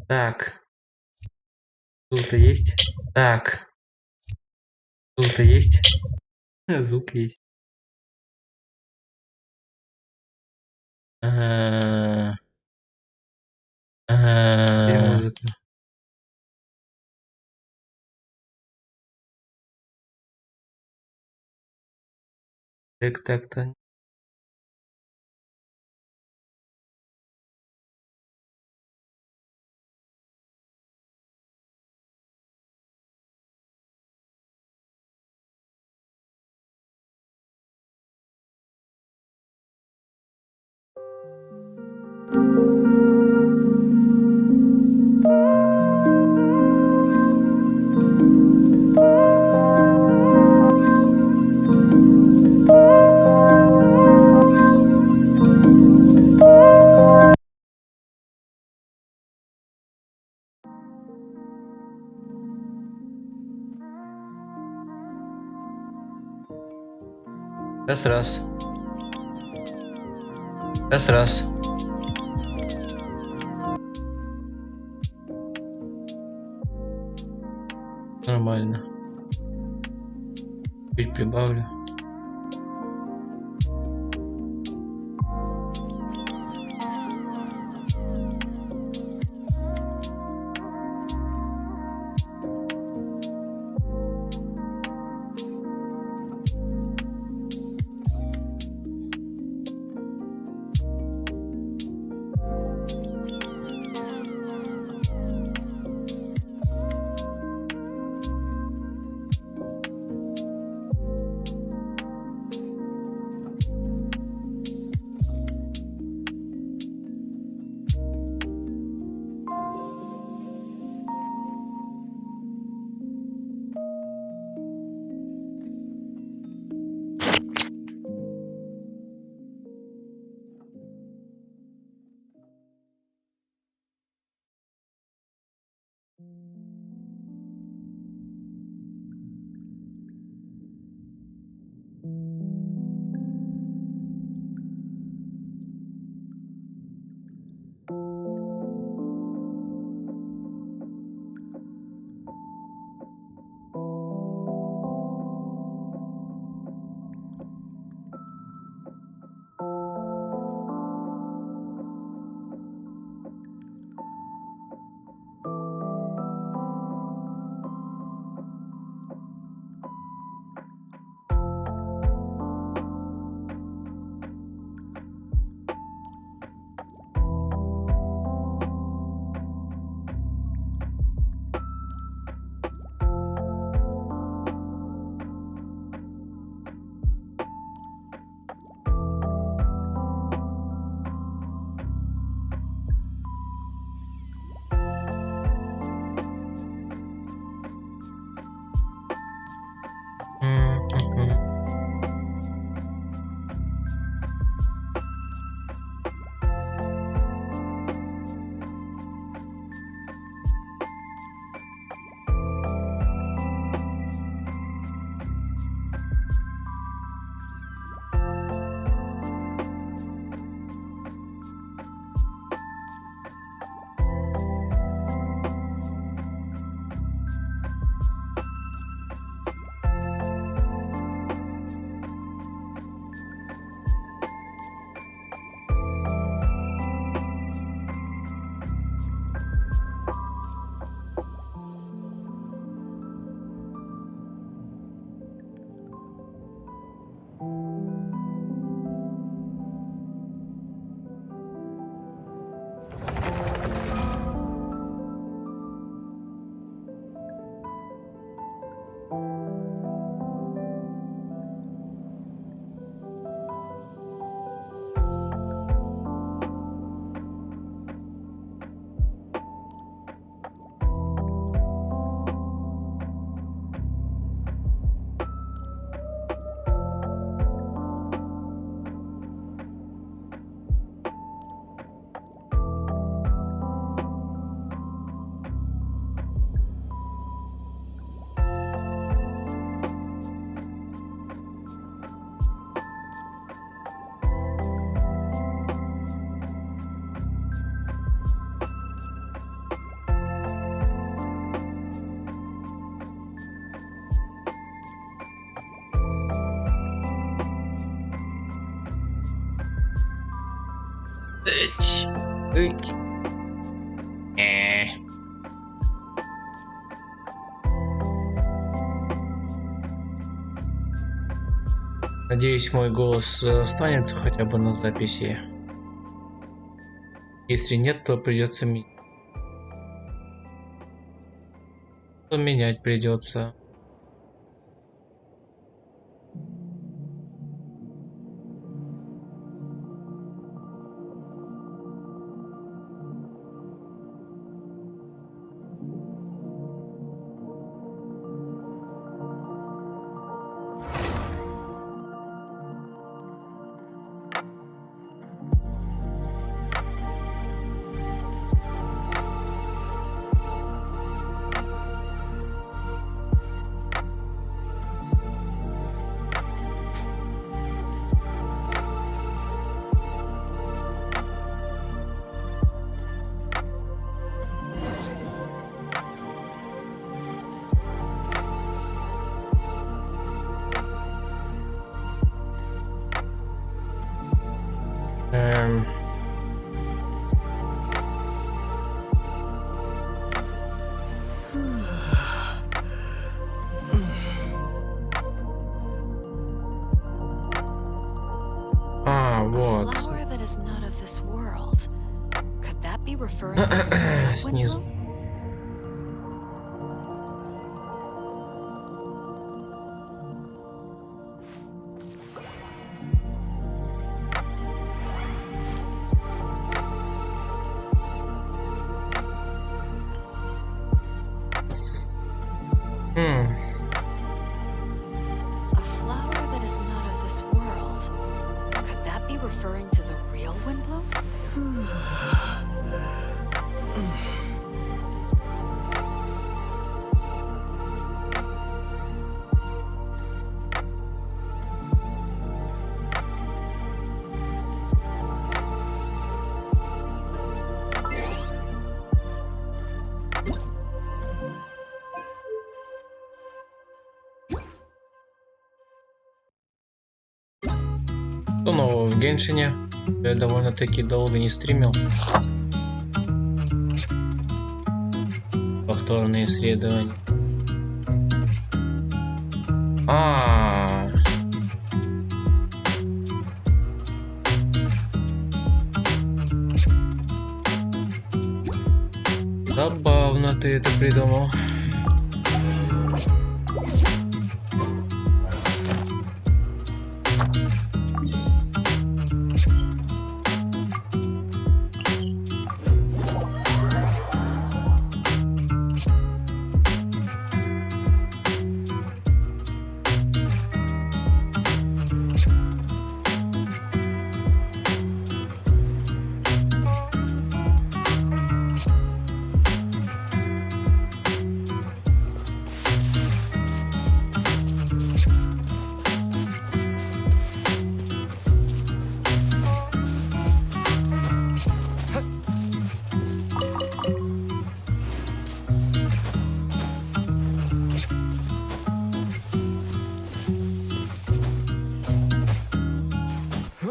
Так. Звук-то есть? Так. Звук-то есть? Звук есть. Ага. Где музыка? Так. Раз. Нормально. Чуть прибавлю. Ыть. Надеюсь, мой голос останется хотя бы на записи. Если нет, то придется менять. То менять придется. Вот. Снизу. Что нового в Геншине? Я довольно-таки долго не стримил. Повторные исследования. Забавно ты это придумал.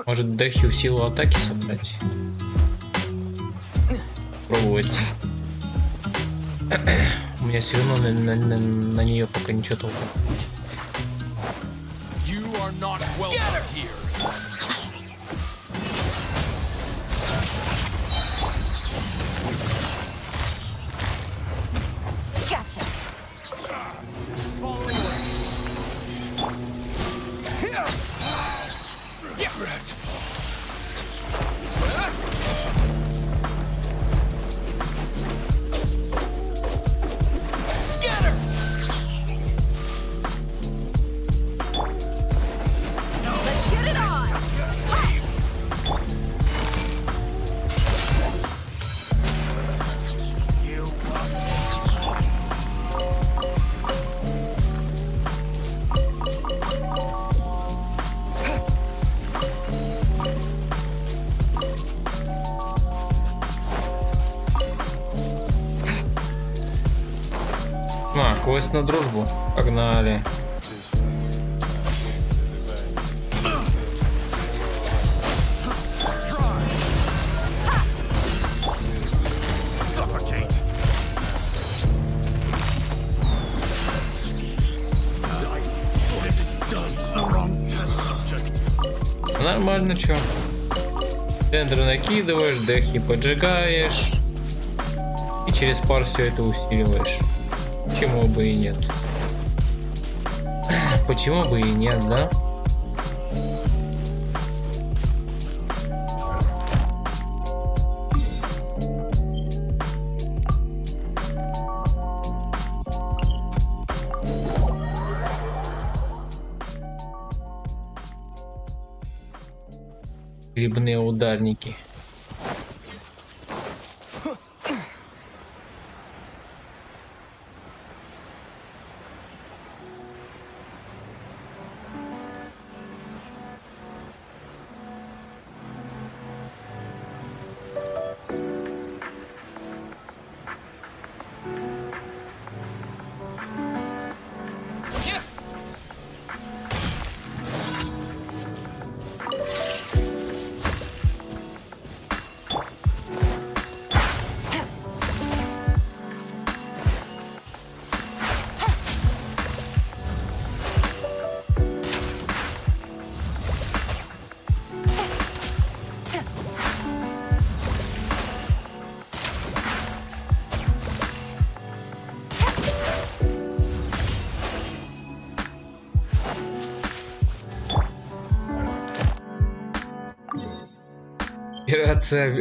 Может, Дэхи в силу атаки собрать? Пробовать. У меня все равно на нее пока ничего толком. Квест на дружбу. Погнали. Нормально, чё? Центры накидываешь, дехи поджигаешь. И через пар все это усиливаешь. Почему бы и нет? Почему бы и нет, да? Грибные ударники.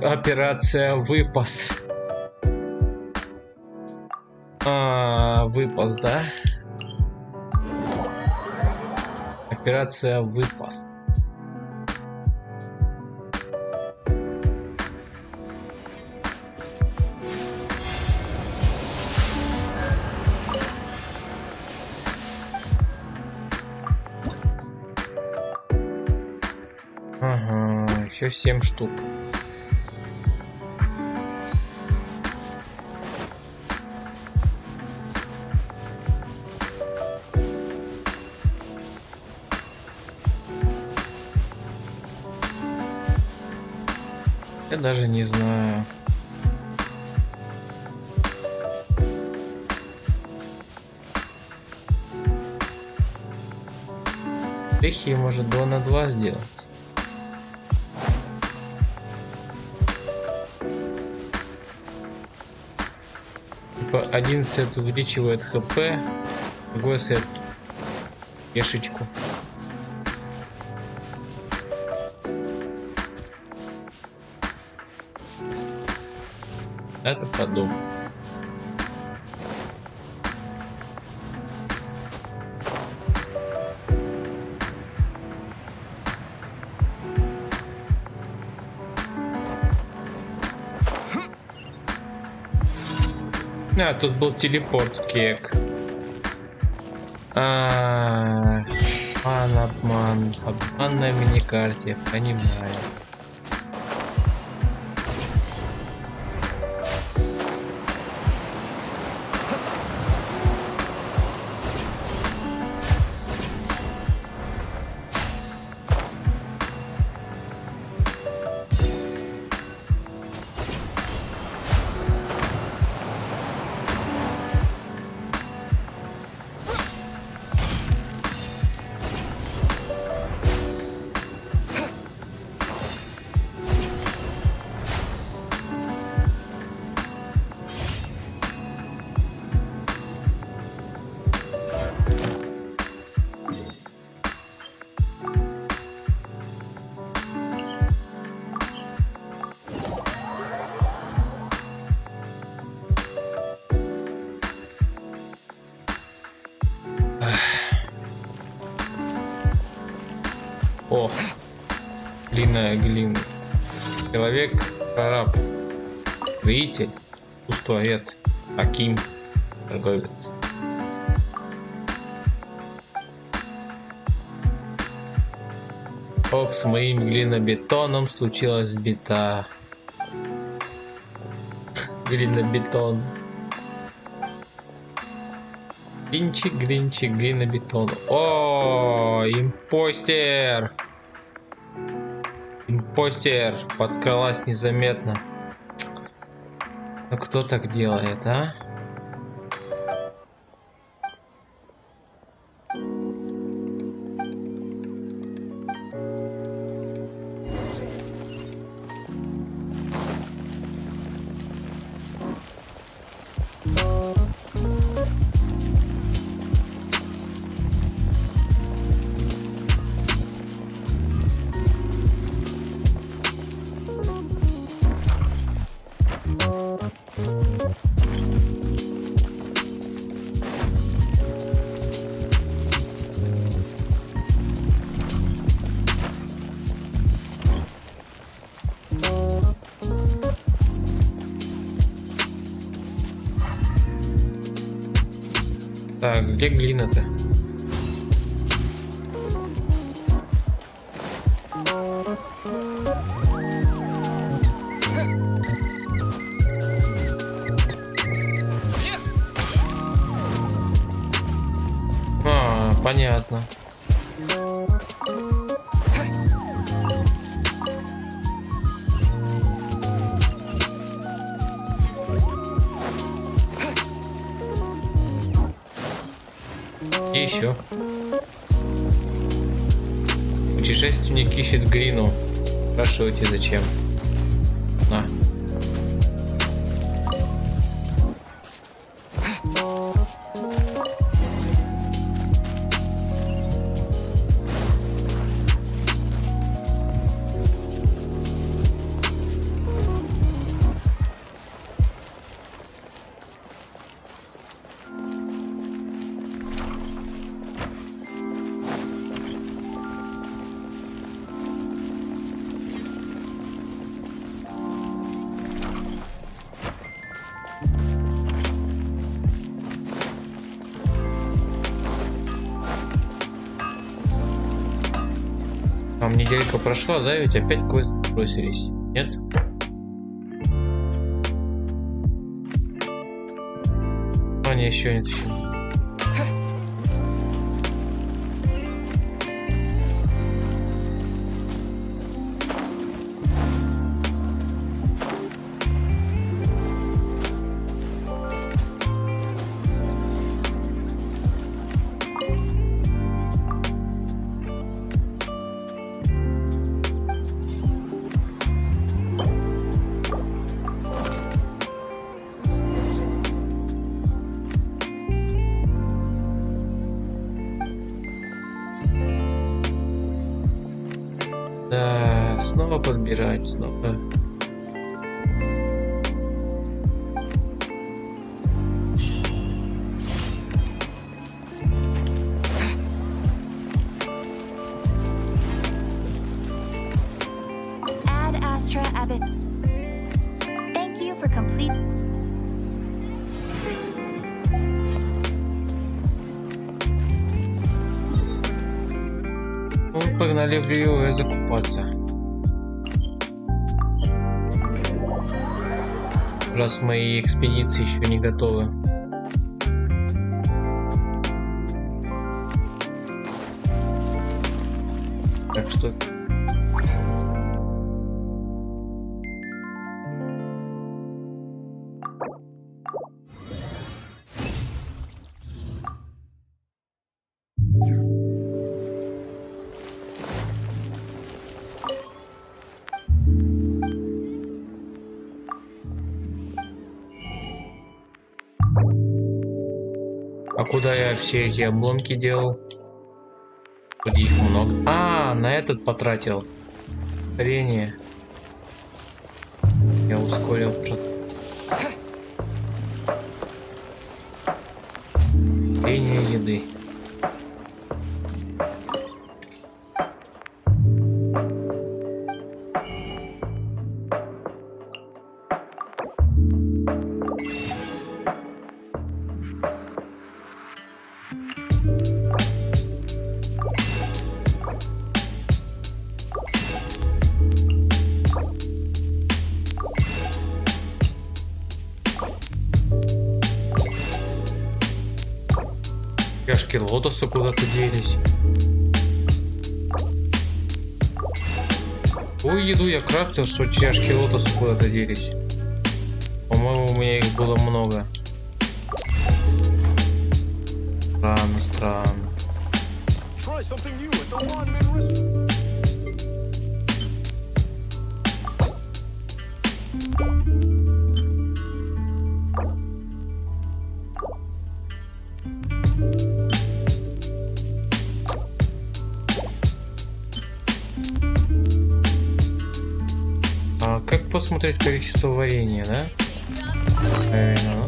Операция выпас. Выпас, да? Операция выпас. Ага, еще 7 штук. Я даже не знаю. Техи может 2 на 2 сделать. Типа один сет увеличивает хп, другой сет пешечку. Это подумал. Тут был телепорт, кек. Обман на миникарте, понимаю. О, длинная глина. Человек, прораб, строитель, пустовед, аким, торговец. Ох, с моим глинобетоном случилась беда. Глинобетон. Глинчик, глинчик, глинобетон. О, импостер! Импостер подкралась незаметно. Ну кто так делает, а? Так, где глина-то? А, понятно. И еще. Путешественник ищет глину. Спрашивайте, зачем. На. Там неделька прошла, да, ведь опять квесты бросились? Нет? Они еще нет еще. Да, снова подбирать, снова. Ad Astra Abbott. Thank you for complete. Ну, погнали в Рио закупаться. Раз мои экспедиции еще не готовы. Так что... А куда я все эти обломки делал? Вроде их много. А, на этот потратил. Ускорение. Я ускорил процесс. Ускорение еды. Чашки лотоса куда-то делись. Ой, еду я крафтил, что чашки лотоса куда-то делись. По-моему, у меня их было много. Странно, странно. А как посмотреть количество варенья, да? Правильно.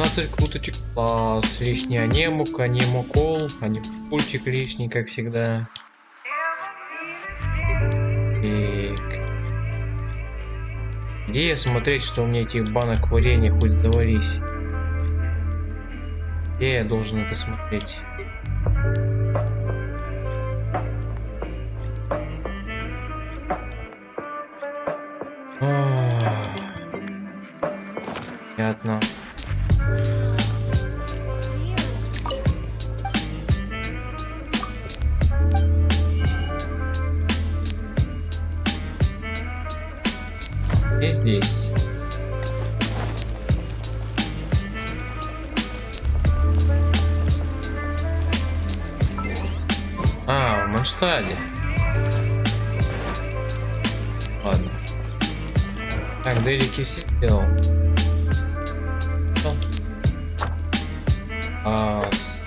17 круточек. Класс. Лишний анемук, анемо-кол. Пультик лишний, как всегда. Так. Где я смотреть, что у меня этих банок варенья хоть завались? Где я должен это смотреть? Понятно. И здесь. А, в Манштаде. Ладно. Так, Дерики все сделал. Ас.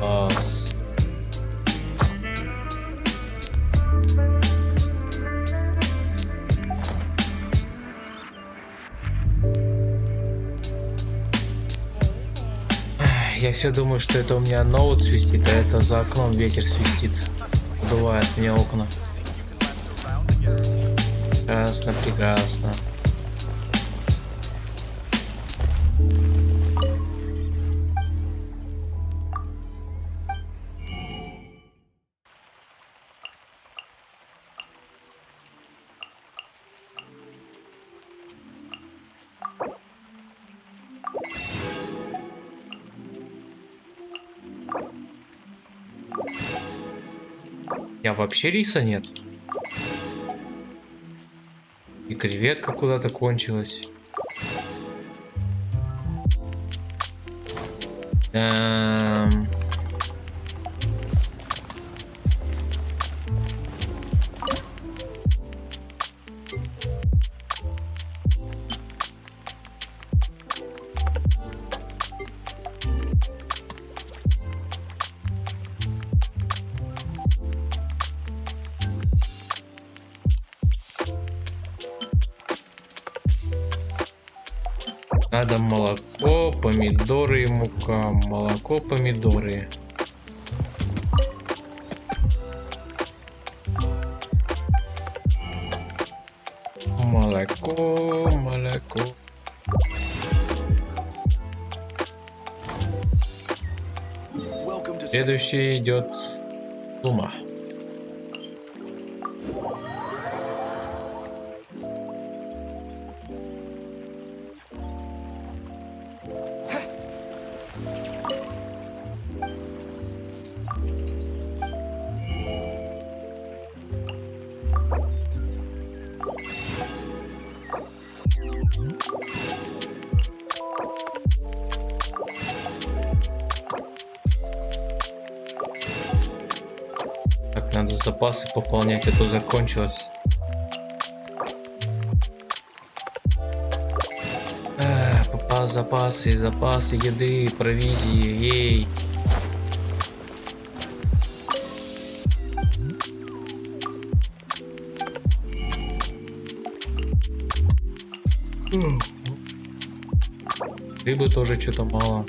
Ас. Я все думаю, что это у меня ноут свистит, а это за окном ветер свистит. Подувает мне окна. Прекрасно, прекрасно. Я вообще риса нет. И креветка куда-то кончилась. Надо молоко, помидоры и мука. Молоко, помидоры. Молоко, молоко. Следующий идет Лума. Так, надо запасы пополнять, а то закончилось. Попал запасы еды, провизии, ей. Рыбы тоже что-то мало.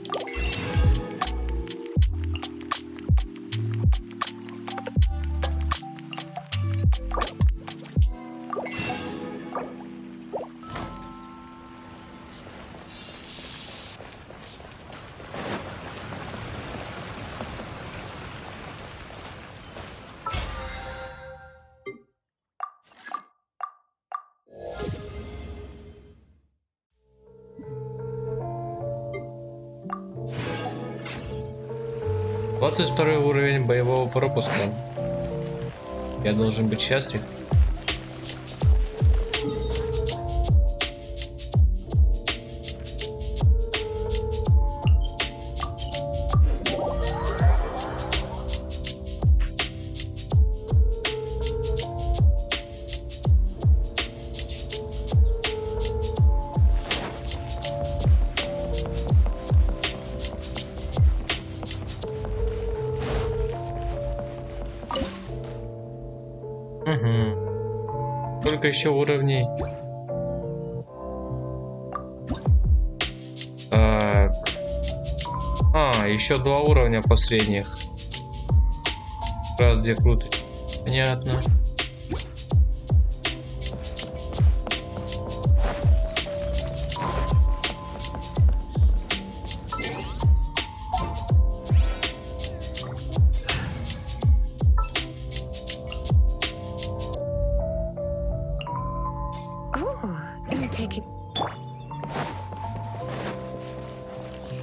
Двадцать второй уровень боевого пропуска. Я должен быть счастлив. Сколько еще уровней? А, еще 2 уровня последних. Раз, где круто. Понятно.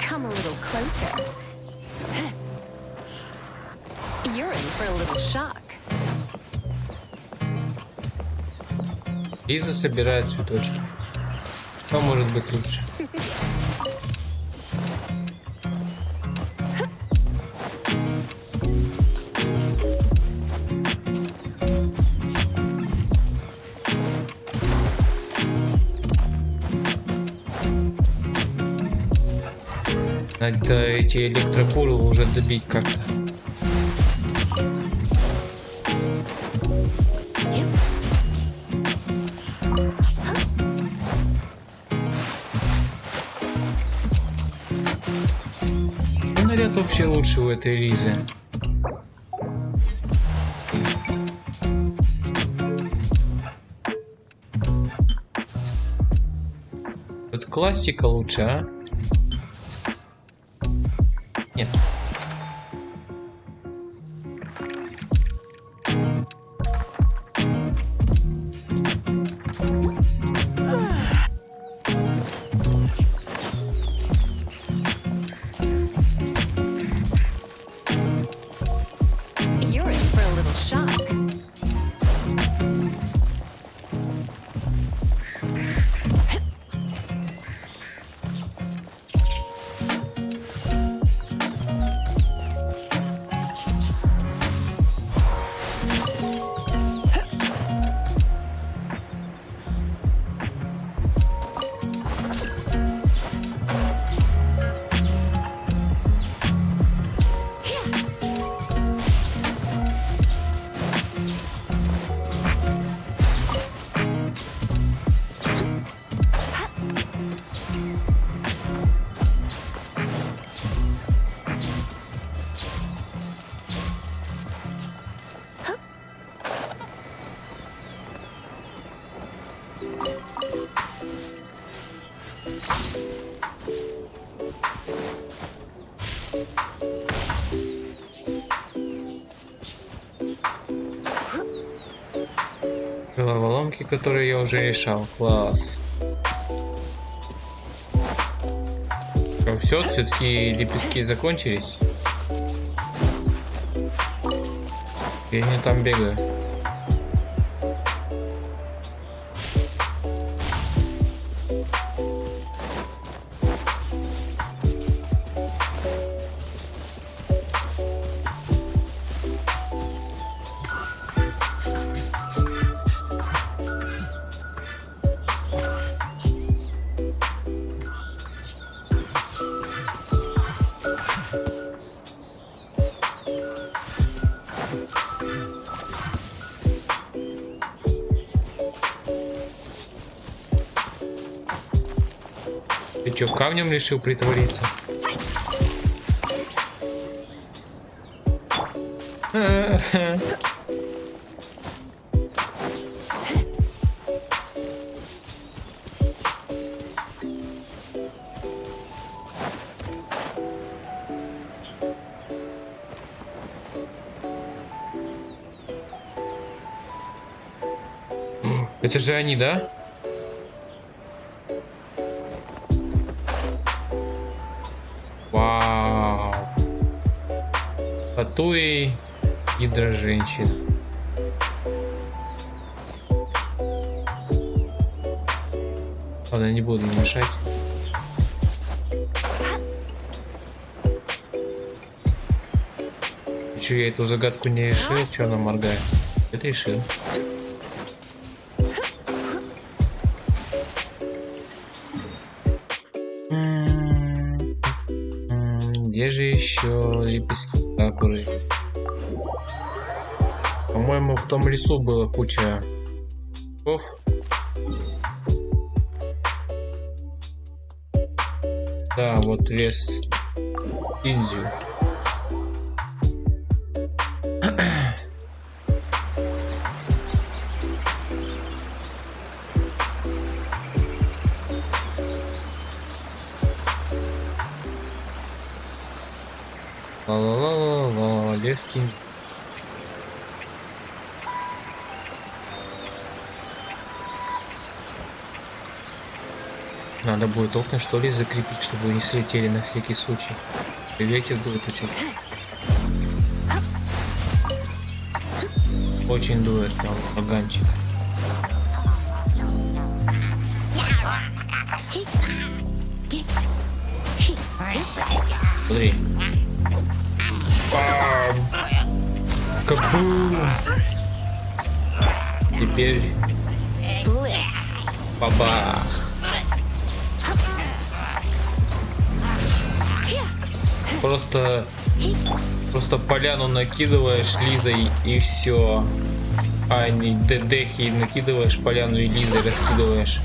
Come a little closer. You're in for a little shock. Лиза собирает цветочки. Что может быть лучше? Надо эти электрокуры уже добить как-то. Наряд вообще лучше у этой Лизы. Вот классика лучше, а? Нет. You're in for a little shock. Головоломки, которые я уже решал. Класс. Все, все-таки лепестки закончились. Я не там бегаю. Ты чё, камнем решил притвориться? Это же они, да? Вау. Татуи гидро-женщина. Ладно, не буду мешать. Че, я эту загадку не решил? Че она моргает? Это решил. Где же еще лепестки сакуры? По-моему, в том лесу было куча ков. Да, вот лес. Индию. Ла-ла-ла-ла-ла, легкий. Надо будет окна, что ли, закрепить, чтобы не слетели на всякий случай. Ветер дует очень. Очень дует там поганчик. Смотри. Бам! Кабум! Теперь бабах! Просто поляну накидываешь Лизой и все. А не дехи накидываешь поляну и Лизой раскидываешь.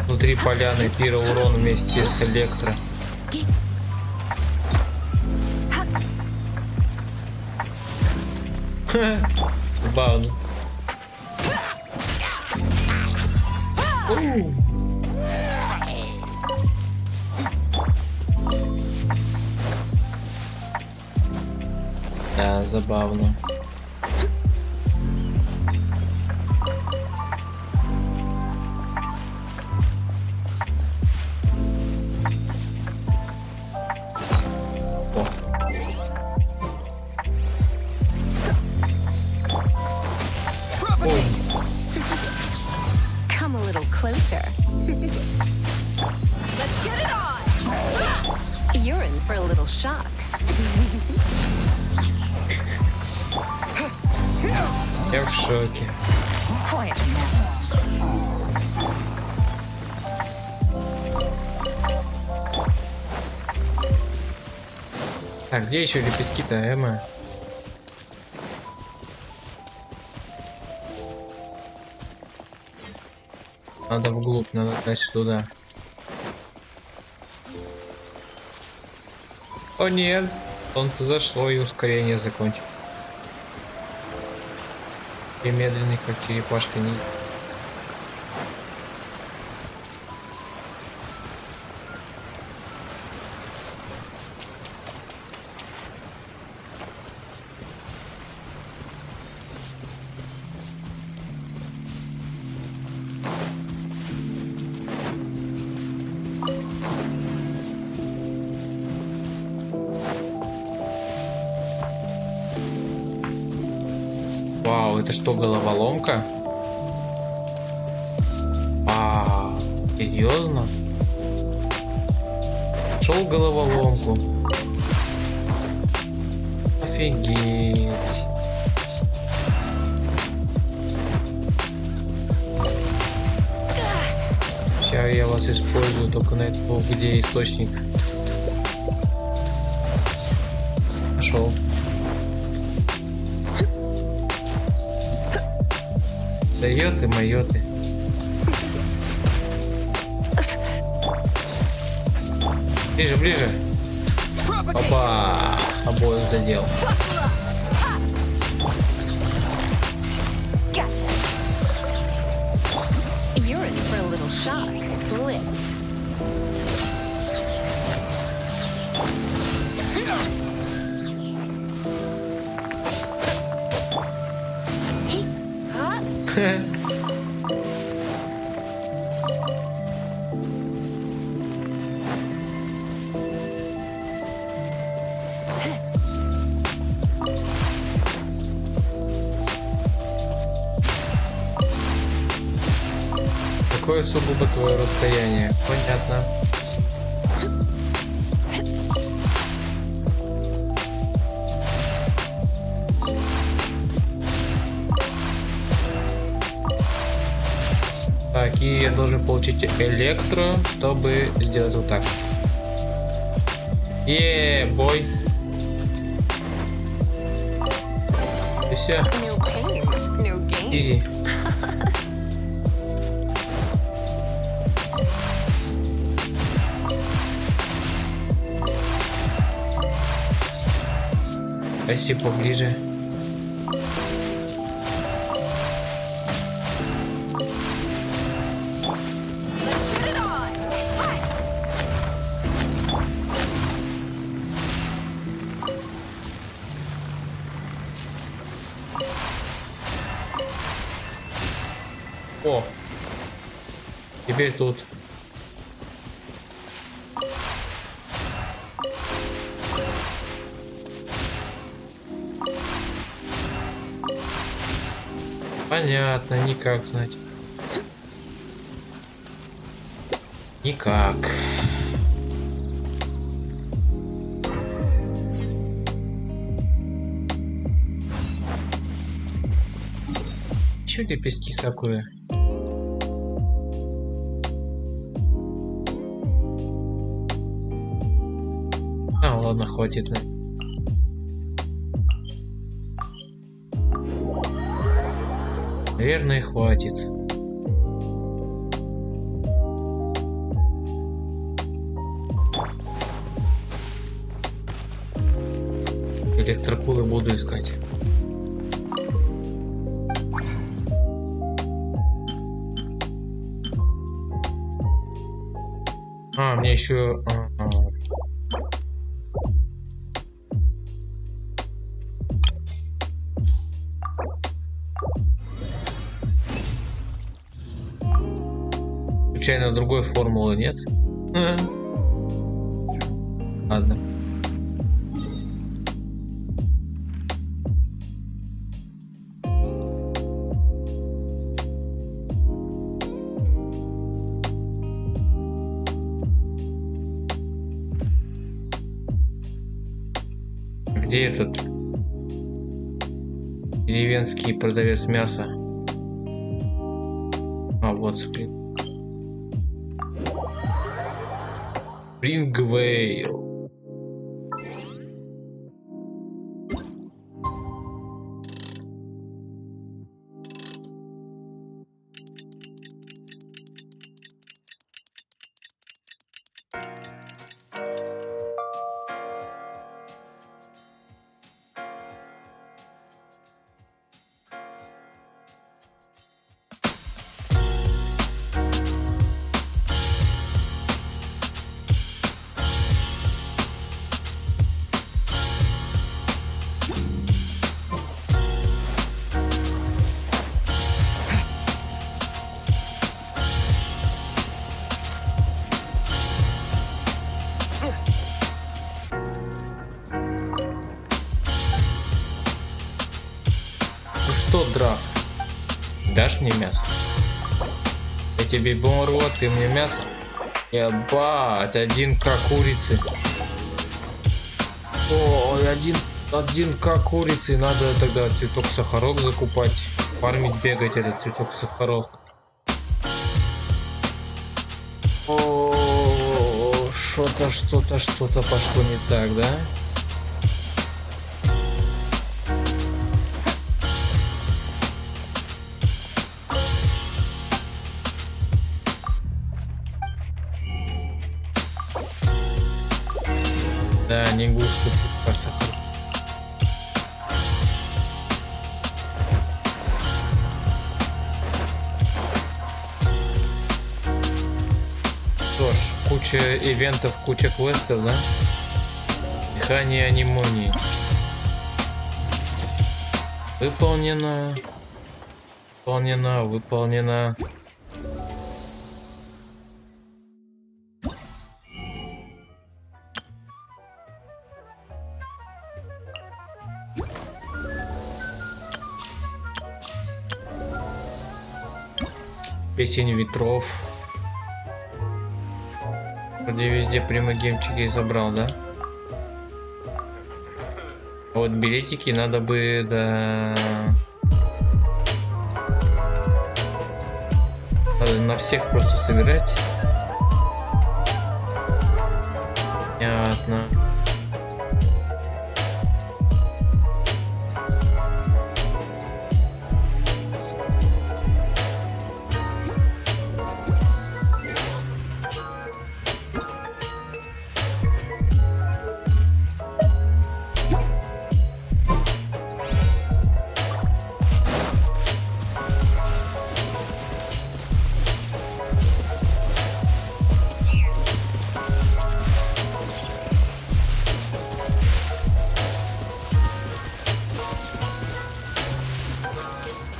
Внутри поляны пироурон вместе с электро. Забавно. Да, забавно. Come a little closer. Let's get it on. You're in for a little shock. Я в шоке. Так, где еще лепестки-то, Эмма? Надо вглубь, надо дальше туда. О нет, солнце зашло и ускорение закончилось. И медленный, как черепашка, не... Вау, это что, головоломка? А, серьезно? Шел головоломку. Офигеть. Сейчас я вас использую только на это, где источник. Пошел. Да ты моё ты. Ближе, ближе. Опа, обоих задел. You're in for a little shock. Blitz. Какое сугубо твое расстояние? Понятно. Так, и я должен получить электро, чтобы сделать вот так. Бой. И все. Изи. Если поближе. О, теперь тут. Понятно, никак, значит. Никак. Чё лепестки сакуры? А, ладно, хватит. Наверное, хватит. Электрокулы буду искать. А, мне еще... Случайно другой формулы нет? Ладно. Где этот деревенский продавец мяса? А, вот спринг. Спрингвейл. Что, Драф? Дашь мне мясо? Я тебе помру, а ты мне мясо? Ебать, 1К курицы. О, 1К курицы. Надо тогда цветок сахарок закупать. Фармить, бегать этот цветок сахарок. О, что-то пошло не так, да? Да, не густо цветка сахара. Что ж, куча ивентов, куча квестов, да? Дыхание, аниме. Выполнено. Выполнено. Песень ветров. Вроде везде примагемчики забрал, да? А вот билетики надо бы, да... Надо на всех просто собирать. Понятно.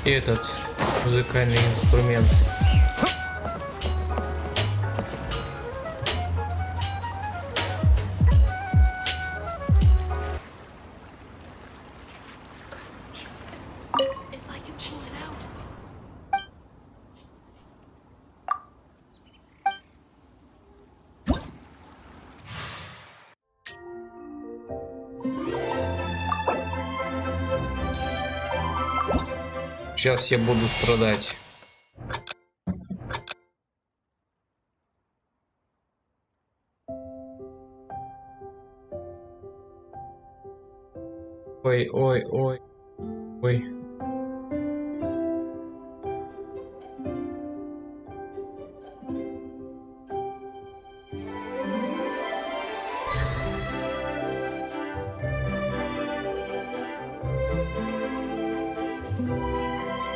И этот музыкальный инструмент. Сейчас я буду страдать. Ой, ой, ой, ой.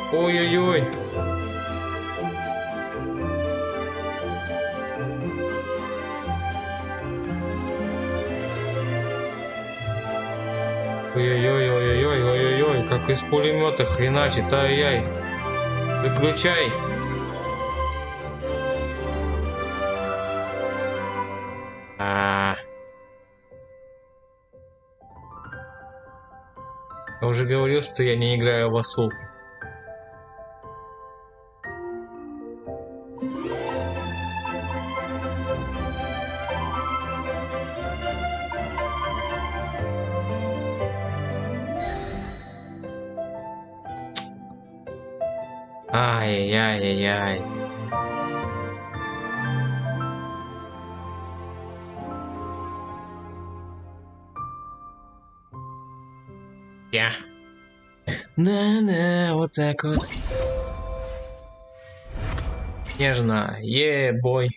Ой-ой-ой. Ой-ой-ой, как из пулемета хреначит, ай-яй. Выключай. Я уже говорил, что я не играю в осу. Ай-яй-яй-яй. Я. На-на, вот так вот. Нежно. Е-бой.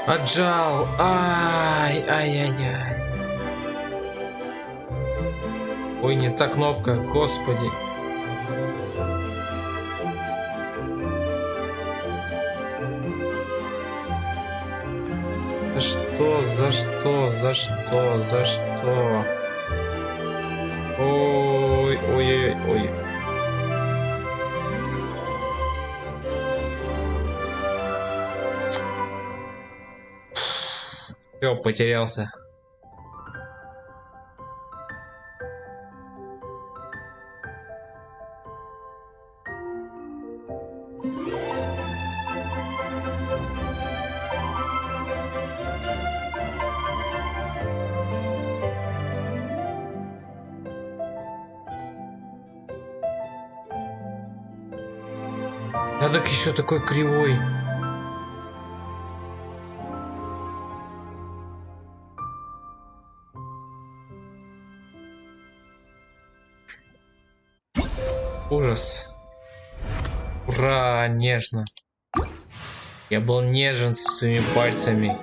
Отжал. Ай-яй-яй. Ой, не та кнопка, господи. За что, за что, за что, за что? Ой, ой-ой-ой. Все, потерялся. А так еще такой кривой. Ужас. Ура, нежно. Я был нежен со своими пальцами.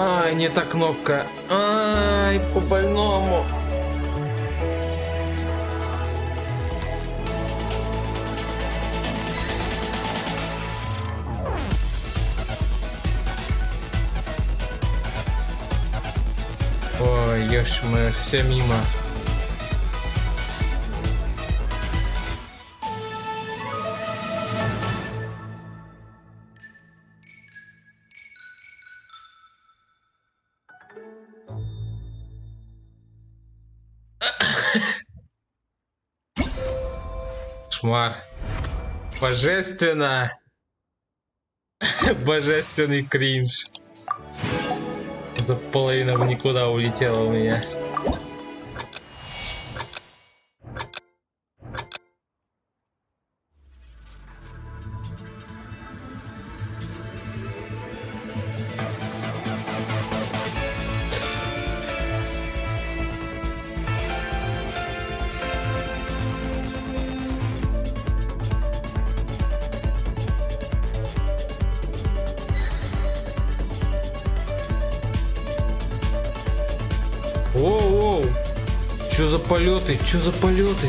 Ай, не та кнопка. Ай, по больному. Ой, ешь-моё, все мимо. Кошмар. Божественно. Божественный кринж. За половину в никуда улетела у меня. Воу-воу! Чё за полеты? Чё за полеты?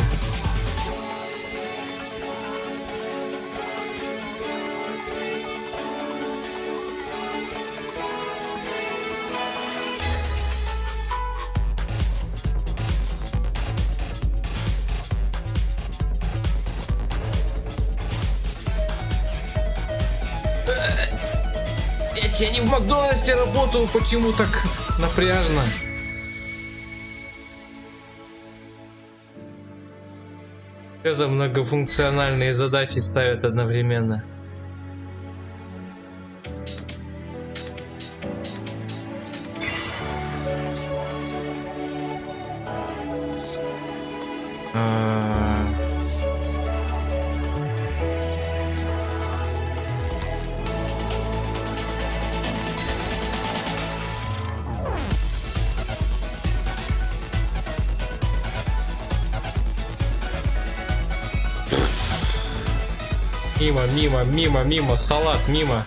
Я не в Макдональдсе работаю, почему так напряжно? Что за многофункциональные задачи ставят одновременно? Мимо, мимо, мимо, мимо, салат, мимо.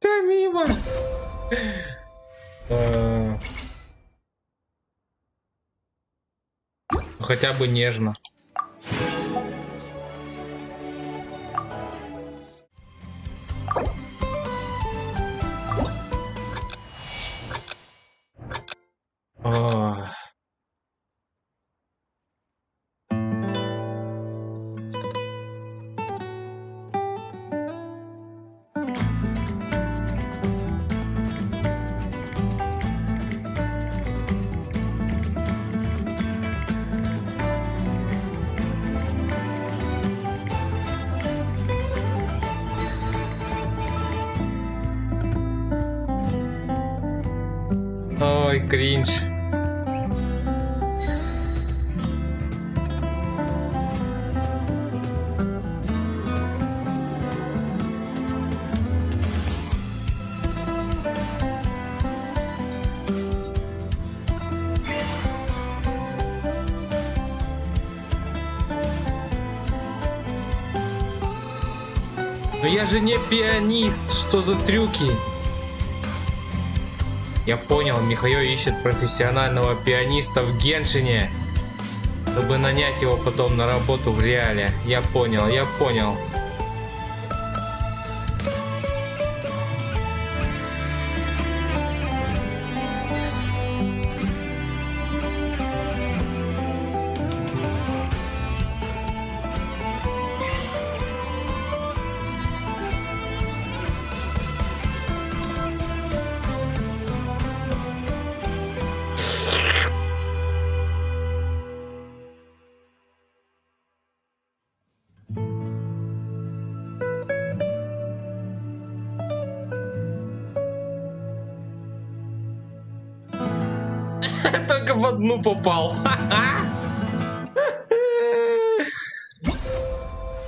Да мимо. Хотя бы нежно. Ой, кринж. Но я же не пианист, что за трюки? Я понял, Михаил ищет профессионального пианиста в Геншине, чтобы нанять его потом на работу в реале. Я понял, я понял. Только в одну попал.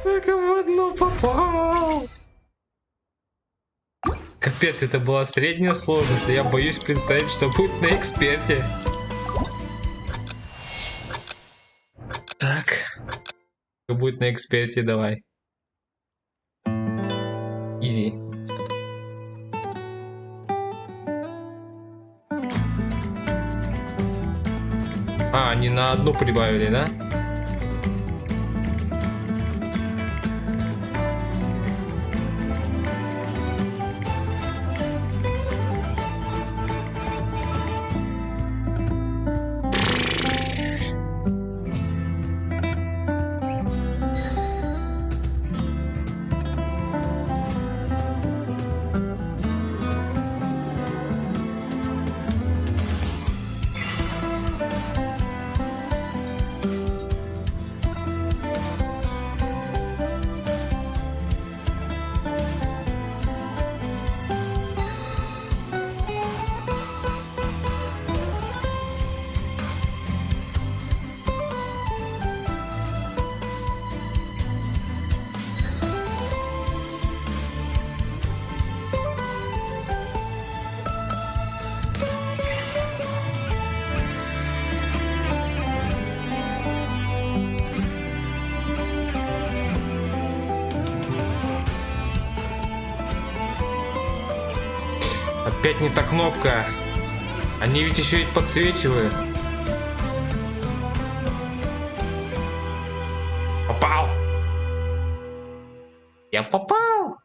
Только в одну попал. Капец, это была средняя сложность. Я боюсь представить, что будет на эксперте. будет на эксперте, давай. Изи. А, они на одну прибавили, да? Опять не та кнопка. Они ведь еще и подсвечивают. Попал. Я попал.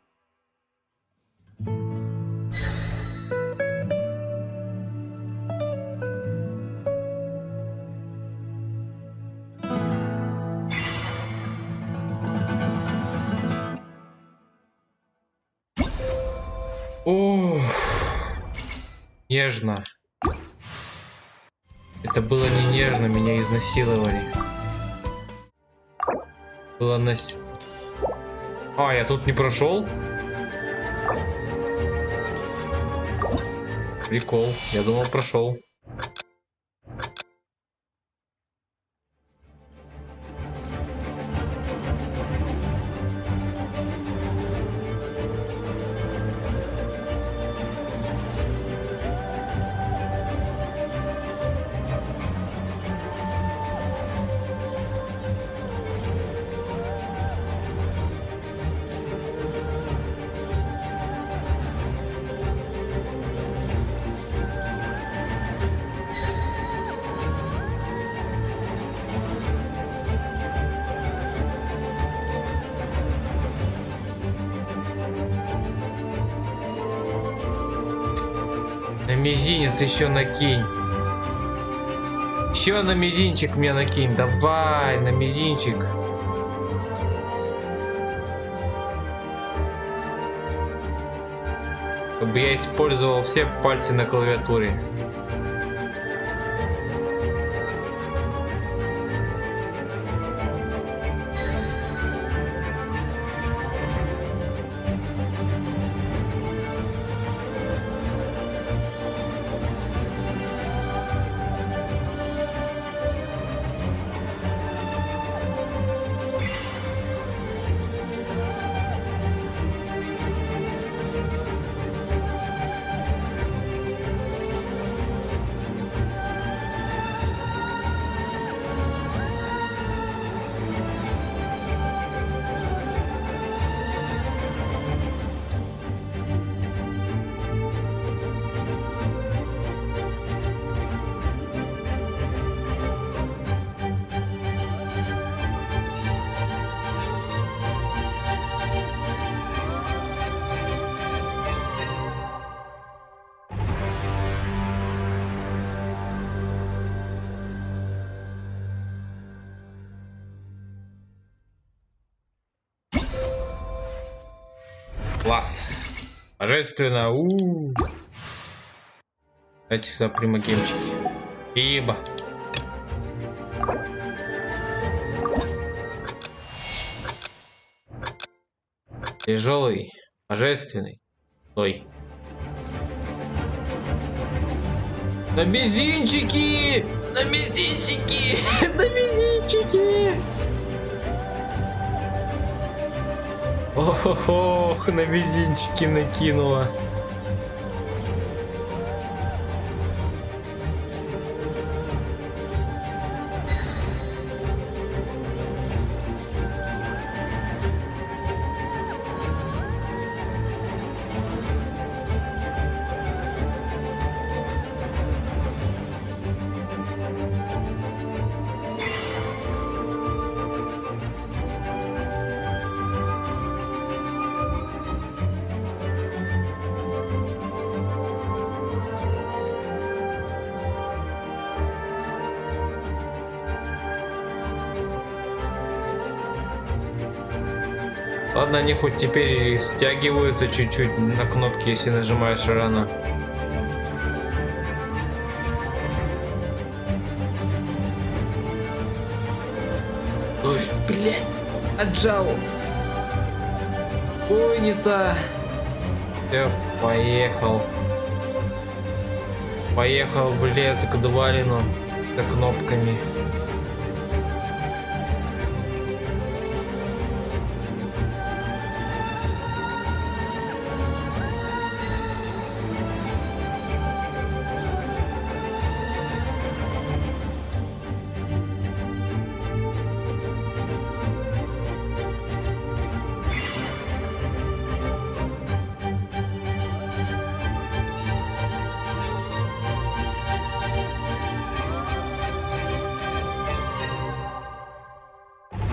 Ох. Нежно. Это было не нежно, меня изнасиловали. Было А, я тут не прошел? Прикол, я думал прошел. На мизинец еще накинь. Еще на мизинчик мне накинь. Давай, на мизинчик. Чтобы я использовал все пальцы на клавиатуре. Класс. Божественно. Давайте сюда примагемчики. Ибо. Тяжелый. Божественный. Ой. На мизинчики! На мизинчики! На мизинчики! Ох, на мизинчики накинула. Ладно, они хоть теперь стягиваются чуть-чуть на кнопки, если нажимаешь рано. Ой, блядь, отжал. Ой, не та. Все, поехал. Поехал в лес к Двалину за кнопками.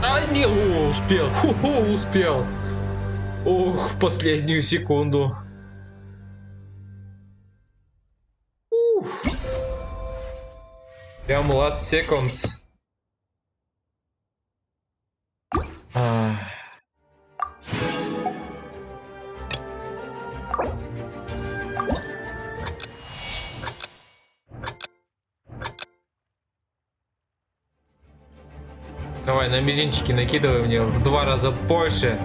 А, не, успел. Успел. Ох, в последнюю секунду. Уф. Прям last seconds. Давай, на мизинчики накидывай мне в 2 раза больше.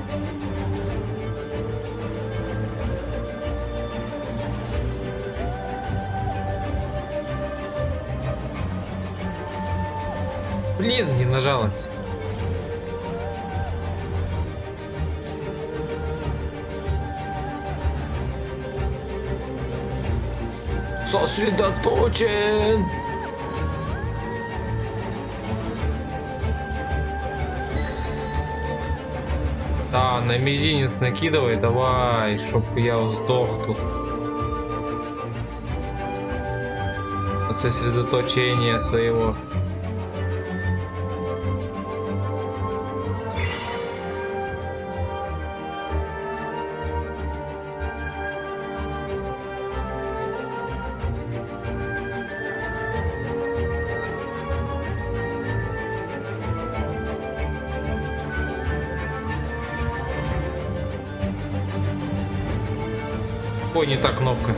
Блин, не нажалась. Сосредоточен. Да, на мизинец накидывай, давай, чтоб я сдох тут. От сосредоточения своего. Ой, не та кнопка.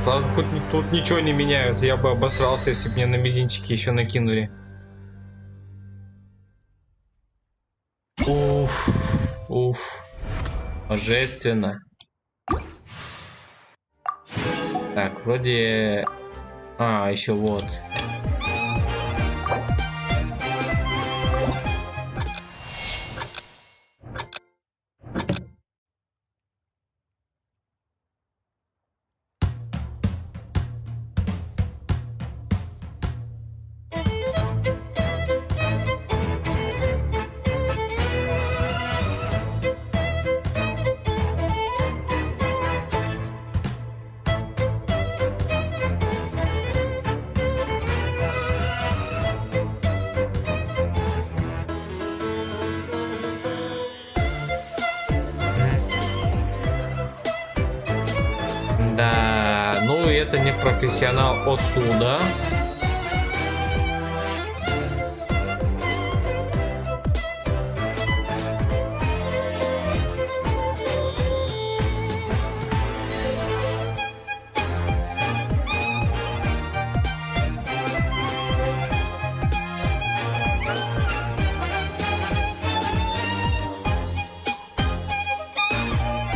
Ладно, хоть тут ничего не меняется. Я бы обосрался, если бы мне на мизинчики еще накинули. Уф, уф. Божественно. Так, вроде... А, еще вот. Да, ну это не профессионал Осуда.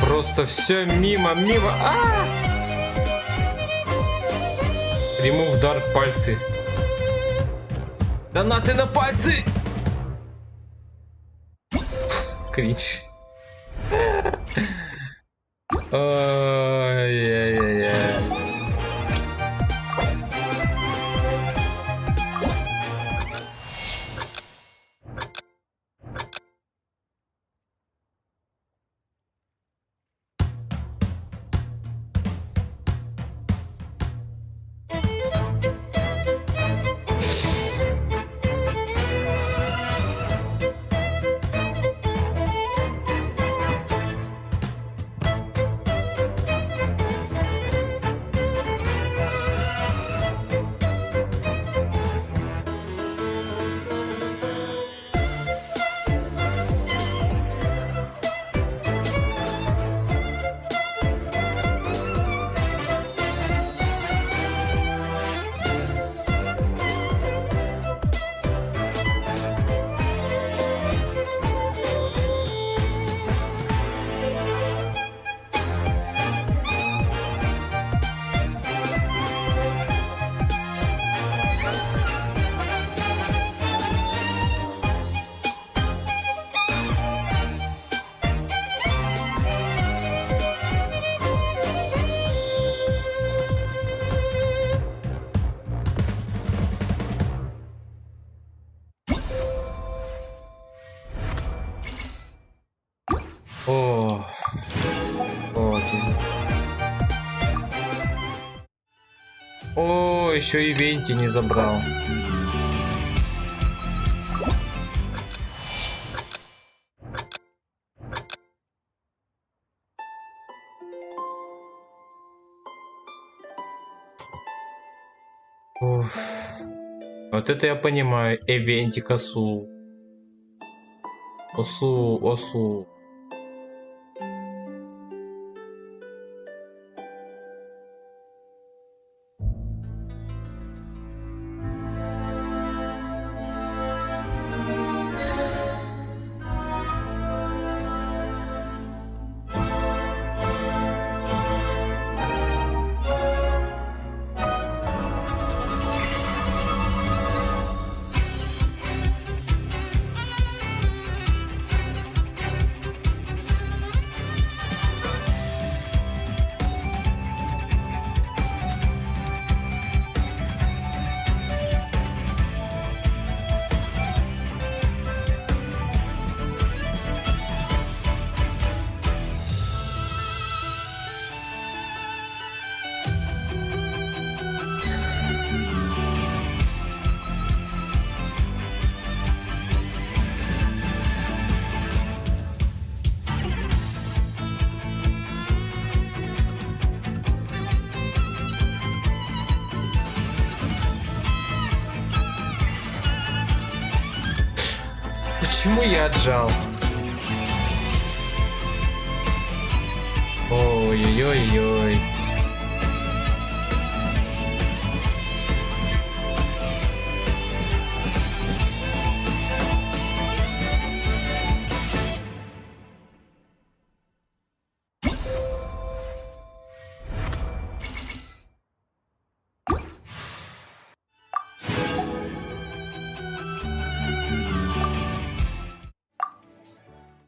Просто все мимо. Remove Dart пальцы. Донаты на пальцы! кринж. Ой-яй-яй-яй. О, о, еще и Венти не забрал. Уф. Вот это я понимаю. Эвенти косу. Осу. Почему я отжал? Ой-ой-ой-ой.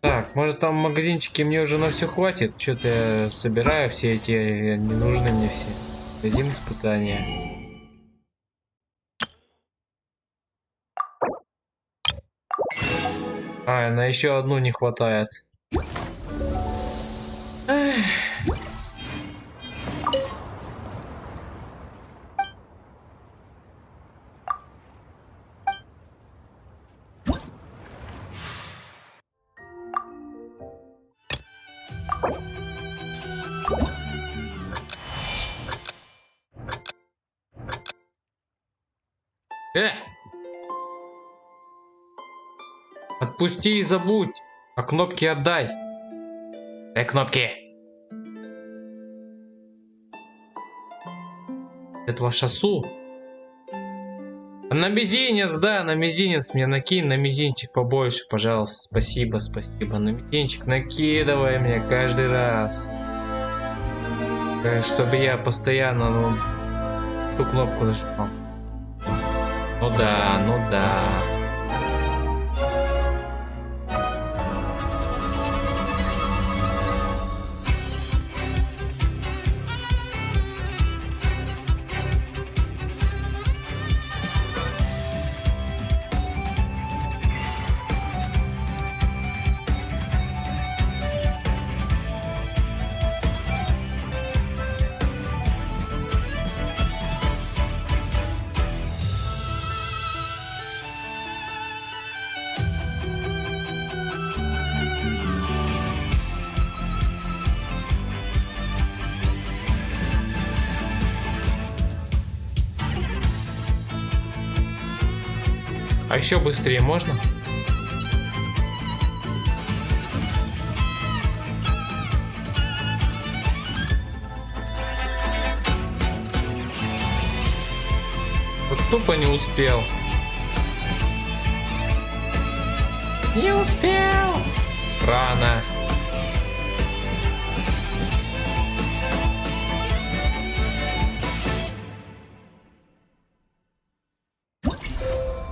Так, может там в магазинчике мне уже на все хватит? Что-то я собираю все эти, не нужны мне все. Магазин испытания. А, на еще одну не хватает. Эх. Отпусти и забудь, а кнопки отдай. Дай кнопки. Это ваша су. На мизинец, да, на мизинец мне накинь, на мизинчик побольше, пожалуйста. Спасибо, спасибо. На мизинчик накидывай мне каждый раз. Чтобы я постоянно, ту кнопку нажимал. Ну да, ну да. А еще быстрее можно? Вот тупо не успел. Не успел. Рано.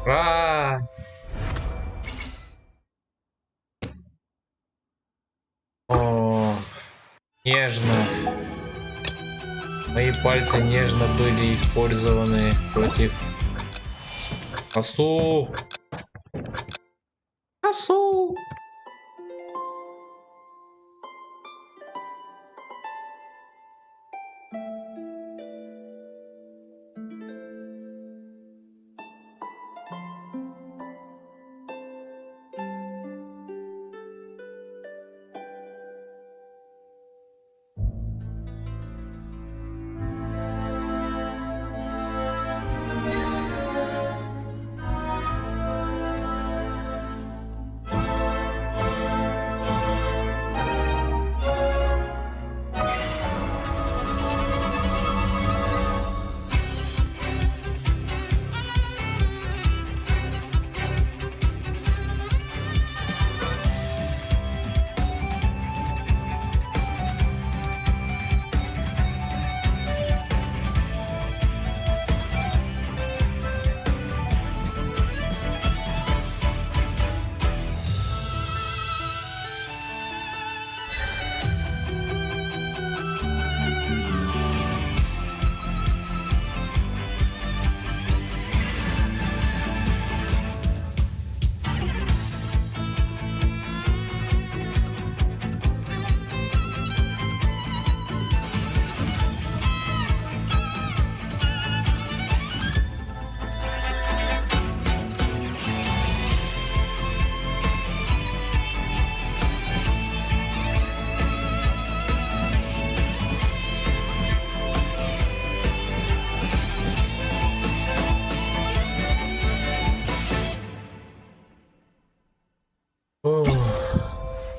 Ура! О, нежно. Мои пальцы нежно были использованы против косу. Косу.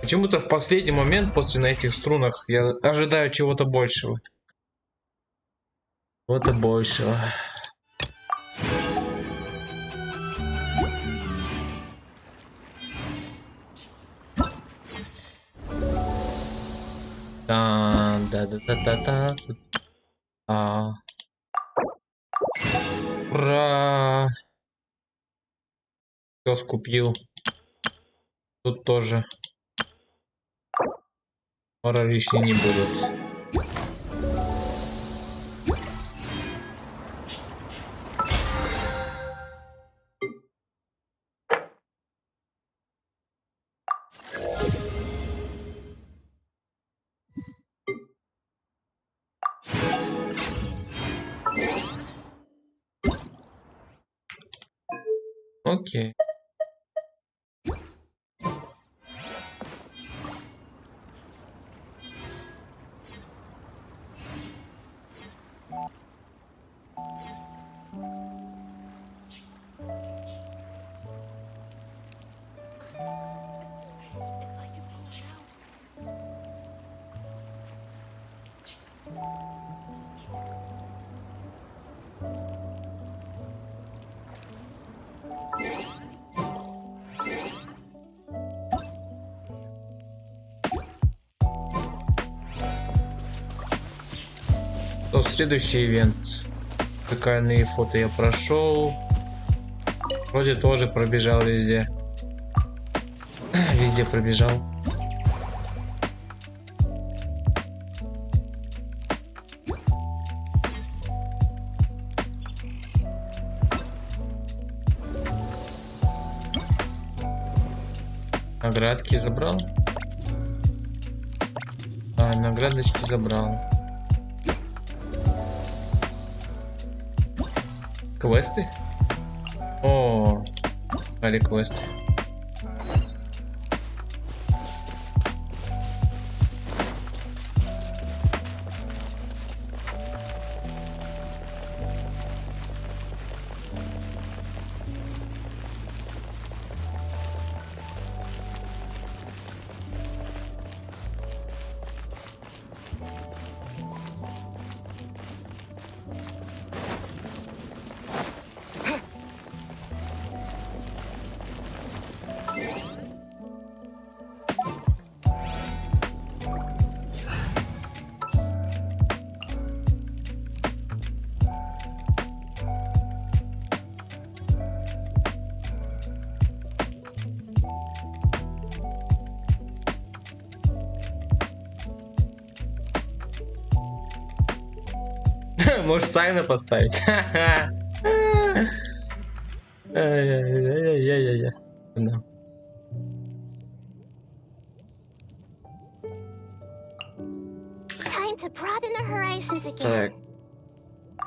Почему-то в последний момент после на этих струнах я ожидаю чего-то большего. Чего-то большего. Да. Ура! Все скупил. Тут тоже. Пара лишней не будет. Окей. То следующий ивент. Уникальные фото я прошел. Вроде тоже пробежал везде. Везде пробежал. Наградки забрал. А, наградочки забрал. Квесты? О, дали квесты. Может, сайны поставить? Ай-яй-яй-яй-яй-яй. Да. Time to broaden the horizons again.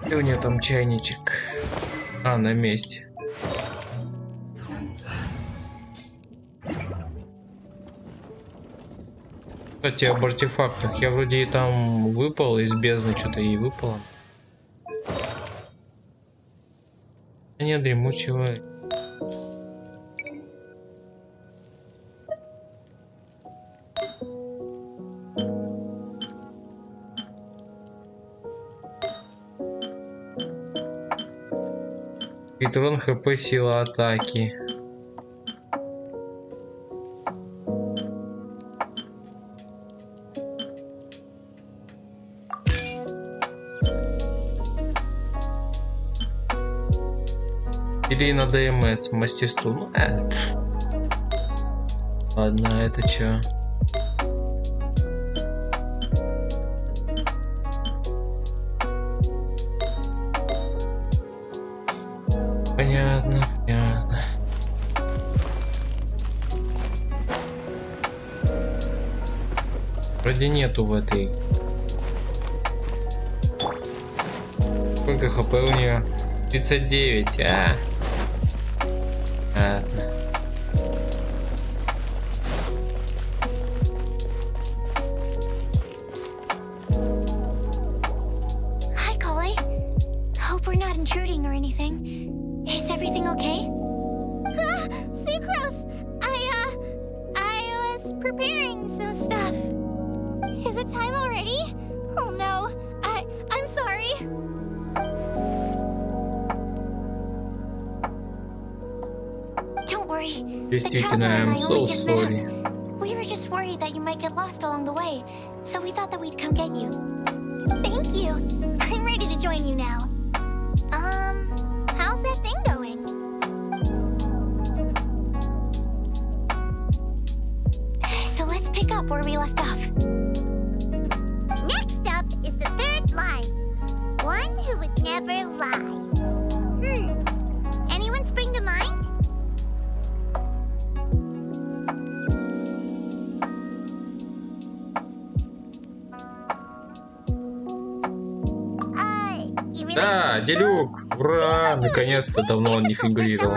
Так. И у нее там чайничек. А, на месте. Кстати, об артефактах. Я вроде и там выпал из бездны, что-то и выпало. Не дремучего. Патрон ХП, сила атаки. Или на ДМС, мастерству. Ну, ладно, это чё? Понятно, понятно. Вроде нету в этой. Сколько хп у нее? 39, Ладно. Hi, Collie. Hope we're not intruding or anything. Is everything okay? Sucrose! I was preparing some stuff. Is it time already? Oh no. I'm sorry. Don't worry. Действительно, I'm so sorry. We were just worried that you might get lost along the way, so we thought that we'd come get you. Thank you. I'm ready to join you now. How's that thing going? So let's pick up where we left off. Next up is the third line. One who would never lie. Anyone spring to mind? Да, Делюк! Ура! Наконец-то давно он не фигурировал.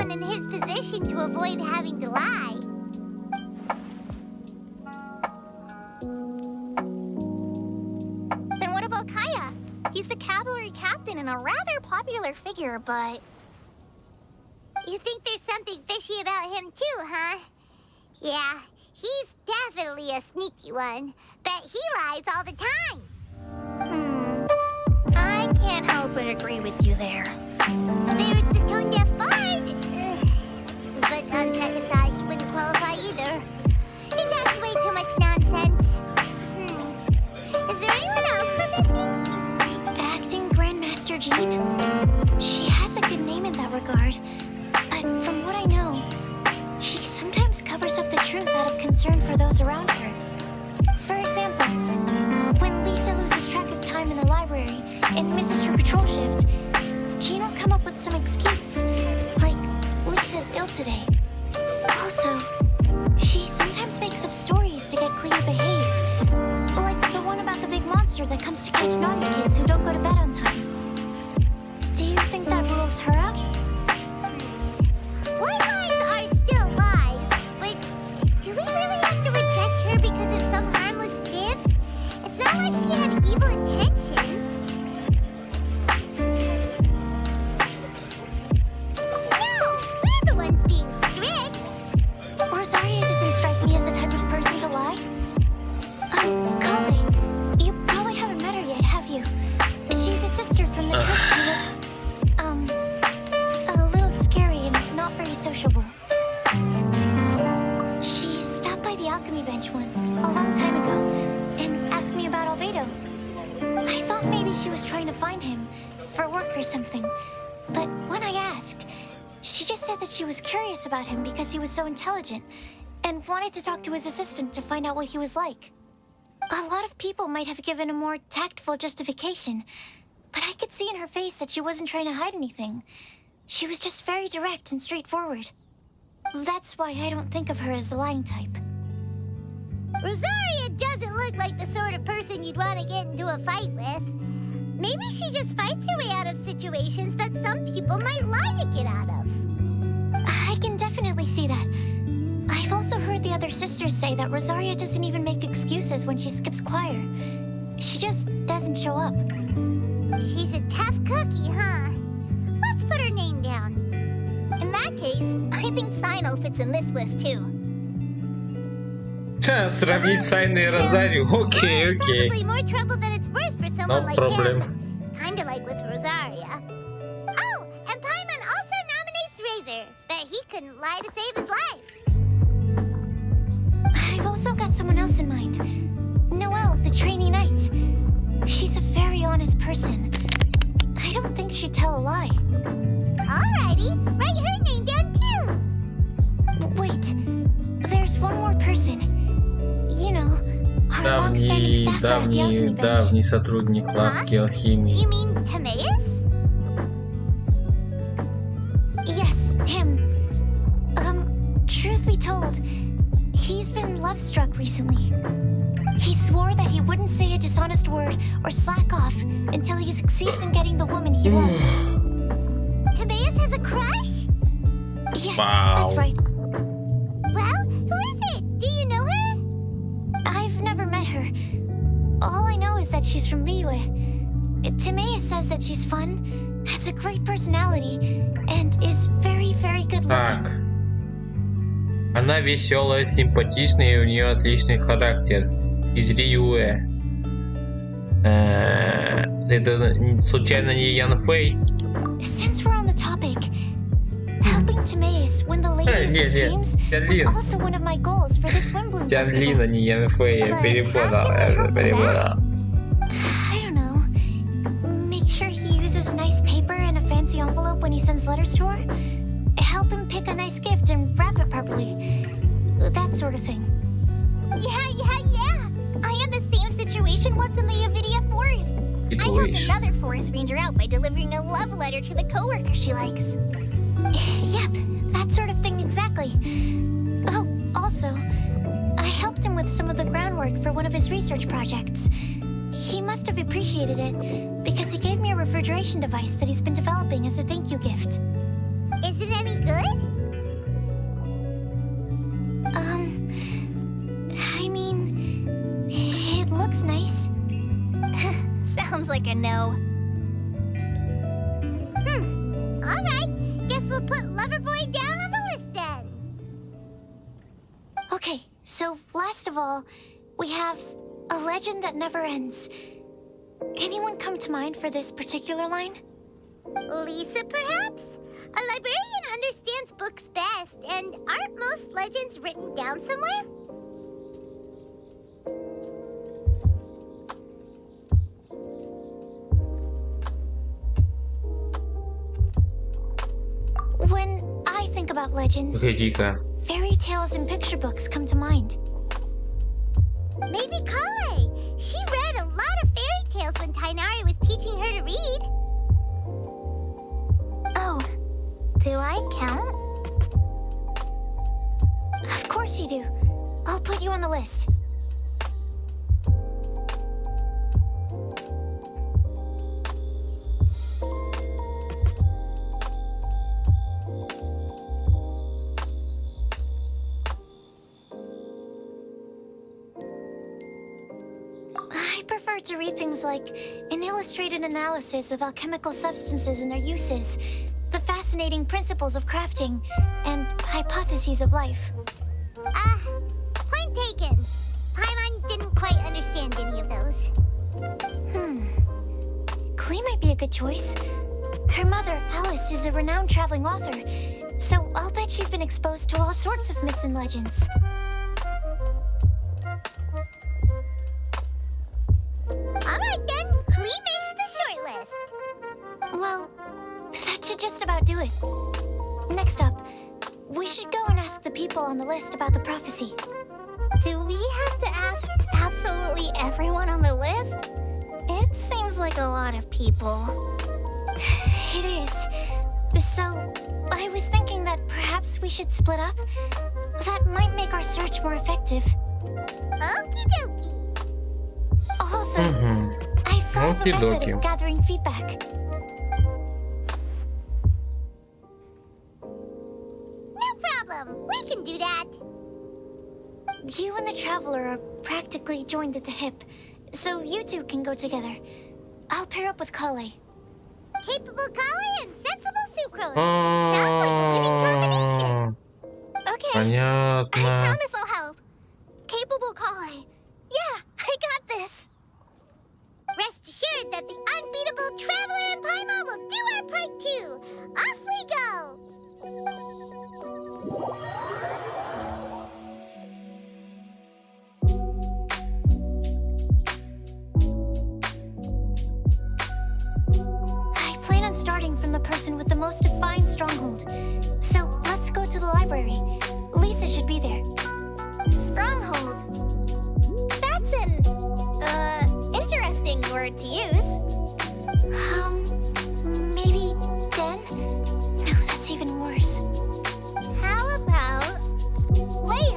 Then what about Kaya? He's the cavalry captain and a rather popular figure, but... You think there's something fishy about him too, huh? Yeah, he's definitely a sneaky one. Bet he lies all the time. I can't help but agree with you there. There's the tone-deaf bard. But on second thought, he wouldn't qualify either. He talks way too much nonsense. Is there anyone else we're missing? Acting Grandmaster Jean? She has a good name in that regard. But from what I know, she sometimes covers up the truth out of concern for those around her. For example, when Lisa loses track of time in the library and misses her patrol shift, Jean will come up with some excuse, like Lisa's ill today. Also, she sometimes makes up stories to get Clea to behave, like the one about the big monster that comes to catch naughty kids who don't go to bed on time. Do you think that rules her out? White lies are still lies, but do we really have to reject her because of some harmless fibs? It's not like she had evil intentions. No, we're the ones being strict. Rosaria doesn't strike me as the type of person to lie. Oh, Collie, you probably haven't met her yet, have you? She's a sister from the church who looks, a little scary and not very sociable. She stopped by the alchemy bench once, a long time ago, and asked me about Albedo. I thought maybe she was trying to find him, for work or something. But when I asked, she just said that she was curious about him because he was so intelligent, and wanted to talk to his assistant to find out what he was like. A lot of people might have given a more tactful justification, But I could see in her face that she wasn't trying to hide anything. She was just very direct and straightforward. That's why I don't think of her as the lying type. Rosaria doesn't look like the sort of person you'd want to get into a fight with. Maybe she just fights her way out of situations that some people might lie to get out of. I can definitely see that. I've also heard the other sisters say that Rosaria doesn't even make excuses when she skips choir. She just doesn't show up. She's a tough cookie, huh? Let's put her name down. In that case, I think Sino fits in this list too. Сравнить Сайну и Розарию. Окей, окей. Probably more trouble than it's worth for someone No like problem. him. Kinda like with Rosaria. Oh, and Paimon also nominates Razor, but he couldn't lie to save his life. I've also got someone else in mind. Noelle, the trainee knight. She's a very honest person. I don't think she'd tell a lie. Alrighty, write her name down too. Wait, there's one more person. You know, our long-standing staffer at the alchemy bench. Давний сотрудник лавки алхимии. You mean Timaeus? Yes, him. Truth be told, he's been love-struck recently. He swore that he wouldn't say a dishonest word or slack off until he succeeds in getting the woman he loves. Timaeus has a crush? Yes, Wow. that's right. Well, who is it? Do you know her? I've never met her. All I know is that she's from Liyue. Timaeus says that she's fun, has a great personality, and is very, very good looking. Так. Она веселая, симпатичная, и у нее отличный характер. Из Риюэ. Это случайно не Ян Фэй? Since we're on the topic, helping Timaeus win the lady of his dreams was Тянлин. also one of my goals for this Wimbledon Тянлин, а festival. не Ян Фэй. Я перепутал. I don't know. Make sure he uses nice paper and a fancy envelope when he sends letters to her. Help him pick a nice gift and wrap it properly. That sort of thing. Yeah. I had the same situation once in the Avidia Forest. I helped another forest ranger out by delivering a love letter to the coworker she likes. Yep, that sort of thing exactly. Oh, also, I helped him with some of the groundwork for one of his research projects. He must have appreciated it because he gave me a refrigeration device that he's been developing as a thank you gift. Is it any good? I mean, it looks nice. Sounds like a no. Alright, guess we'll put Loverboy down on the list then. Okay, so last of all, we have a legend that never ends. Anyone come to mind for this particular line? Lisa, perhaps? A librarian understands books best, and aren't most legends written down somewhere? When I think about legends, Погоди-ка. fairy tales and picture books come to mind. Maybe Kale. She read a lot of fairy tales when Tainari was teaching her to read. Oh, Do I count? of course you do. I'll put you on the list. I prefer to read things like an illustrated analysis of alchemical substances and their uses, the fascinating principles of crafting, and hypotheses of life. Point taken. Paimon didn't quite understand any of those. Klee might be a good choice. Her mother, Alice, is a renowned traveling author, so I'll bet she's been exposed to all sorts of myths and legends. Alright then, Klee makes the short list. Well, that should just about do it. Next up, we should go and ask the people on the list about the prophecy. Do we have to ask absolutely everyone on the list? It seems Sounds like a lot of people. It is. So, I was thinking that perhaps we should split up. That might make our search more effective. Okie dokie. Also, I found the method Okie-dokie. of gathering feedback. No problem. We can do that. You and the Traveler are practically joined at the hip, so you two can go together. I'll pair up with Kale. Capable Kali and sensible Sucrose. Sounds like a winning combination. Okay. I Понятно. promise I'll help. Capable Kali. Yeah, I got this. Rest assured that the unbeatable Traveler and Paimon will do our part too. Off we go. I plan on starting from the person with the most defined stronghold. So let's go to the library. Lisa should be there. Stronghold. That's an, interesting word to use. Maybe Den? No, that's even worse. How about layer?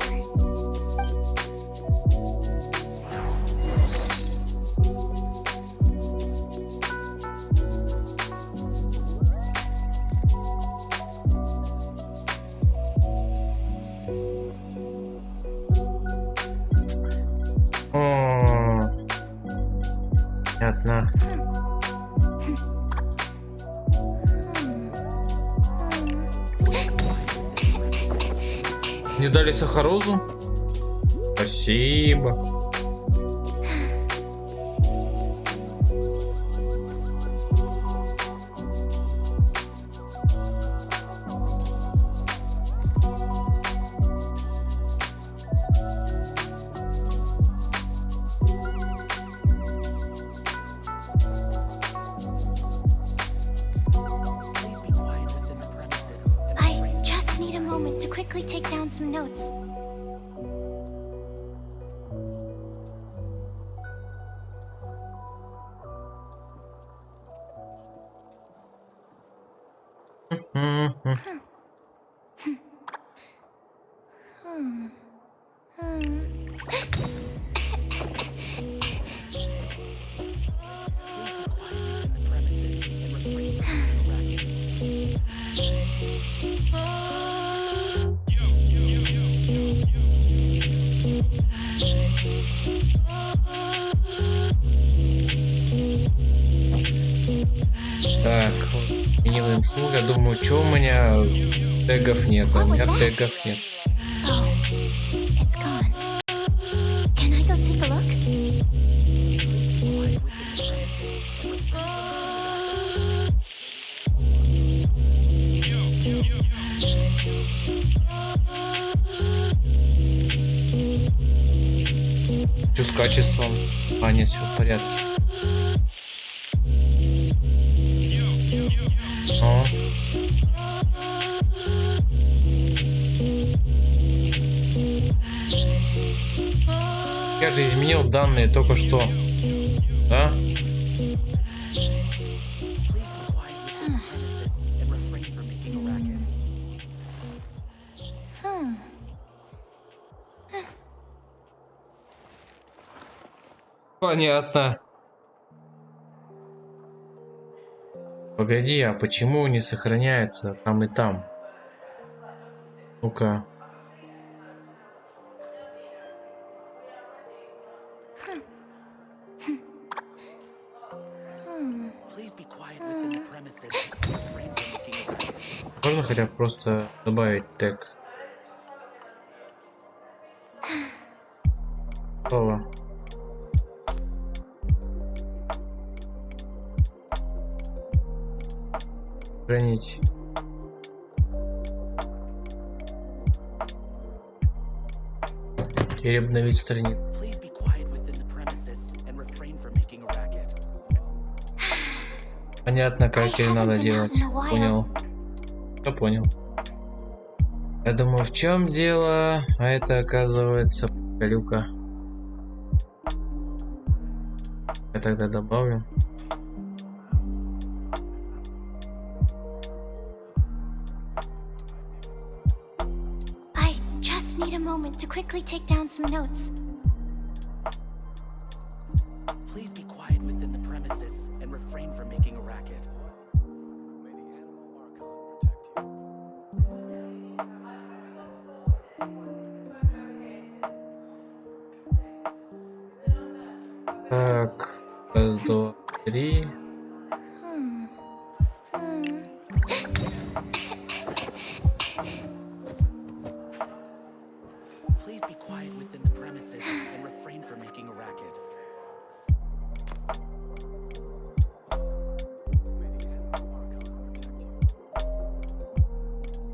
О, понятно. Не дали сахарозу? Спасибо. I just need a moment to quickly take down some notes. Так, сменил инфу. Я думаю, что у меня тегов нет. У меня тегов нет. Oh, it's gone. Can I go take a look? Что с качеством? А, нет, все в порядке. О. Я же изменил данные только что. Да? Понятно. Погоди, а почему не сохраняется там и там? Ну-ка. Можно хотя бы просто добавить тег? Готово. Хранить. Теперь обновить страницу. Понятно, как теперь надо делать. Понял. Я понял. Я думаю, в чем дело? А это оказывается колюка. Я тогда добавлю. need a moment to quickly take down some notes. Please be quiet within the premises and refrain from making a racket. May the animal archon protect you. Так, раз, два, три. Please be quiet within the premises and refrain from making a racket. May the animal archon protect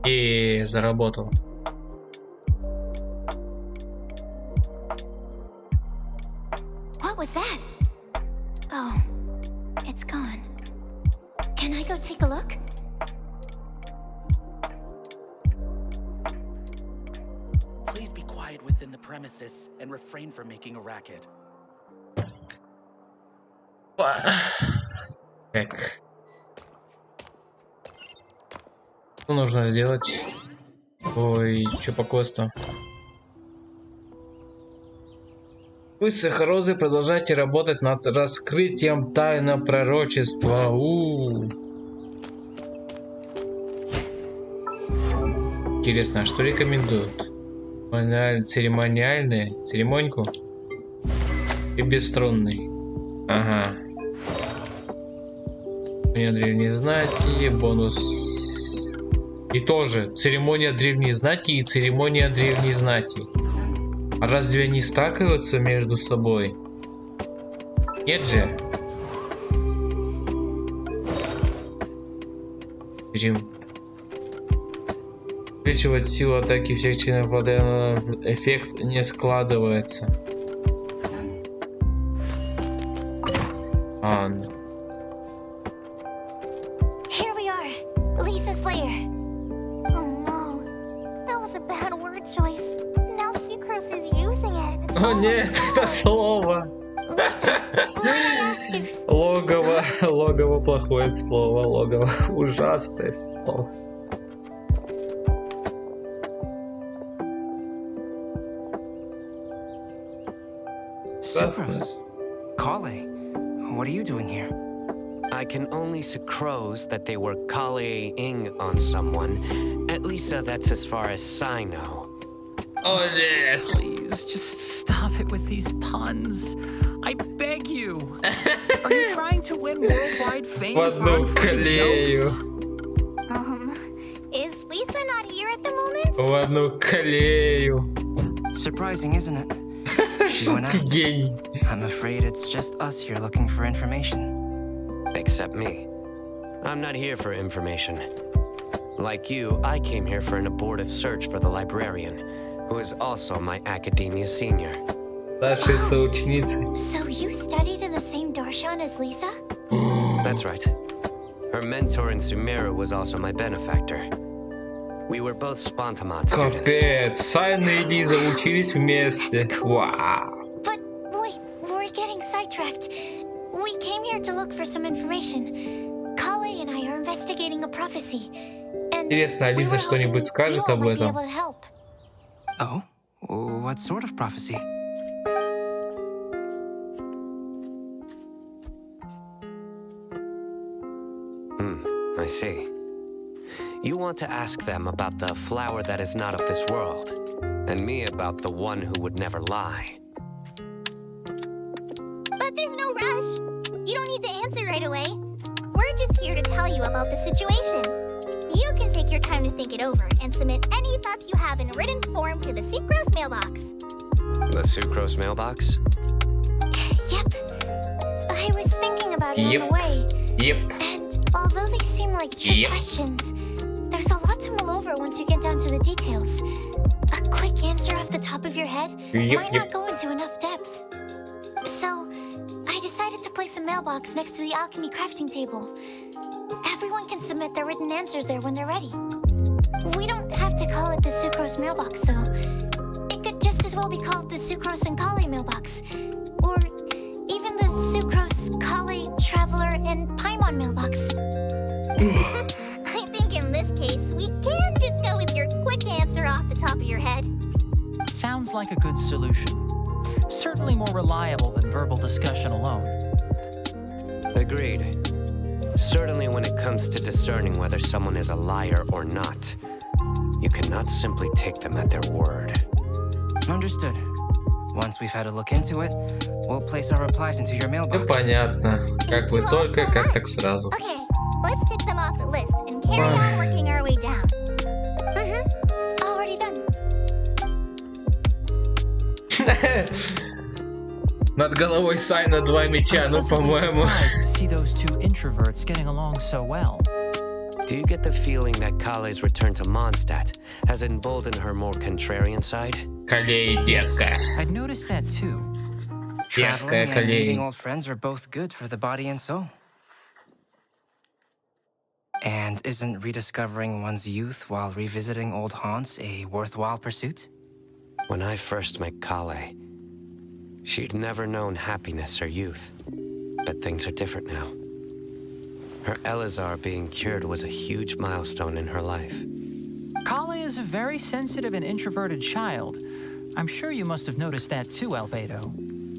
you. И заработал. What was that? Oh, it's gone. Can I go take a look? Please be quiet within the premises and refrain from making a racket. Так. Что нужно сделать? Ой, что по квесту? Вы с Сахарозой продолжайте работать над раскрытием тайны пророчества. Интересно, а что рекомендуют? Церемониальные? Церемоньку? И бесструнный. Ага. Церемония древней знати, бонус. И тоже церемония древней знати и церемония древней знати. А разве они стакаются между собой? Нет же. Увеличивать силу атаки всех членов воды, эффект не складывается. Here we are, Lisa Slayer. Oh no, that was a bad word choice. Now Sucrose is using it. It's О all нет, это слово. Lisa, might I ask if Логово плохое слово, логово ужасное слово. Sucrose? Kale, what are you doing here? I can only sucrose that they were Kale-ing on someone. At least that's as far as I know. О нет. Please, just stop it with these puns. I beg you. Are you trying to win worldwide fame В for одну unfunny колею. jokes? Is Lisa not here at the moment? В одну колею. Surprising, isn't it? She went Жуткий out. гений. I'm afraid it's just us here looking for information. Except me. I'm not here for information. Like you, I came here for an abortive search for the librarian, who is also my academia senior. Старшей соученицы. So you studied in the same darshan as Lisa? That's right. Her mentor in Sumeru was also my benefactor. We were both Spontamat students. Капец, Сайна и Лиза учились вместе. Вау. But wait, we're getting sidetracked. We came here to look for some information. Kale and I are investigating a prophecy. And Интересно, а we Лиза were что-нибудь hoping скажет you all об might be этом? able to help. Oh? What sort of prophecy? I see. You want to ask them about the flower that is not of this world, and me about the one who would never lie. But there's no rush. You don't need to answer right away. We're just here to tell you about the situation. You can take your time to think it over and submit any thoughts you have in written form to the Sucrose mailbox. The Sucrose mailbox? Yep. I was thinking about it on the way. Yep. And although they seem like trick Yep. questions, there's a lot to mull over once you get down to the details. A quick answer off the top of your head might not go into enough depth. So, I decided to place a mailbox next to the alchemy crafting table. Everyone can submit their written answers there when they're ready. We don't have to call it the Sucrose mailbox, though. It could just as well be called the Sucrose and Kale mailbox. Or even the Sucrose, Kale, Traveler, and Paimon mailbox. I think in this case, we can just go with your quick answer off the top of your head. like a good solution. Certainly more reliable than verbal discussion alone. Agreed. Certainly when it comes to discerning whether someone is a liar or not, you cannot simply take them at their word. Understood. Once we've had a look into it, we'll place our replies into your mailbox. Понятно. Как вы только, как так сразу. Okay, let's tick them off the list and carry on working our way down. Already done. Над головой Сайна 2 меча, ну, по-моему. Surprised to see those two introverts getting along so well. Do you get the feeling that Kale's return to Mondstadt has emboldened her more contrarian side? Калей дерзкая. I'd noticed that too. Дерзкая Traveling and meeting Калей. old friends are both good for the body and soul. And isn't rediscovering one's youth while revisiting old haunts a worthwhile pursuit? When I first met Kale, she'd never known happiness or youth. But things are different now. Her Elazar being cured was a huge milestone in her life. Kale is a very sensitive and introverted child. I'm sure you must have noticed that too, Albedo.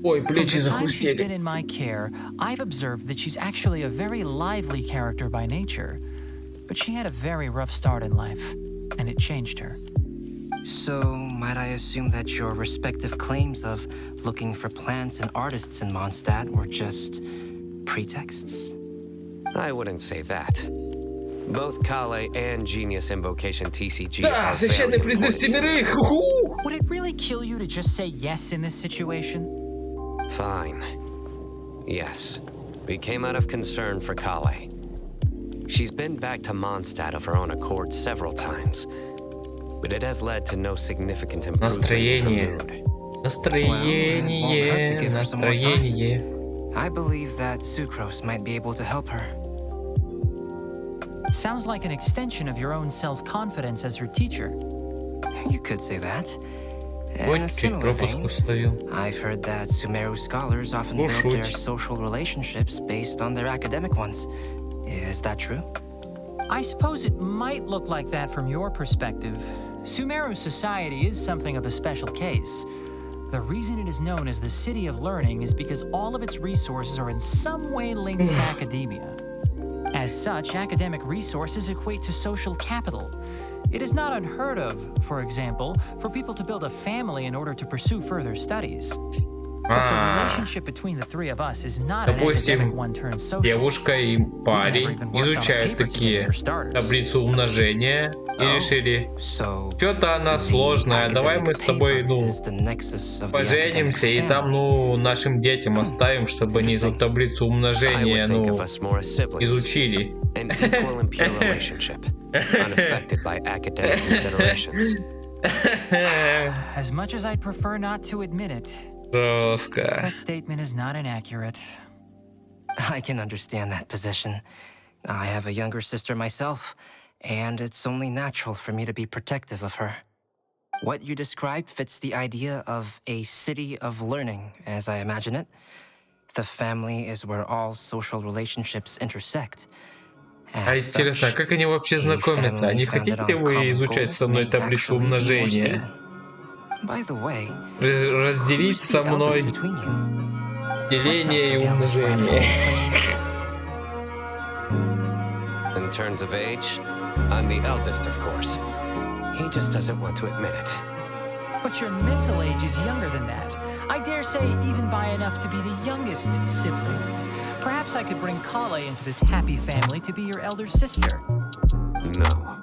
Ой, From плечи the time she's been захрустели. in my care, I've observed that she's actually a very lively character by nature. But she had a very rough start in life, and it changed her. So, might I assume that your respective claims of looking for plants and artists in Mondstadt were just pretexts? I wouldn't say that. Both Kale and Genius Invocation TCG Да, are священный very призыв important to me. семерых. Уху! Would it really kill you to just say yes in this situation? Fine. Yes. We came out of concern for Kale. She's been back to Mondstadt of her own accord several times, but it has led to no significant improvement in her Настроение. mood. Настроение. Настроение. I believe that Sucrose might be able to help her. Sounds like an extension of your own self-confidence as her teacher. You could say that. Ой, In a чуть similar пропуск vein, условил. I've heard that Sumeru scholars often build their шуть. social relationships based on their academic ones. Is that true? I suppose it might look like that from your perspective. Sumeru society is something of a special case. The reason it is known as the City of Learning is because all of its resources are in some way linked to academia. As such, academic resources equate to social capital. It is not unheard of, for example, for people to build a family in order to pursue further studies. But the relationship between the three of us is not an academic Допустим, one turned social. девушка и парень изучают такие таблицу умножения и решили, So, что-то она the сложная, давай мы с тобой, academic ну, paper is the nexus of the поженимся и academic там, family. ну, нашим детям оставим, чтобы они эту таблицу I умножения, would think of ну, us more as siblings. изучили. An equal and pure relationship, unaffected by academic considerations. As much as I'd prefer not to admit it, Жестко. that statement is not inaccurate. I can understand that position. I have a younger sister myself, and it's only natural for me to be protective of her. What you described fits the idea of a city of learning, as I imagine it. The family is where all social relationships intersect. А As интересно, а such, как они вообще a знакомятся? А не family хотите founded ли on вы common изучать goals со мной may таблицу actually be more умножения? stable. By the way, Разделить who's со the мной eldest between you? Let's not деление и go down this rabbit умножение. hole, please. In terms of age, I'm the eldest, of course. He just doesn't want to admit it. But your mental age is younger than that. I dare say even by enough to be the youngest sibling. Perhaps I could bring Kale into this happy family to be your elder sister. No.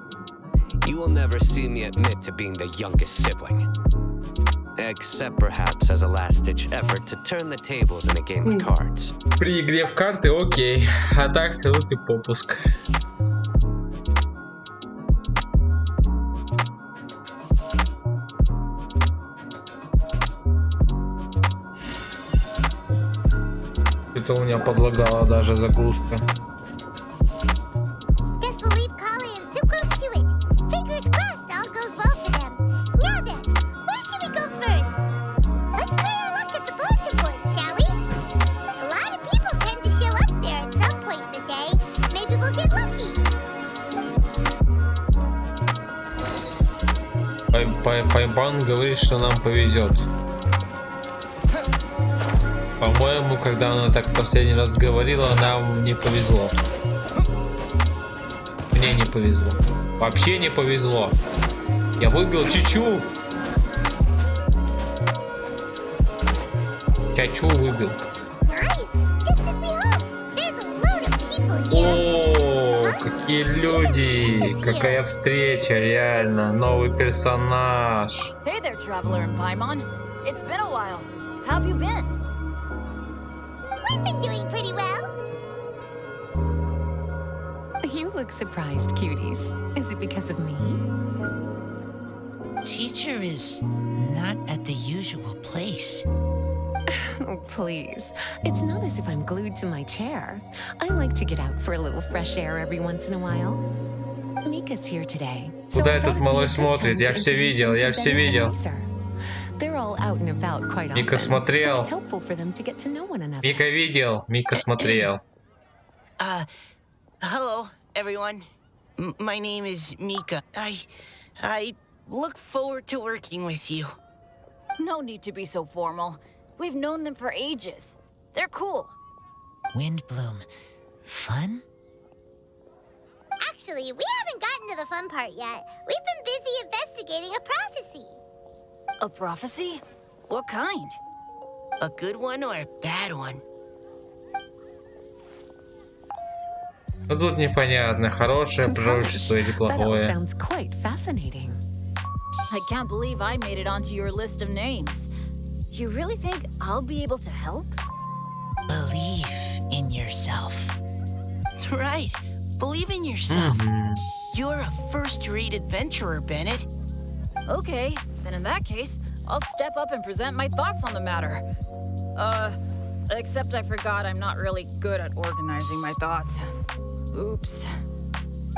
You will never see me admit to being the youngest sibling. Except perhaps as a last-ditch effort to turn the tables in a game of cards. При игре в карты окей, а так ну ты попуск. Это у меня подлагала даже загрузка. Guess we'll leave Kali and Sucrose to it. Fingers crossed all goes well for them. Now then, where should we go first? Let's try our luck at the bulletin board, shall we? A lot of people tend to show up there at some point in the day. Maybe we'll get lucky. Пайбан говорит, что нам повезет. По-моему, когда она так в последний раз говорила, нам не повезло. Мне не повезло. Вообще не повезло. Я выбил Чичу. Чачу выбил. О, какие люди! Какая встреча, реально. Новый персонаж. Hey there, traveler in Paimon. It's been a while. How have you been? We've been doing pretty well. You look surprised, cuties. Is it because of me? Teacher is not at the usual place. Oh, please. It's not as if I'm glued to my chair. I like to get out for a little fresh air every once in a while. Mika's here today. Куда этот малыш смотрит? Я все видел, я все видел. They're all out and about quite often. Мика смотрел. So it's helpful for them to get to know one another. Мика видел, Мика смотрел. Hello, everyone. My name is Mika. I look forward to working with you. No need to be so formal. We've known them for ages. They're cool. Windbloom. Fun? Actually, we haven't gotten to the fun part yet. We've been busy investigating a prophecy. A prophecy? What kind? A good one or a bad one? Ну тут непонятно, хорошее пророчество или That all плохое. sounds quite fascinating. I can't believe I made it onto your list of names. You really think I'll be able to help? Believe in yourself. Right. Believe in yourself. You're a first-rate adventurer, Bennett. Okay, then in that case, I'll step up and present my thoughts on the matter. Except I forgot I'm not really good at organizing my thoughts. Oops.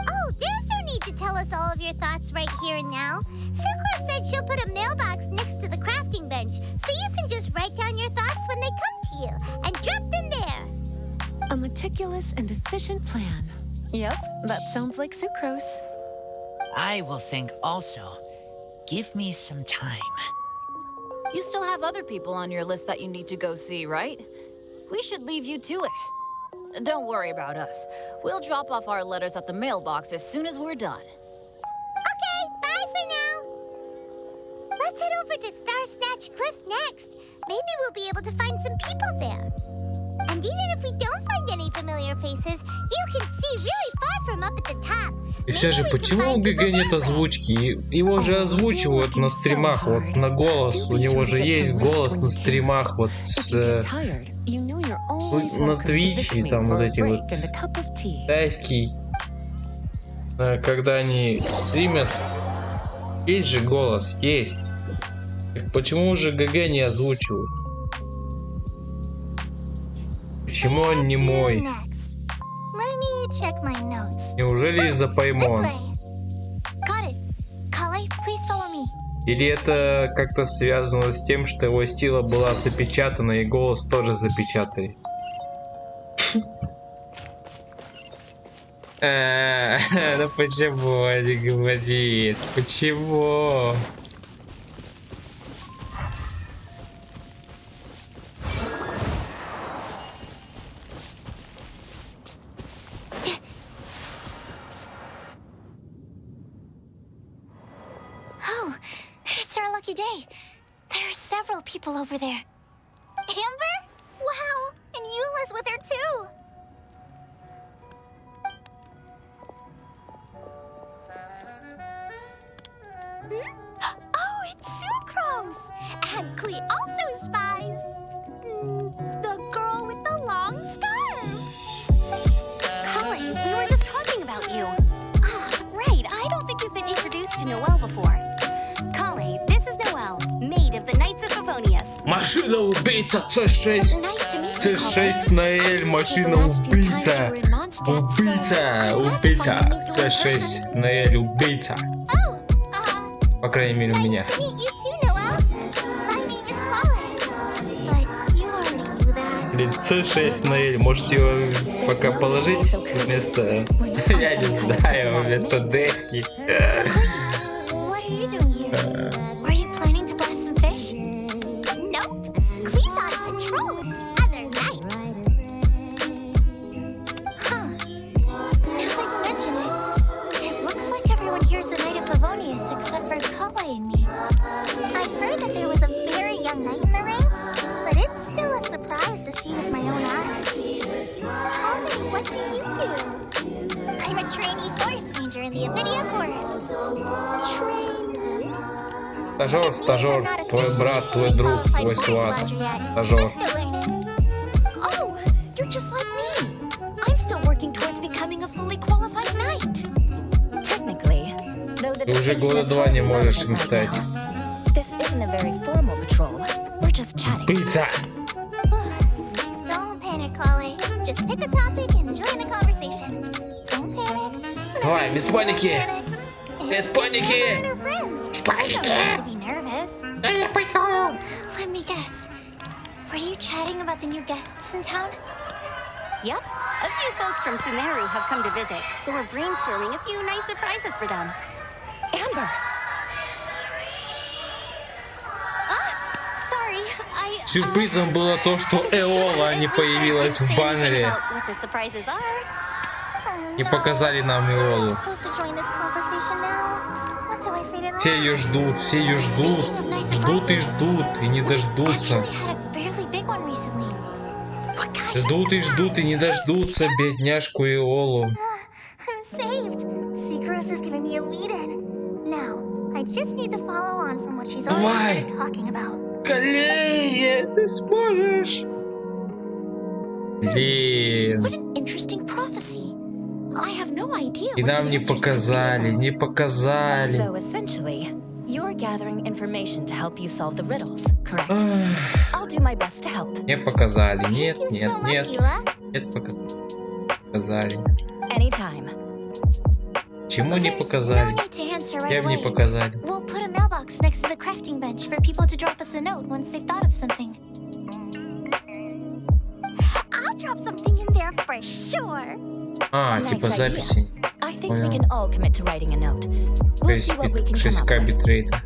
Oh, there's no need to tell us all of your thoughts right here and now. Sucro said she'll put a mailbox next to the crafting bench, so you can just write down your thoughts when they come to you and drop them there. A meticulous and efficient plan. Yep, that sounds like sucrose. I will think also. Give me some time. You still have other people on your list that you need to go see, right? We should leave you to it. Don't worry about us. We'll drop off our letters at the mailbox as soon as we're done. Okay, bye for now. Let's head over to Star Snatch Cliff next. Maybe we'll be able to find some people there. And even if we don't find any familiar faces, you can see really far from up at the top. И все же, почему у ГГ нет озвучки? Его же озвучивают на стримах, вот на голос. У него же есть голос на стримах, вот на Твиче, там вот эти вот тайский. Когда они стримят, есть же голос, есть. Почему же ГГ не озвучивают? Почему он не мой? Let me check my notes. Неужели из-за Паймон? Got it. Kale, please follow me. Или это как-то связано с тем, что его стила была запечатана и голос тоже запечатали? Ну почему он не говорит? Почему? Oh, it's our lucky day. There are several people over there. Amber? Wow, and Eula's with her too. Oh, it's Sucrose! And Klee also spies. The girl with the long scarf. Kale, we were just talking about you. Ah, right. I don't think you've been introduced to Noelle before. Kale, this is Noelle, maid of the Knights of Favonius. Машина убийца C6. Nice to meet you, C6 Наэль, машина убийца. Убийца, убийца. C6 Наэль, убийца. По крайней мере, у меня. Meet you too, Noelle. My name is Kale. But you already knew that. Блин, C6 Наэль, можете его пока положить вместо... Я не знаю, вместо Дехи. What are you doing here? bullying me. I've heard that there was a very young knight in the race, but it's still a surprise to see with my own eyes. Tell me, what do you do? I'm a trainee forest ranger in the Avidia Forest. Стажер, стажер, твой брат, твой друг, твой сват. Стажер. Oh, you're just like me. I'm still working towards becoming a fully qualified knight. Technically, though the Ты уже года два не можешь им стать. This isn't a very formal patrol. We're just chatting. Пицца! Don't panic, Collie. Just pick a topic and join the conversation. Don't panic. Давай, без паники! Без паники! Let me guess. Were you chatting about the new guests in town? Yep. A few folks from Sumeru have come to visit, so we're brainstorming a few nice surprises for them. Amber. Sorry, Сюрпризом было то, что Эола не появилась в баннере. what the surprises are. Не показали нам Эолу. Все ее ждут, все ее ждут. Ждут и ждут, и не дождутся. Ждут и ждут, и не дождутся бедняжку Эолу. Давай! Колея, ты сможешь! Блин. И нам не показали, не показали. So essentially, you're gathering information to help you solve the riddles, correct? I'll do my best to help. Не показали, нет, нет, нет. Нет, показали. Anytime. Чему не показали? Я бы не показали. We'll put a mailbox next to the crafting bench for people to drop us a note once they've thought of something. I'll drop something in there for sure. А, типа записи. I think we can all commit to writing a note. We'll see what we can come up 6К with. битрейта.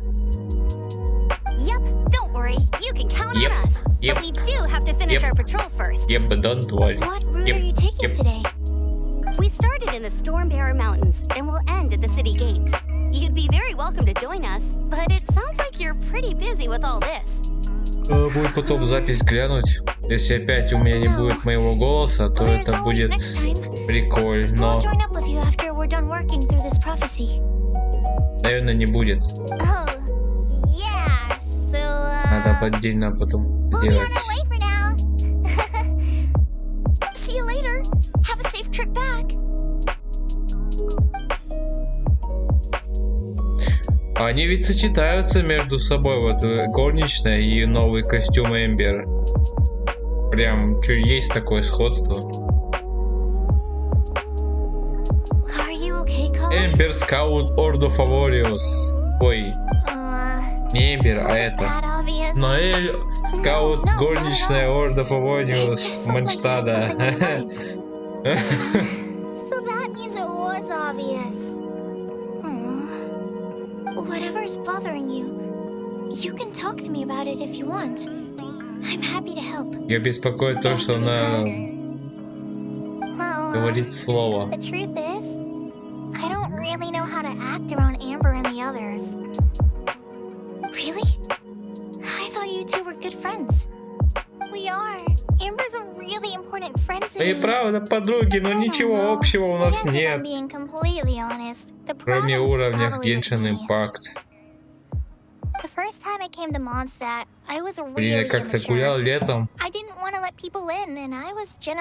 Yep, don't worry. You can count on us. Yep. But we do have to finish our patrol first. Yep, don't worry. What route are you taking today? We started in the Stormbearer Mountains and we'll end at the city gates. You'd be very welcome to join us, but it sounds like you're pretty busy with all this. Будет потом запись глянуть. Если опять у меня не будет моего голоса, то это будет прикольно. Наверное, не будет. Надо отдельно потом делать. Они ведь сочетаются между собой, вот горничная и новый костюм Эмбер. Прям есть такое сходство. Эмбер Скаут Ордо Фавориус. Ой, не Эмбер, а это. Ноэль Скаут Горничная Ордо Фавориус Манштада. Whatever's bothering you, you can talk to me about it if you want. I'm happy to help. Ее беспокоит то, что она говорит слово. The truth is, I don't really know how to act around Amber and the others. Really? I thought you two were good friends. We are. Amber's a really important friend to И me. правда, подруги, но ничего общего у нас нет. Кроме уровня в Genshin Impact. Блин, я как-то гулял летом.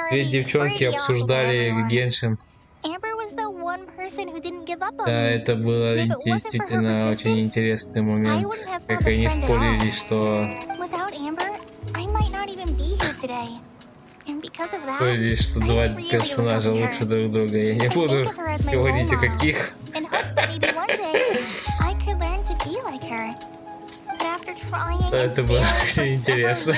Две девчонки обсуждали Genshin. Да, это было действительно очень интересный момент. Как они спорили, что... Спорили, что два персонажа лучше друг друга. Я не буду говорить о каких. Это было очень интересно.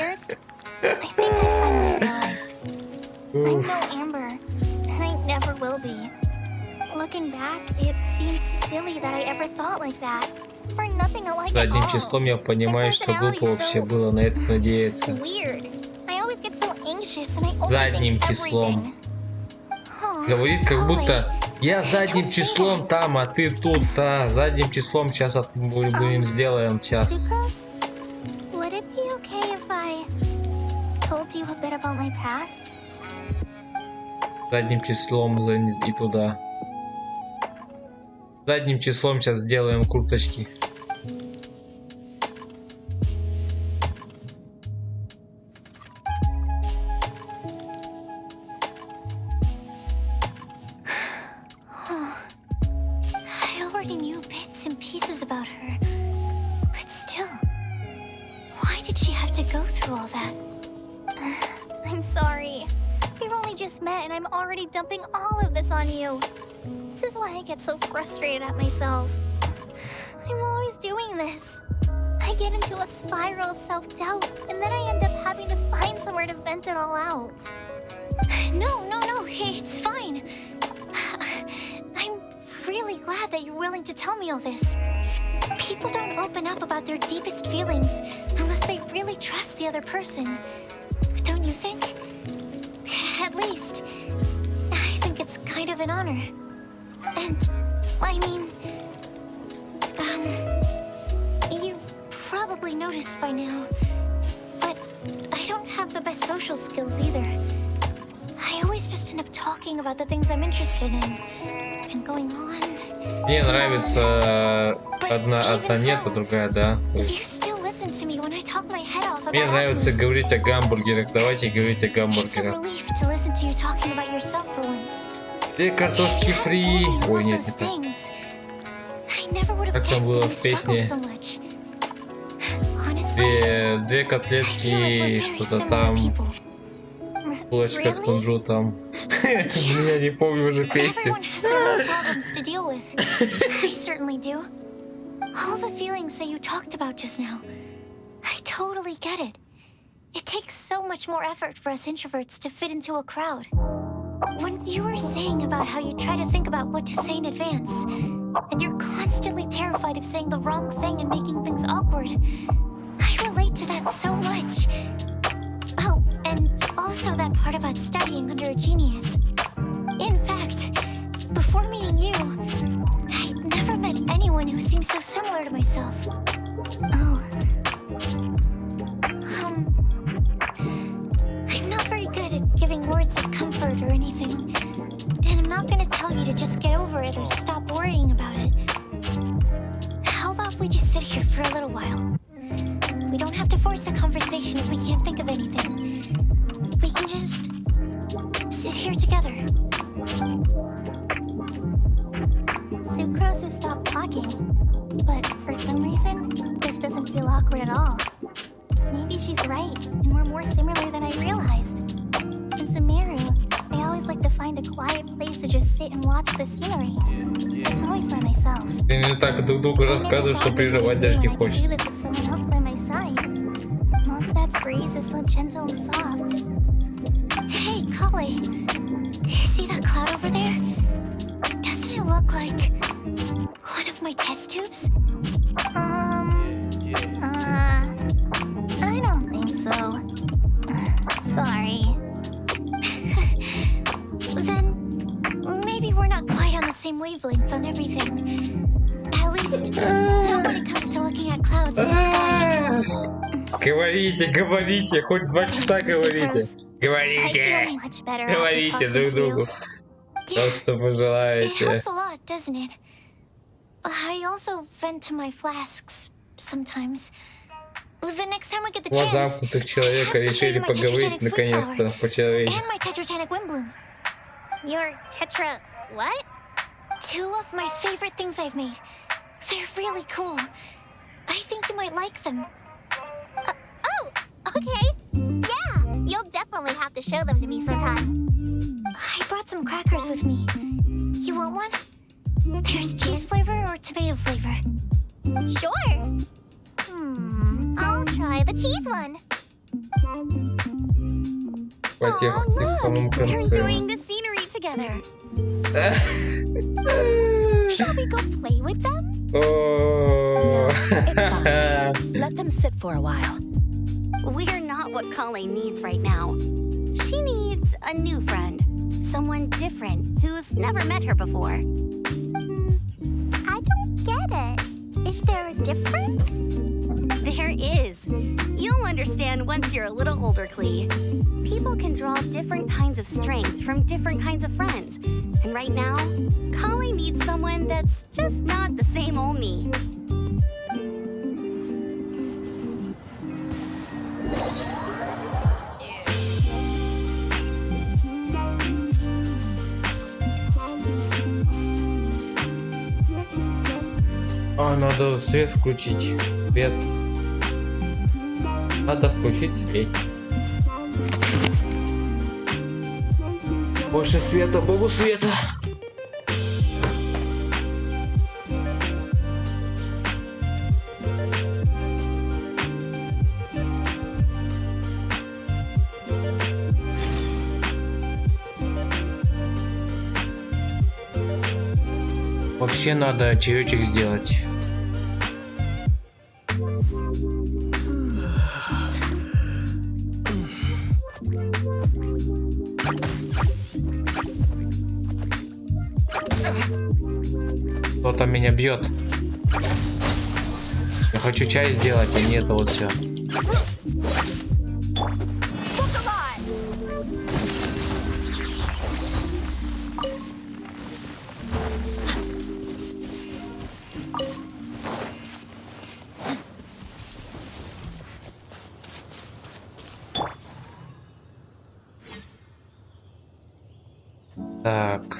Задним числом я понимаю, что глупо вообще было на это надеяться. Задним числом. Говорит, как будто я задним числом там, а ты тут, а задним числом сейчас будем сделаем час. Sucrose, would it be okay if I told you a bit about my past? Задним числом и туда. Задним числом сейчас сделаем курточки. I already knew bits and pieces about her, but still, why did she have to go through all that? I'm sorry. We've only just met and I'm already dumping all of this on you. This is why I get so frustrated at myself. I'm always doing this. I get into a spiral of self-doubt, and then I end up having to find somewhere to vent it all out. No, it's fine. I'm really glad that you're willing to tell me all this. People don't open up about their deepest feelings unless they really trust the other person. Don't you think? At least, I think it's kind of an honor. And, I mean, you've probably noticed by now, but I don't have the best social skills either. I always just end up talking about the things I'm interested in, and going on. Мне нравится одна нет, а другая да. You still listen to me when I talk my head off about Мне нравится говорить о гамбургерах. Давайте говорить о It's a гамбургерах. relief to listen to you talking about yourself for once. Две картошки фри. Ой, нет, не так. Как там было в песне? Две котлетки, что-то там. Булочка с кунжутом. Я не помню уже песню. I certainly do. All the feelings that you talked about just now, I totally get it. It takes so much more effort for us introverts to fit into a crowd. When you were saying about how you try to think about what to say in advance, and you're constantly terrified of saying the wrong thing and making things awkward, I relate to that so much. Oh, and also that part about studying under a genius. In fact, before meeting you, I'd never met anyone who seems so similar to myself. Oh. I'm not very good at giving words of comfort or anything. And I'm not gonna tell you to just get over it or stop worrying about it. How about we just sit here for a little while? We don't have to force a conversation if we can't think of anything. We can just sit here together. Sucrose has stopped talking, but for some reason, this doesn't feel awkward at all. Maybe she's right, and we're more similar than I realized. In Sumeru, I always like to find a quiet place to just sit and watch the scenery. It's always by myself. Ты не так друг другу рассказываешь, что прерывать даже не хочется. Mondstadt's breeze is so gentle and soft. Hey, Kale, see that cloud over there? Doesn't it look like one of my test tubes? I don't think so. Sorry. Then maybe we're not quite on the same wavelength on everything. At least not when it comes to looking at clouds in the sky. Говорите, хоть 2 часа говорите. Говорите. Говорите друг другу. То, что It пожелаете. helps a lot, doesn't it? I also vent to my flasks sometimes. The next time we get the Два chance, замкнутых человека I have to show решили you my поговорить tetrasonic sweet наконец-то flower по-человечески. and my tetrasonic windbloom. Your tetra... what? 2 of my favorite things I've made. They're really cool. I think you might like them. Oh, okay. Yeah, you'll definitely have to show them to me sometime. I brought some crackers with me. You want one? There's cheese flavor or tomato flavor. Sure. I'll try the cheese one. Потех ты в самом We're конце. enjoying the scenery together. Shall we go play with them? О, Let them sit for a while. We're not what Colleen needs right now. She needs a new friend. someone different who's never met her before. I don't get it. Is there a difference? There is. You'll understand once you're a little older, Klee. People can draw different kinds of strength from different kinds of friends. And right now, Kali needs someone that's just not the same old me. А, надо свет включить. Свет. Надо включить свет. Больше света, богу света. Вообще надо чаечек сделать. Кто-то меня бьет. Я хочу чай сделать, а нет, вот все. Так.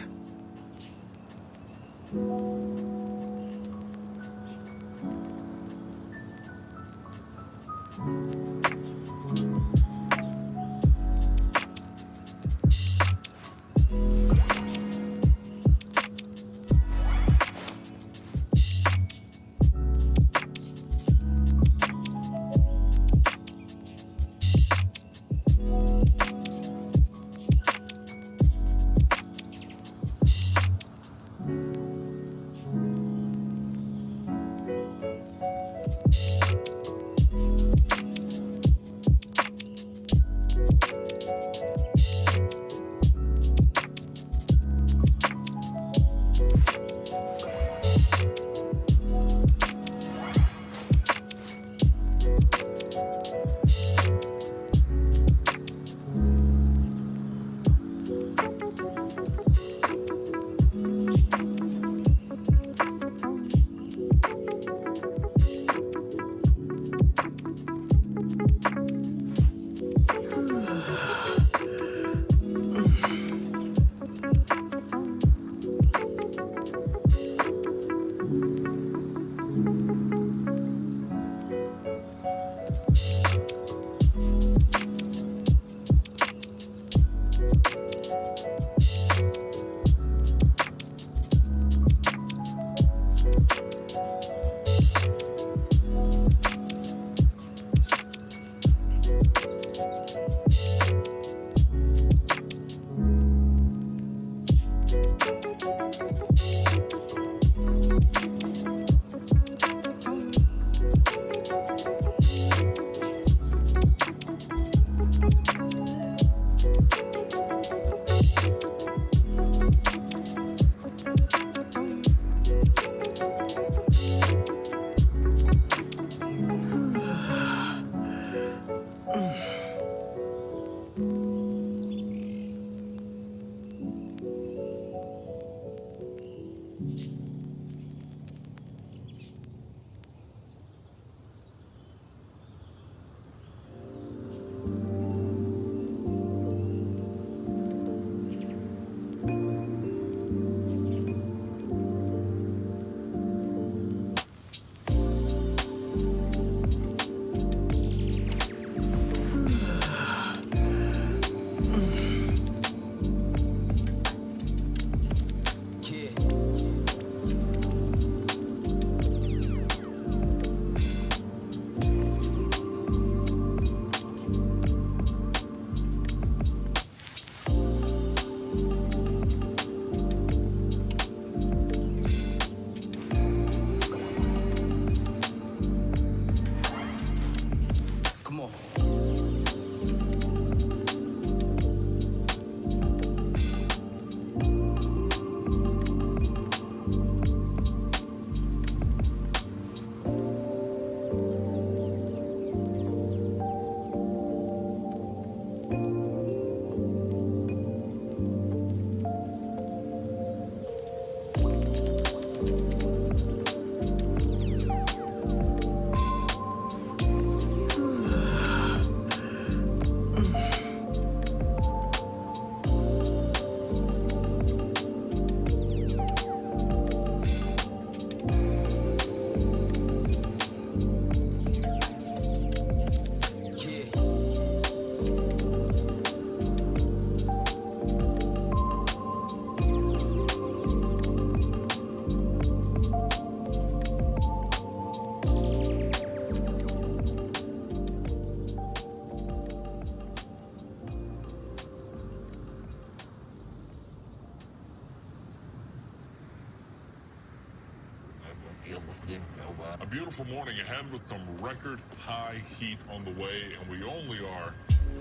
A beautiful morning ahead with some record high heat on the way, and we only are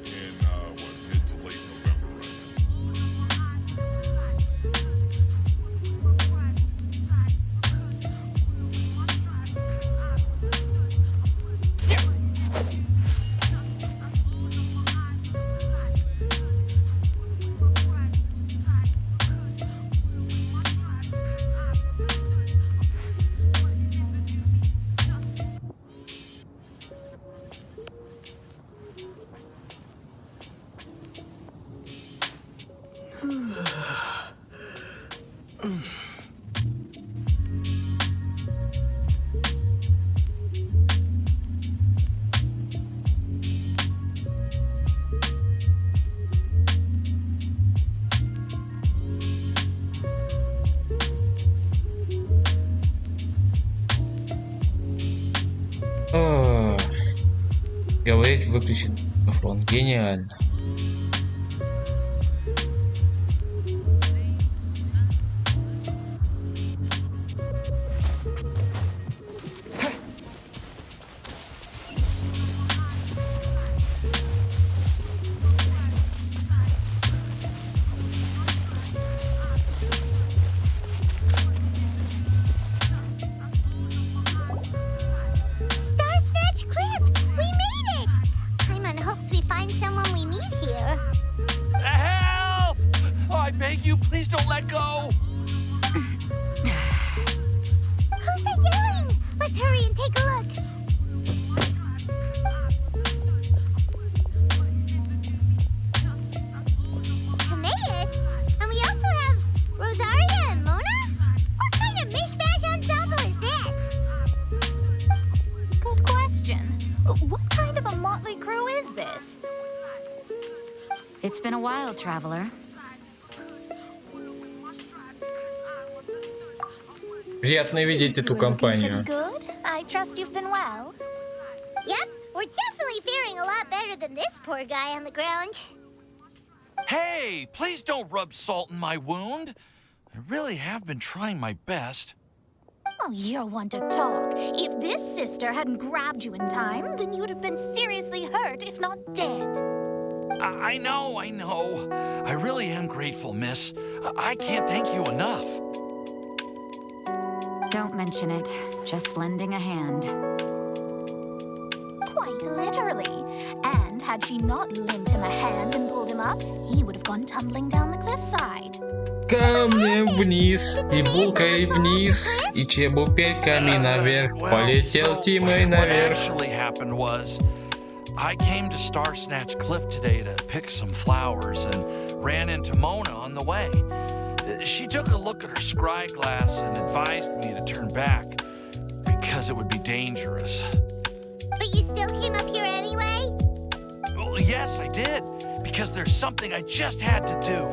in mid to late November right now. Говорить выключен микрофон. Гениально. Please don't let go! Who's that yelling? Let's hurry and take a look. Timaeus? And we also have Rosaria and Mona? What kind of mishmash ensemble is this? Good question. What kind of a motley crew is this? It's been a while, traveler. Приятно видеть эту компанию. I trust you've been well. Yep, we're definitely faring a lot better than this poor guy on the ground. Hey, please don't rub salt in my wound. I really have been trying my best. Oh, you're one to talk. If this sister hadn't grabbed you in time, then you would have been seriously hurt, if not dead. I know. I really am grateful, miss. I can't thank you enough. Don't mention it. Just lending a hand. Quite literally. And had she not lent him a hand and pulled him up, he would have gone tumbling down the cliffside. Камнем вниз, и булкой вниз, и чебупельками наверх. Полетел Тимой наверх. What actually happened was, I came to Star Snatch Cliff today to pick some flowers and ran into Mona on the way. She took a look at her scry glass and advised me to turn back because it would be dangerous. But you still came up here anyway? Well, yes, I did, because there's something I just had to do.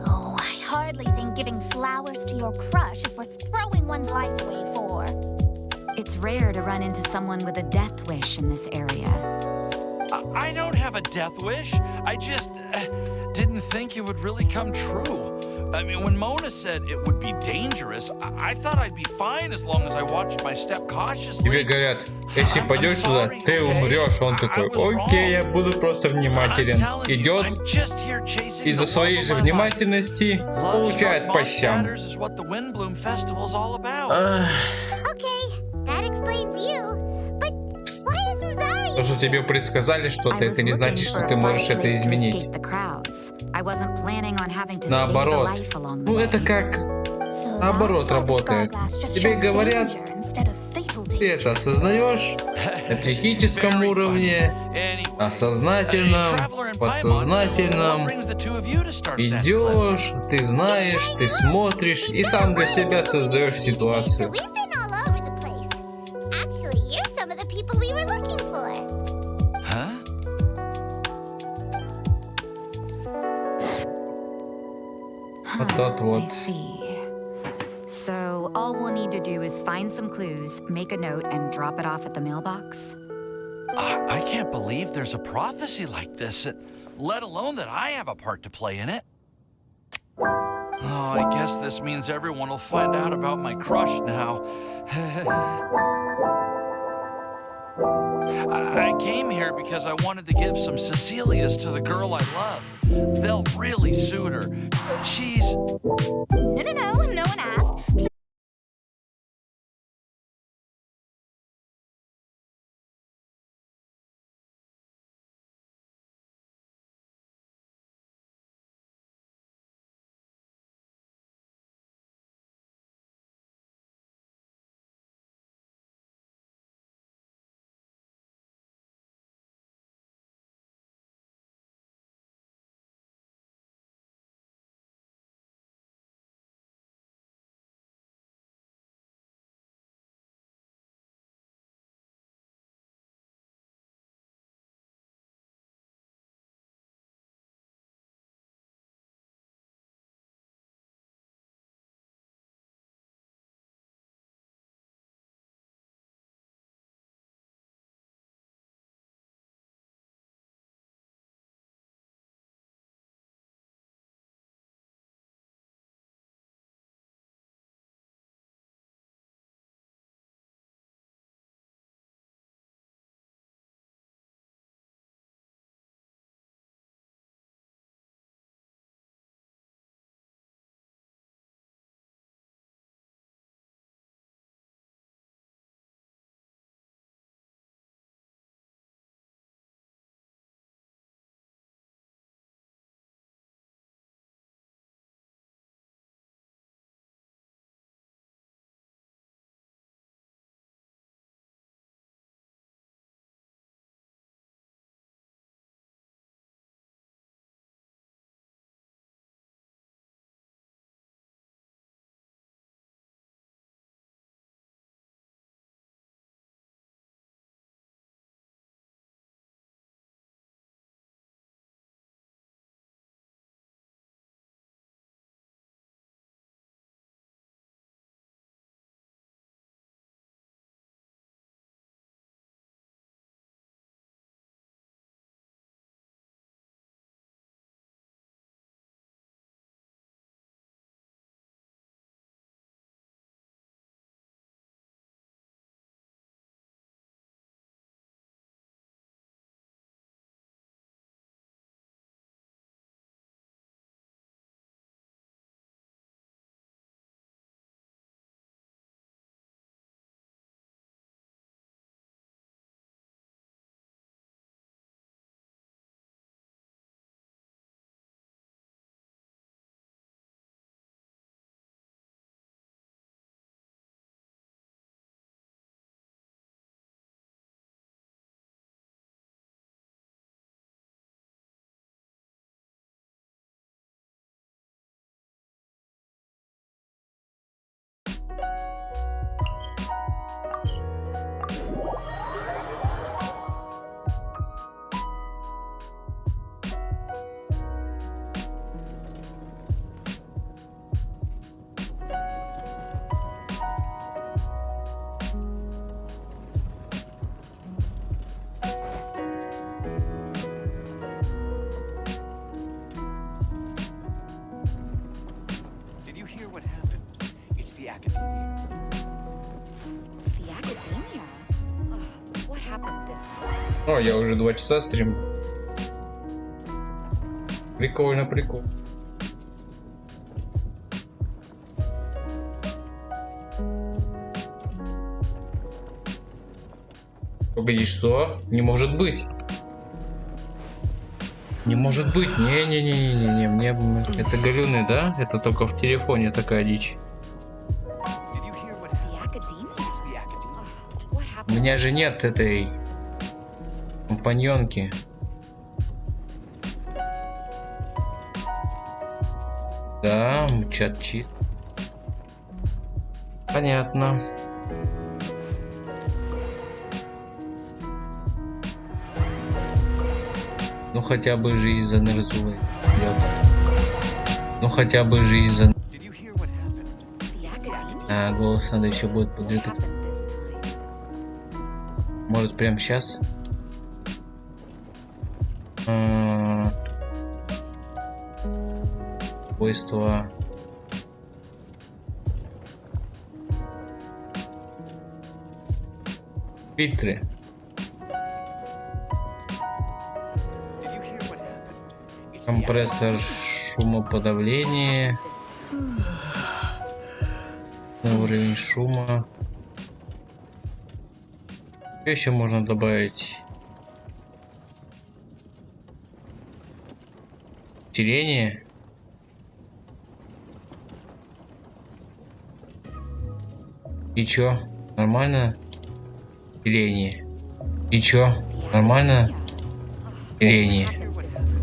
Oh, I hardly think giving flowers to your crush is worth throwing one's life away for. It's rare to run into someone with a death wish in this area. I don't have a death wish. I just didn't think it would really come true. I mean, when Mona said it would be dangerous, I thought I'd be fine as long as I watched my step cautiously. Тебе говорят, если пойдешь сюда, ты умрешь. Он такой, окей, я буду просто внимателен. Идет, из-за своей же внимательности получает по щам. То, что тебе предсказали что-то, это не значит, что ты можешь это изменить. Наоборот. Ну, это как наоборот работает. Тебе говорят, ты это осознаешь на психическом уровне, на сознательном, подсознательном. Идешь, ты знаешь, ты смотришь и сам для себя создаешь ситуацию. We've been all over the place. Actually, you're some of the people we were looking for. Huh? Вот вот. I see. So all we'll need to do is find some clues, make a note, and drop it off at the mailbox? I can't believe there's a prophecy like this, let alone that I have a part to play in it. Oh, I guess this means everyone will find out about my crush now. I came here because I wanted to give some Cecilias to the girl I love. They'll really suit her. She's... No one asked. О, я уже 2 часа стримлю. Прикольно, прикольно. Погоди, что? Не может быть. Не может быть. Не-не-не-не-не. Мне это галюны, да? Это только в телефоне такая дичь. У меня же нет этой компаньонки. Да, чат чист. Понятно. Ну хотя бы жизнь за Нерзулой идет. Ну хотя бы жизнь за... А, голос надо еще будет подвигать. Может прямо сейчас? Свойства. Фильтры. Компрессор шумоподавления. Уровень шума. Что еще можно добавить? Усиление. И чё? Нормально? Усиление. И чё? Нормально? Усиление.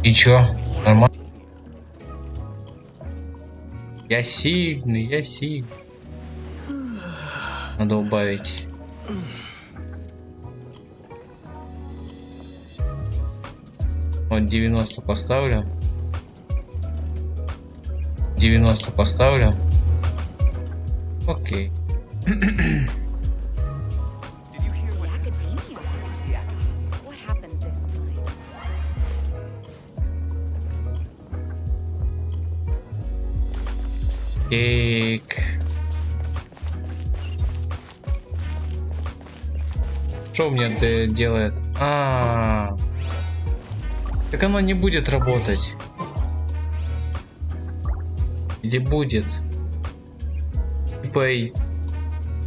И чё? Нормально? Я сильный, я сильный. Надо убавить. Вот 90 поставлю. 90 поставлю. Окей. Так. Что у меня это делает? Так оно не будет работать. Или будет? Типа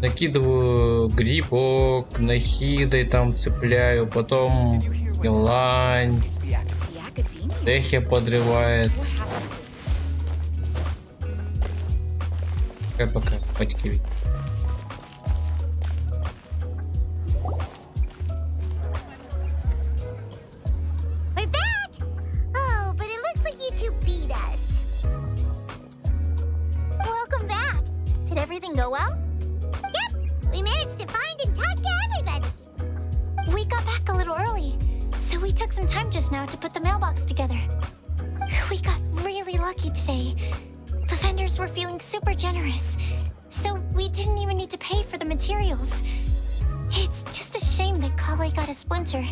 накидываю грибок, нахидой там цепляю, потом лань, техия подрывает. Пока, батьки. We're back! Oh, but it looks like you two beat us. Welcome back. Did everything go well? Yep, we managed to find and talk to everybody. We got back a little early, so we took some time just now to put the mailbox together. We got really lucky today. The vendors were feeling super generous, so we didn't even need to pay for the materials. It's just a shame that Kale got a splinter.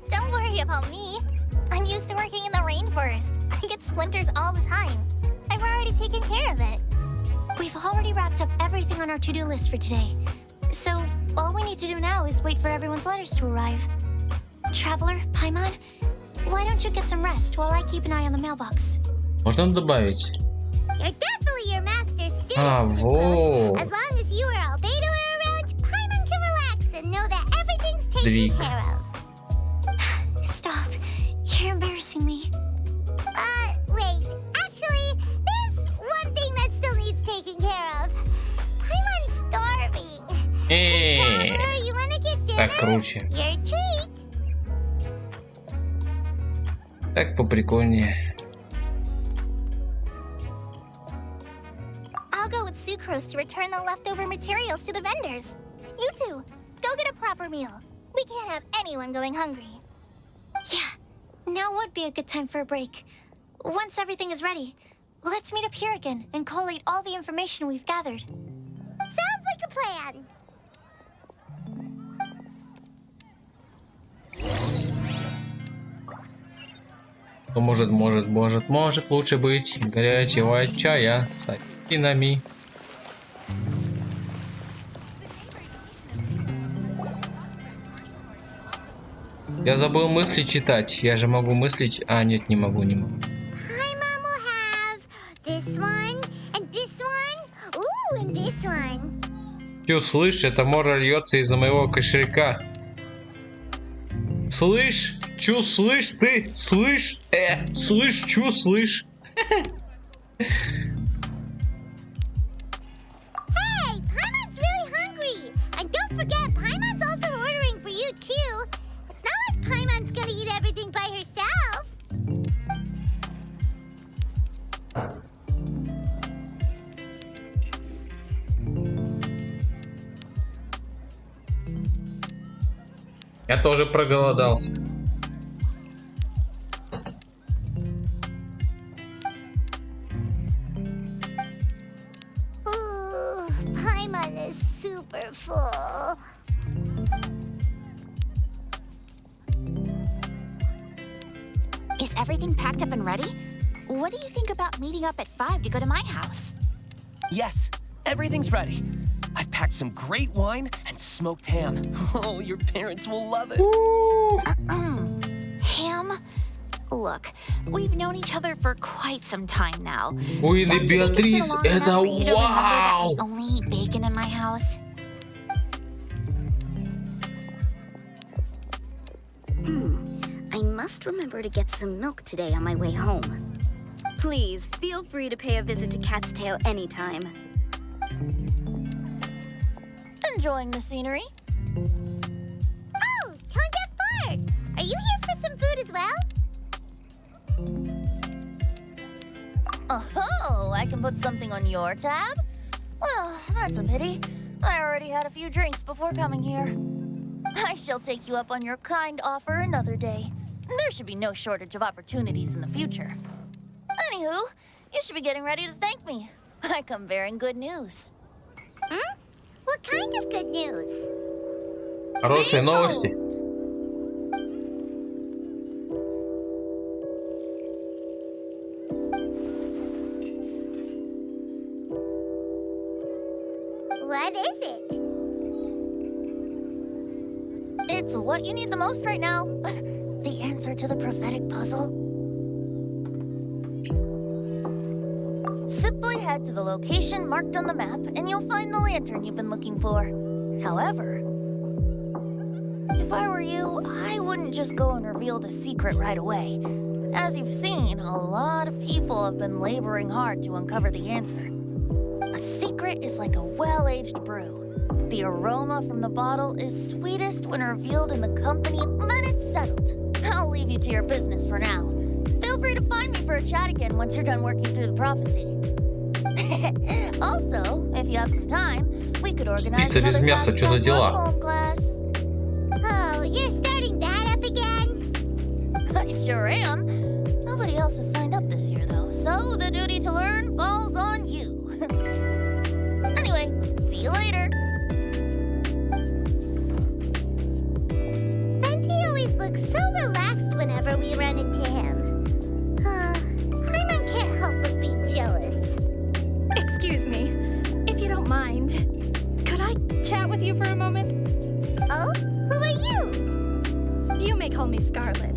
Don't worry about me. I'm used to working in the rainforest. I get splinters all the time. I've already taken care of it. We've already wrapped up everything on our to-do list for today. So, all we need to do now is wait for everyone's letters to arrive. Traveler, Paimon, why don't you get some rest while I keep an eye on the mailbox? Можно добавить? You're definitely your master's student. Вот. As long as you or Albedo are around, Paimon can relax and know that everything's taken Двиг. care of. Stop. You're embarrassing me. Wait. Actually, there's one thing that still needs taking care of. Paimon's starving. Traveler, you wanna get dinner? Так круче. Your treat. Так поприкольнее. I'll go with Sucrose to return the leftover materials to the vendors. You two, go get a proper meal. We can't have anyone going hungry. Yeah, now would be a good time for a break. Once everything is ready, let's meet up here again and collate all the information we've gathered. Sounds like a plan. Может лучше быть горячего чая с апельсинами. Я забыл мысли читать. Я же могу мыслить. А, нет, не могу. Paimon will have this one, and this one, ooh, and this one. Чё, слышь, это мора льется из-за моего кошелька. Слышь? Чё, слышь ты? Слышь? Слышь, чё, слышь? Hey, Paimon's really hungry. And don't forget, Paimon you too. It's not like Paimon's gonna eat everything by herself. Я тоже проголодался. Ooh, Paimon is super full. Is everything packed up and ready? What do you think about meeting up at 5 to go to my house? Yes, everything's ready. I've packed some great wine and smoked ham. Oh, your parents will love it. Ham? Look, we've known each other for quite some time now. Ой, Don't you think it's been Беатрис, long enough это for you to remember that вау! we only eat bacon in my house? I must remember to get some milk today on my way home. Please, feel free to pay a visit to Cat's Tail anytime. Enjoying the scenery? Oh, Tone Deaf Bard! Are you here for some food as well? Oh, I can put something on your tab? Well, that's a pity. I already had a few drinks before coming here. I shall take you up on your kind offer another day. There should be no shortage of opportunities in the future. Anywho, you should be getting ready to thank me. I come bearing good news. Huh? What kind of good news? Хорошие новости. What is it? It's what you need the most right now. The answer to the prophetic puzzle. Simply head to the location marked on the map and you'll find the lantern you've been looking for. However, if I were you, I wouldn't just go and reveal the secret right away. As you've seen, a lot of people have been laboring hard to uncover the answer. A secret is like a well-aged brew. The aroma from the bottle is sweetest when revealed in the company, then it's settled. I'll leave you to your business for now. Feel free to find me for a chat again once you're done working through the prophecy. Also, if you have some time, we could organize Пицца без another мяса, что за дела? home class. Oh, you're starting that up again? I sure am. Nobody else has signed up this year, though, so the duty to learn falls on you. Anyway, see you later. Venti always looks so relaxed whenever we run into him. Paimon can't help but be jealous. Excuse me, if you don't mind, could I chat with you for a moment? Oh? Who are you? You may call me Scarlet.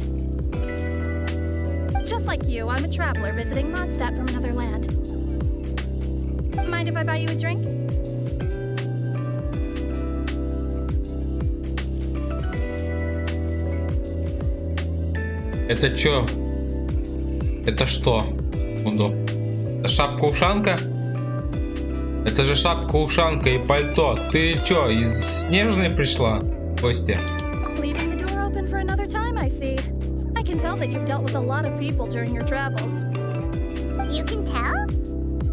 Just like you, I'm a traveler visiting Mondstadt from another land. Mind if I buy you a drink? Это чё? Это что? Удо. Это шапка-ушанка? Это же шапка-ушанка и пальто. Ты чё, из Снежной пришла? Костя? Leaving the door open for another time, I see. I can tell that you've dealt with a lot of people during your travels. You can tell?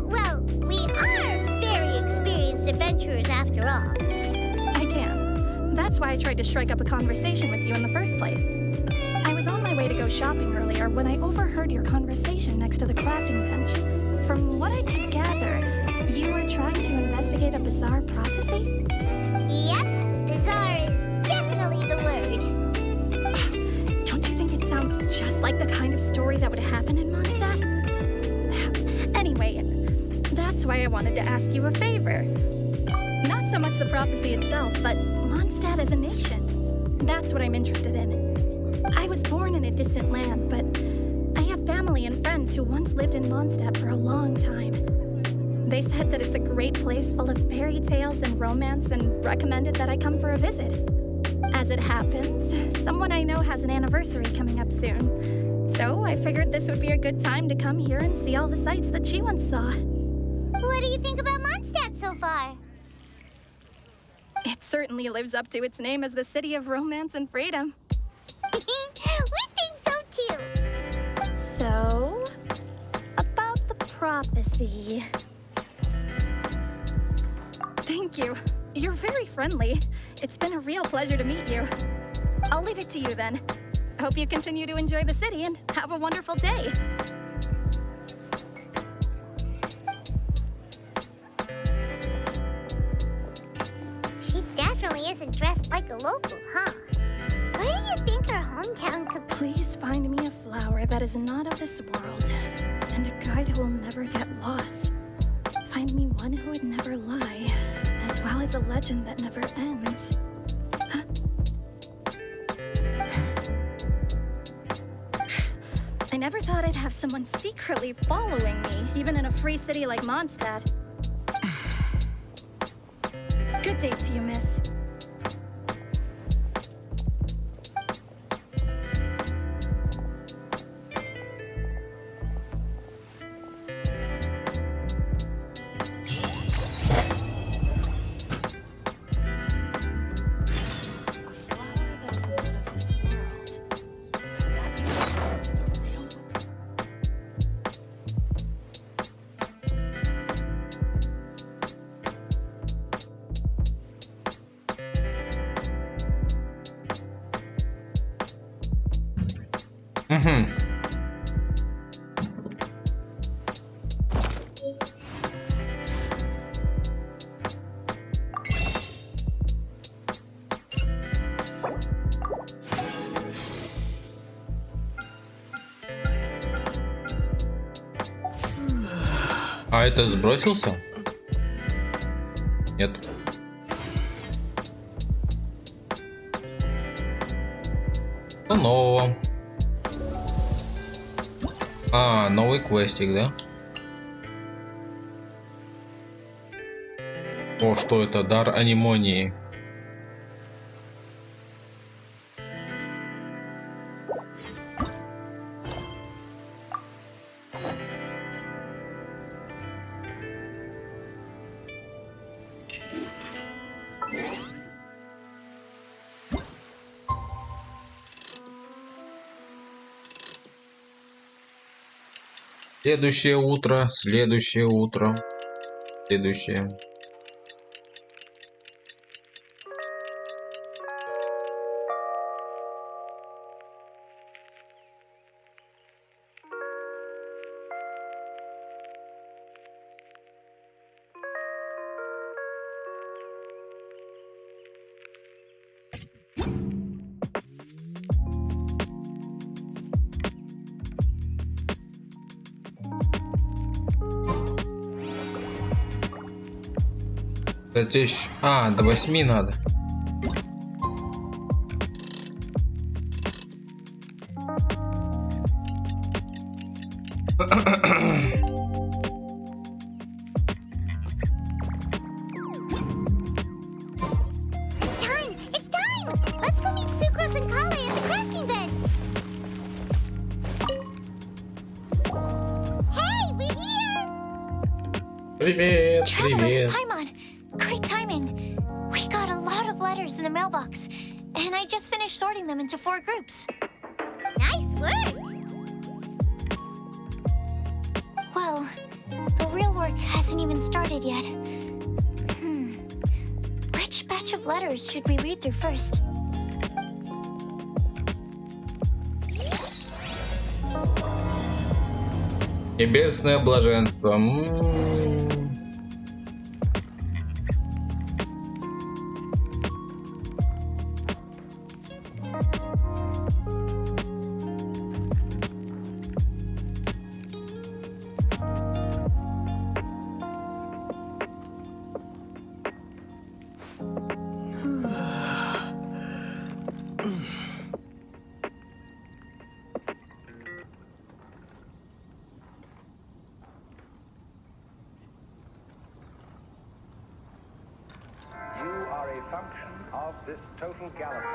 Well, we are very experienced adventurers after all. I can. That's why I tried to strike up a conversation with you in the first place. I was on my way to go shopping earlier when I overheard your conversation next to the crafting bench. From what I could gather, you were trying to investigate a bizarre prophecy? Yep, bizarre is definitely the word. Don't you think it sounds just like the kind of story that would happen in Mondstadt? Anyway, that's why I wanted to ask you a favor. Not so much the prophecy itself, but Mondstadt as a nation. That's what I'm interested in. I was born in a distant land, but I have family and friends who once lived in Mondstadt for a long time. They said that it's a great place full of fairy tales and romance and recommended that I come for a visit. As it happens, someone I know has an anniversary coming up soon. So I figured this would be a good time to come here and see all the sights that she once saw. What do you think about Mondstadt so far? It certainly lives up to its name as the city of romance and freedom. We think so too. So, about the prophecy. Thank you. You're very friendly. It's been a real pleasure to meet you. I'll leave it to you then. Hope you continue to enjoy the city and have a wonderful day. She definitely isn't dressed like a local, huh? Where do you think her hometown could be? Please find me a flower that is not of this world, and a guide who will never get lost. Find me one who would never lie, as well as a legend that never ends. I never thought I'd have someone secretly following me, even in a free city like Mondstadt. Good day to you, miss. А это сбросился? Нет. Что нового? А, новый квестик, да? О, что это? Дар анимонии. Следующее утро, следующее утро, следующее. Кстати, еще... А, до 8 надо. Привет, привет. Paimon, great timing. We got a lot of letters in the mailbox, and I just finished sorting them into 4 groups. Nice work. Well, the real work hasn't even started yet. Which batch of letters should we read through first? Небесное блаженство. Function of this total galaxy.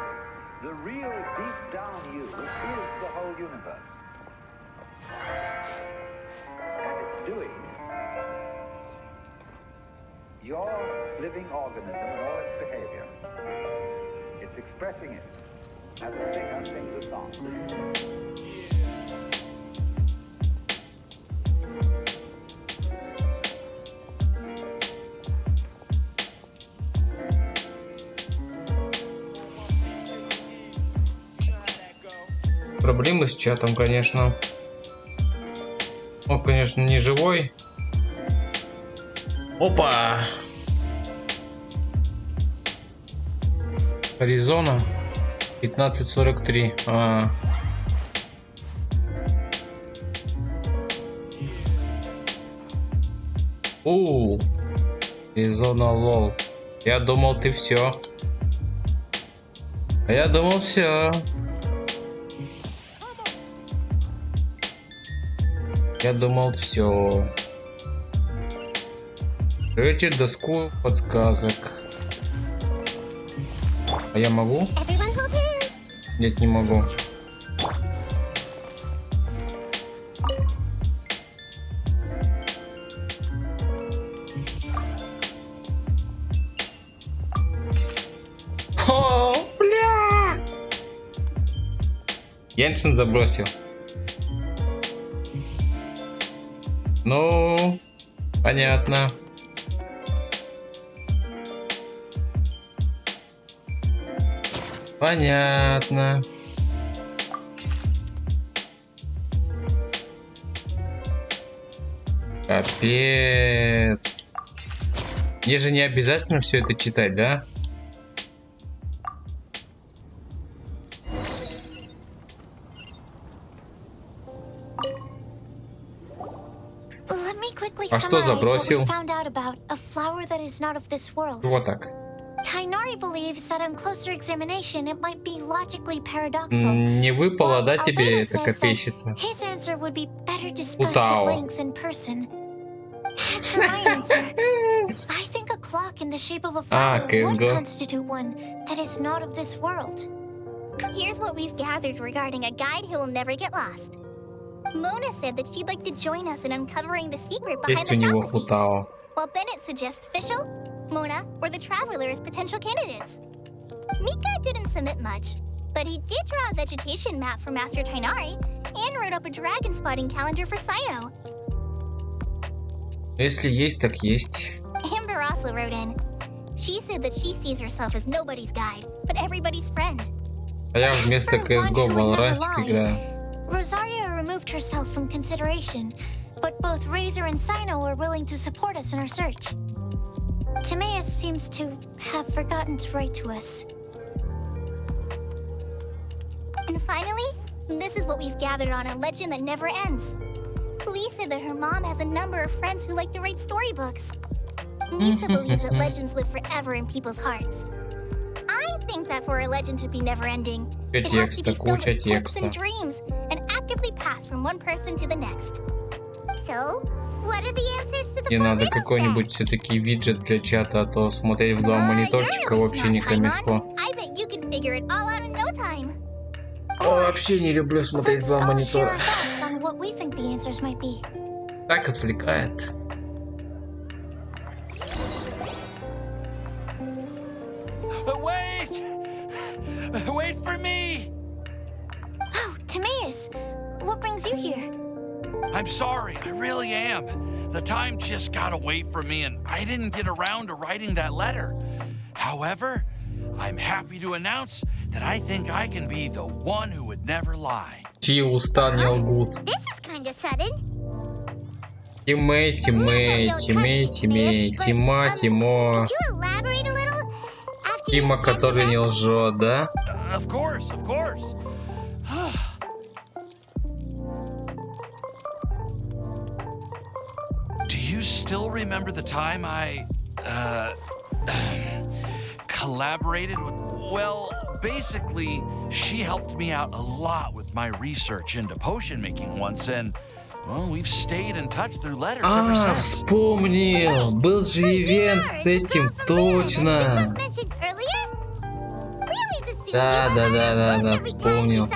The real deep down you is the whole universe. And it's doing your living organism and all its behavior. It's expressing it as a singer sings a song. Проблемы с чатом, конечно. Он, конечно, не живой. Опа! Аризона 15:43. Аризона, лол. Я думал, ты все. А я думал, все. Я думал, все. Откройте доску подсказок. А я могу? Нет, не могу. О, бля! Яншин забросил. Ну, понятно. Понятно. Капец. Мне же не обязательно все это читать, да? А что забросил? Вот так. Tainari believes that on closer examination it might be logically paradoxical. Не выпало, да, тебе эта копейщица? His answer would be better discussed at length in person. As for my answer, I think a clock in the shape of a flower would constitute one that is not of this world. Here's what we've gathered regarding a guide who will never get lost. Mona said that she'd like to join us in uncovering the secret behind the prophecy, while Bennett suggests Fischl, Mona, or the Traveler as potential candidates. Mika didn't submit much, but he did draw a vegetation map for Master Tainari and wrote up a dragon spotting calendar for Saito. Если есть, так есть. Amber also wrote in. She said that she sees herself as nobody's guide, but everybody's friend. А я вместо CSGO в Valorantик играю. Rosario removed herself from consideration, but both Razor and Sino were willing to support us in our search. Timaeus seems to have forgotten to write to us. And finally, this is what we've gathered on a legend that never ends. Police said that her mom has a number of friends who like to write storybooks. Nisa believes that legends live forever in people's hearts. I think that for a legend to be never-ending, it has to be filled with hopes and dreams and actively pass from one person to the next. So, what are the answers to the Мне надо какой-нибудь все-таки виджет для чата, а то смотреть в два мониторчика вообще не камильфо. I bet you can figure it all out in no time. Вообще не люблю смотреть в два монитора. Так отвлекает. Wait for me! Oh, Timaeus, what brings you here? I'm sorry, I really am. The time just got away from me and I didn't get around to writing that letter. However, I'm happy to announce that I think I can be the one who would never lie. Чьи уста не лгут. This is kind of sudden. Тимей, Тима, Тимо. Тима, который не лжет, да? Of course, of course. Do you still remember the time I collaborated with, well, basically, she helped me out a lot with my research into potion making once, and, well, we've stayed in touch through letters ever since. Вспомнил! Был же ивент с этим, точно! Да, вспомнил.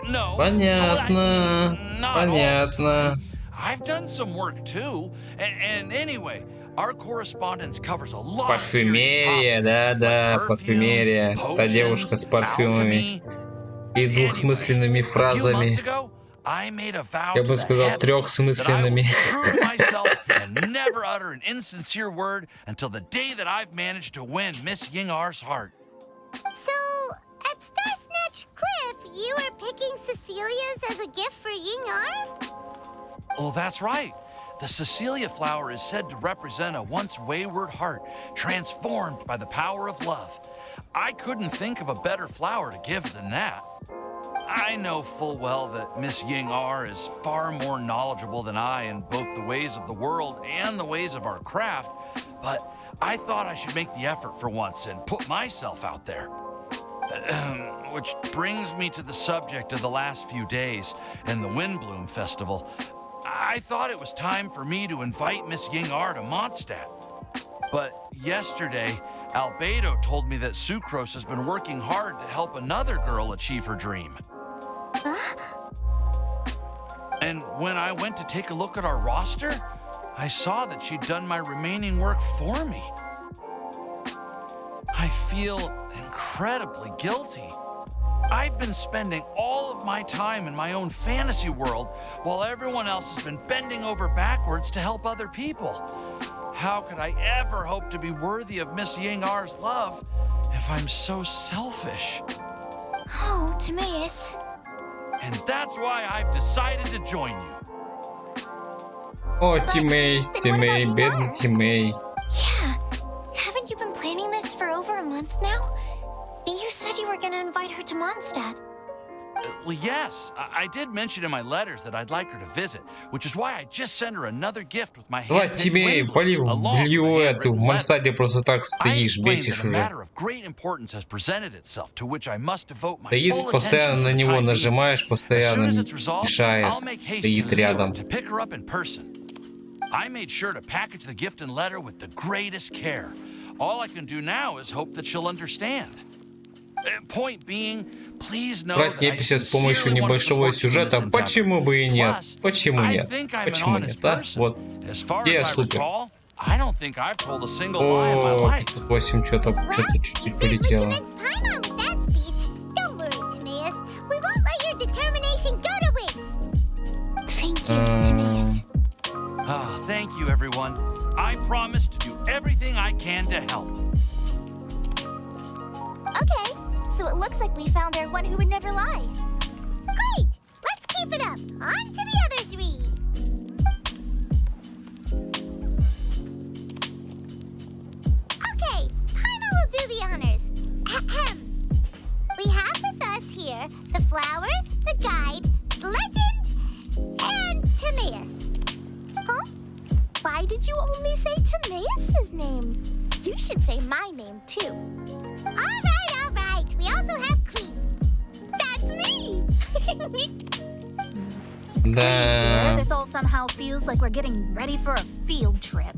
No. Понятно. I've done some work too. And anyway, our correspondence covers a lot of Парфюмерия, да, парфюмерия. Та девушка с парфюмами и двухсмысленными фразами. Я бы сказал, трехсмысленными. And never utter an insincere word until the day that I've managed to win Miss Ying-Ar's heart. So, at Star Snatch Cliff, you were picking Cecilia's as a gift for Ying-Ar? Oh, that's right. The Cecilia flower is said to represent a once wayward heart, transformed by the power of love. I couldn't think of a better flower to give than that. I know full well that Miss Ying-Ar is far more knowledgeable than I in both the ways of the world and the ways of our craft, but I thought I should make the effort for once and put myself out there. Which brings me to the subject of the last few days and the Windbloom Festival. I thought it was time for me to invite Miss Ying-Ar to Mondstadt. But yesterday, Albedo told me that Sucrose has been working hard to help another girl achieve her dream. And when I went to take a look at our roster, I saw that she'd done my remaining work for me. I feel incredibly guilty. I've been spending all of my time in my own fantasy world while everyone else has been bending over backwards to help other people. How could I ever hope to be worthy of Miss Ying-Ar's love if I'm so selfish? Oh, Timaeus. And that's why I've decided to join you. О, Тимей, бедный Тимей. Yeah. Haven't you been planning this for over a month now? You said you were gonna invite her to Mondstadt. Well, yes. I did mention in my letters that I'd like her to visit, which is why I just sent her another gift with my Давай, hand-picked Тимей, вали в Льюэ, ты в Монстаде просто так I стоишь, explained бесишь that a уже. matter of great importance has presented itself, to which I must devote my Стоит, full постоянно attention на for the него time being. нажимаешь, As постоянно soon as it's resolved, мешает, I'll make haste to стоит Lure рядом. to pick her up in person. I made sure to package the gift and letter with the greatest care. All I can do now is hope that she'll understand. Point being, please know Брать that I неписи с помощью sincerely want to небольшого support you in сюжета, this endeavor. почему бы и нет? Plus, Почему I нет? think I'm an Почему honest нет, а? person. Вот. As far Идея as I супер. recall, I don't think I've told a single lie in my О, life. 508 что-то чуть-чуть полетело. Paimon with that speech. Don't worry, Timaeus. We won't let your determination go to waste. Thank you, Timaeus. Oh, thank you, everyone. I promise to do everything I can to help. Okay, so it looks like we found our one who would never lie. Great! Let's keep it up. On to the other three. Okay, Paimon will do the honors. Ahem. We have with us here the flower, the guide, the legend, and Timaeus. Huh? Why did you only say Timaeus' name? You should say my name, too. All right. We also have Cree. That's me! Да. This all somehow feels like we're getting ready for a field trip.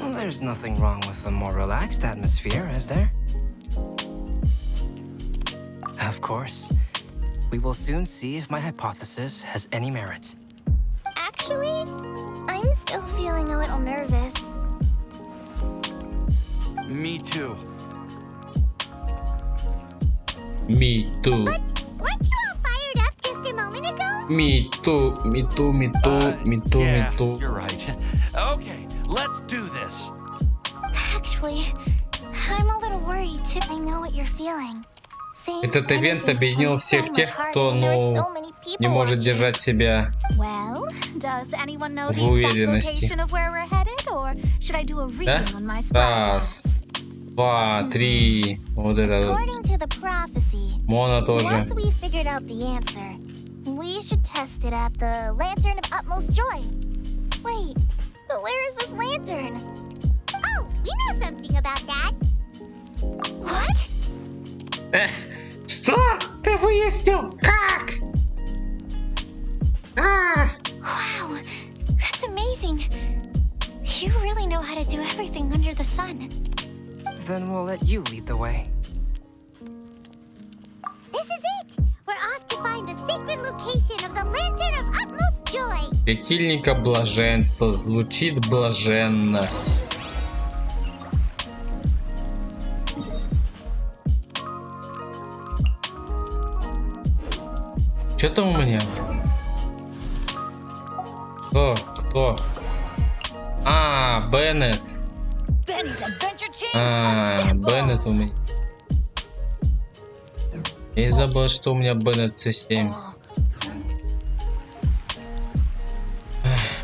Well, there's nothing wrong with a more relaxed atmosphere, is there? Of course. We will soon see if my hypothesis has any merit. Actually, I'm still feeling a little nervous. Me too. Me too. But weren't you all fired up just a moment ago? Me too, me too, me too, me too, Yeah, me too. you're right. Okay, let's do this. Actually, I'm a little worried too. I know what you're feeling. Saying Этот ивент anything объединил becomes so всех тех, much кто, harder when there are ну, so many people не может watching. держать себя Well, does anyone know в the exact уверенности. location of where we're headed, or should I do a Да? reading on my screen? Раз, два, три. Вот это вот. According to the prophecy, Мона тоже. once we figured out the answer, we should test it at the Lantern of Utmost Joy. Wait, but where is this lantern? Oh, we know something about that. What? Что? Ты выяснил? Как? Wow, that's amazing. You really know how to do everything under the sun. Then we'll let you lead the way. This is it! We're off to find the sacred location of the Lantern of Utmost Joy. Светильника блаженства. Звучит блаженно. Что там у меня? Кто? А, Беннет. Беннет у меня. Я и забыл, что у меня Беннет C7.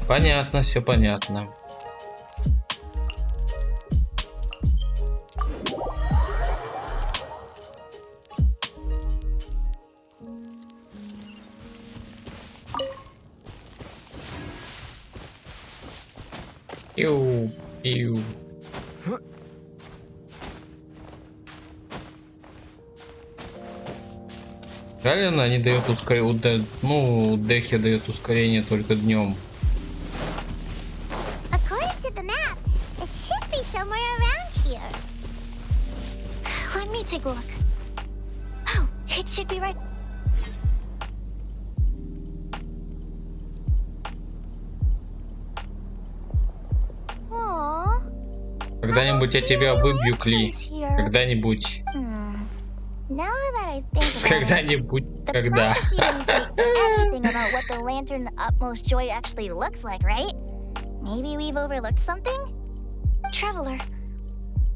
Понятно, все понятно. Пиу. Реально они дают ускорение, ну, Дехи дает ускорение только днем. According to the map, it should be somewhere around here. Let me take a look. Oh, it should be right. Aww. Когда-нибудь я тебя выбью, Кли. Когда-нибудь. Now that I think about it, Когда-нибудь. Когда. prophecy didn't say anything about what the lantern utmost joy actually looks like, right? Maybe we've overlooked something? Traveler,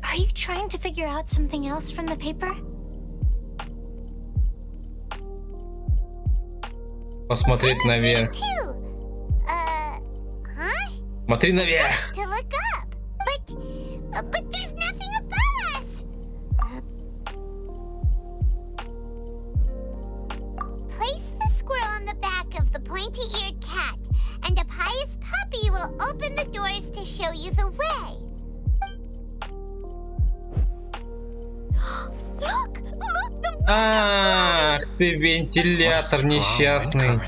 are you trying to figure out something else from the paper? Посмотреть наверх. Too. Huh? Смотри наверх. To look up. But there's nothing above us. Place the squirrel on the back of the pointy-eared cat, and a pious puppy will open the doors to show you the way. Look, the Ах ты, вентилятор несчастный.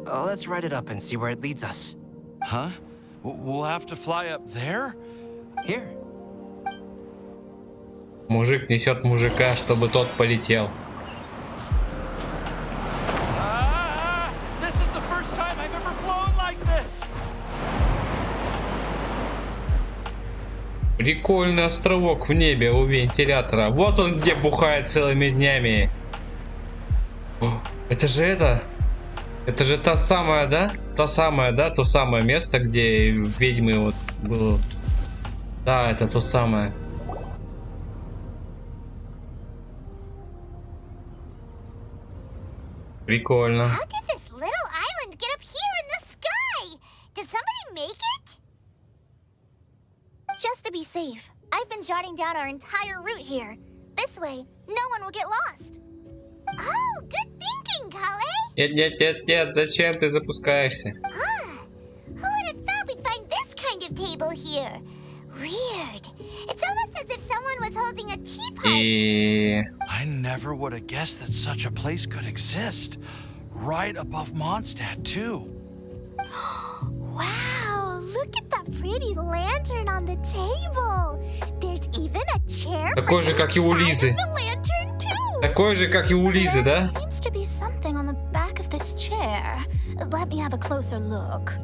Let's write it up and see where it leads us. Huh? We'll have to fly up there? Here. Мужик несет мужика, чтобы тот полетел. This is the first time I've ever flown like this. Прикольный островок в небе у вентилятора. Вот он где бухает целыми днями. О, это же это. Это же та самая, да? Та самая, да? То самое место, где ведьмы вот было. Да, это то самое. Прикольно. How did this little island get up here in the sky? Did somebody make it? Just to be safe, I've been jotting down our entire route here. This way, no one will get lost. Oh, good thinking, Kale. Нет, зачем ты запускаешься? Who would have thought we'd find this kind of table here? Weird. It's almost as if someone was holding a teapot. I never would have guessed that such a place could exist. Right above Mondstadt, too. Wow, look at that pretty lantern on the table. There's even a chair. Такой же, как и у Лизы. Такой же, как и у Лизы, да? Seems to be something on the back of this chair. Let me have a closer look.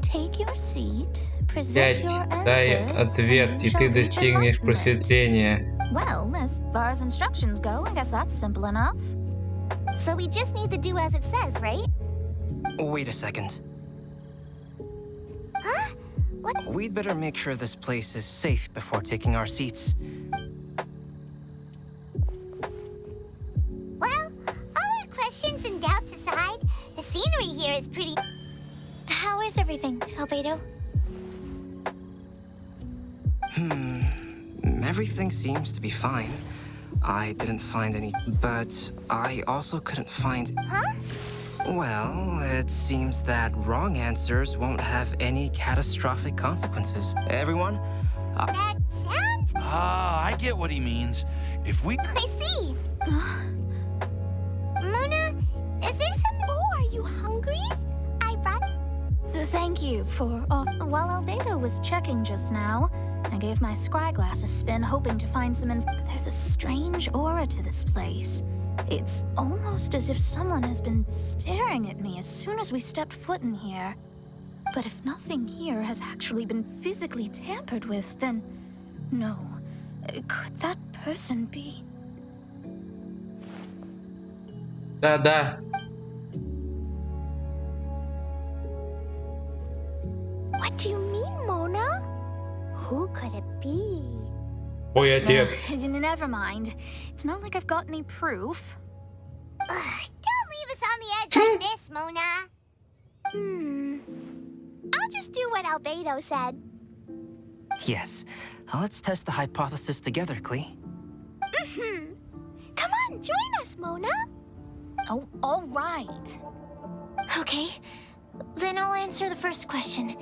Take your seat. Present your Дай answers. ответ, и ты достигнешь просветления. Well, as far as instructions go, I guess that's simple enough. So we just need to do as it says, right? Wait a second. Huh? What? We'd better make sure this place is safe before taking our seats. Well, all our questions and doubts aside, the scenery here is pretty... How is everything, Albedo? Everything seems to be fine. I didn't find any, but I also couldn't find... Huh? Well, it seems that wrong answers won't have any catastrophic consequences. Everyone? That sounds... I get what he means. If we... I see. Mona, is there something... Oh, are you hungry? I brought... Thank you for... while Albedo was checking just now, I gave my scry glass a spin, hoping to find some There's a strange aura to this place. It's almost as if someone has been staring at me as soon as we stepped foot in here. But if nothing here has actually been physically tampered with, then no. Could that person be? Да. What do you mean, Mona? Who could it be? Ой, отец. Never mind. It's not like I've got any proof. Don't leave us on the edge like this, Mona. I'll just do what Albedo said. Yes. Let's test the hypothesis together, Klee. Come on, join us, Mona. Oh, all right. Okay, then I'll answer the first question.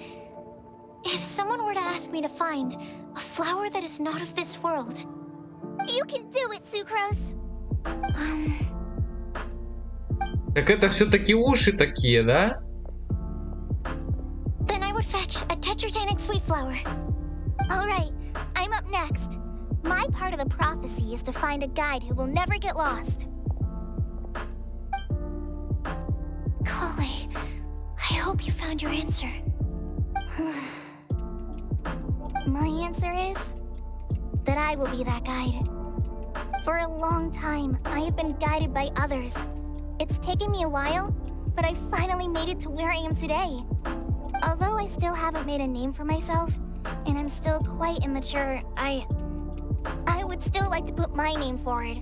If someone were to ask me to find a flower that is not of this world... You can do it, Sucrose. Так это все-таки уши такие, да? Then I would fetch a tetragenic sweet flower. All right, I'm up next. My part of the prophecy is to find a guide who will never get lost. Kale, I hope you found your answer. My answer is that I will be that guide. For a long time, I have been guided by others. It's taken me a while, but I finally made it to where I am today. Although I still haven't made a name for myself, and I'm still quite immature, I would still like to put my name forward.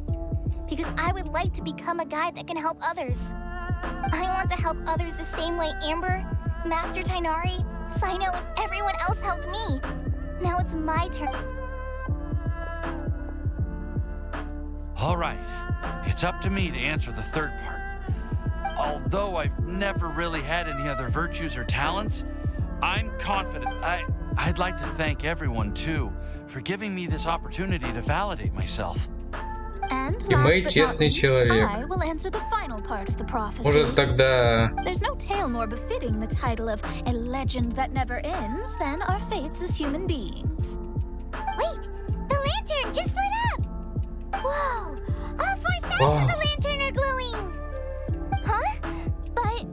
Because I would like to become a guide that can help others. I want to help others the same way Amber, Master Tainari, Sino, and everyone else helped me. Now it's my turn. All right, it's up to me to answer the third part. Although I've never really had any other virtues or talents, I'm confident. I'd like to thank everyone, too, for giving me this opportunity to validate myself. And Гемы last but честный not least, человек. I will answer the final part of the prophecy. Может тогда... There's no tale more befitting the title of a legend that never ends than our fates as human beings. Wait! The lantern just lit up! Whoa! All four sides of the lantern are glowing! Huh? But...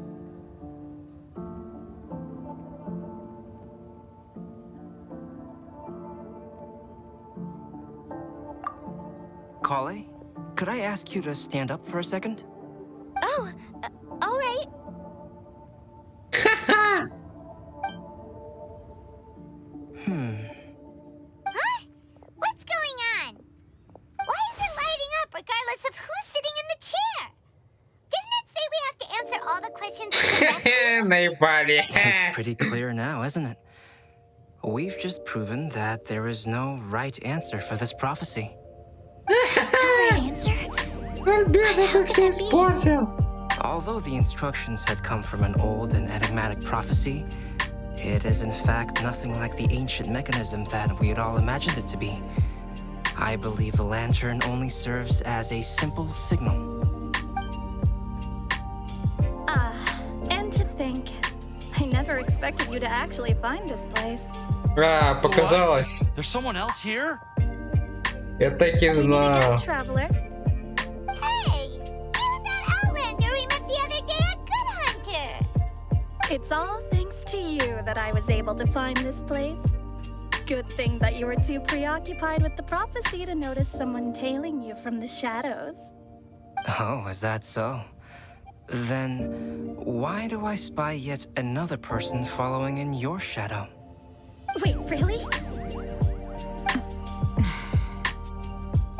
Kale, could I ask you to stand up for a second? Oh, all right. Huh? What's going on? Why is it lighting up regardless of who's sitting in the chair? Didn't it say we have to answer all the questions correctly? Наебали. It's pretty clear now, isn't it? We've just proven that there is no right answer for this prophecy. Although the instructions had come from an old and enigmatic prophecy, it is in fact nothing like the ancient mechanism that we had all imagined it to be. I believe the lantern only serves as a simple signal. And to think, I never expected you to actually find this place. Показалось. There's someone else here? Я так и знал. Traveler. Hey! You're that Outlander we met the other day at Good Hunter! It's all thanks to you that I was able to find this place. Good thing that you were too preoccupied with the prophecy to notice someone tailing you from the shadows. Oh, is that so? Then why do I spy yet another person following in your shadow? Wait, really?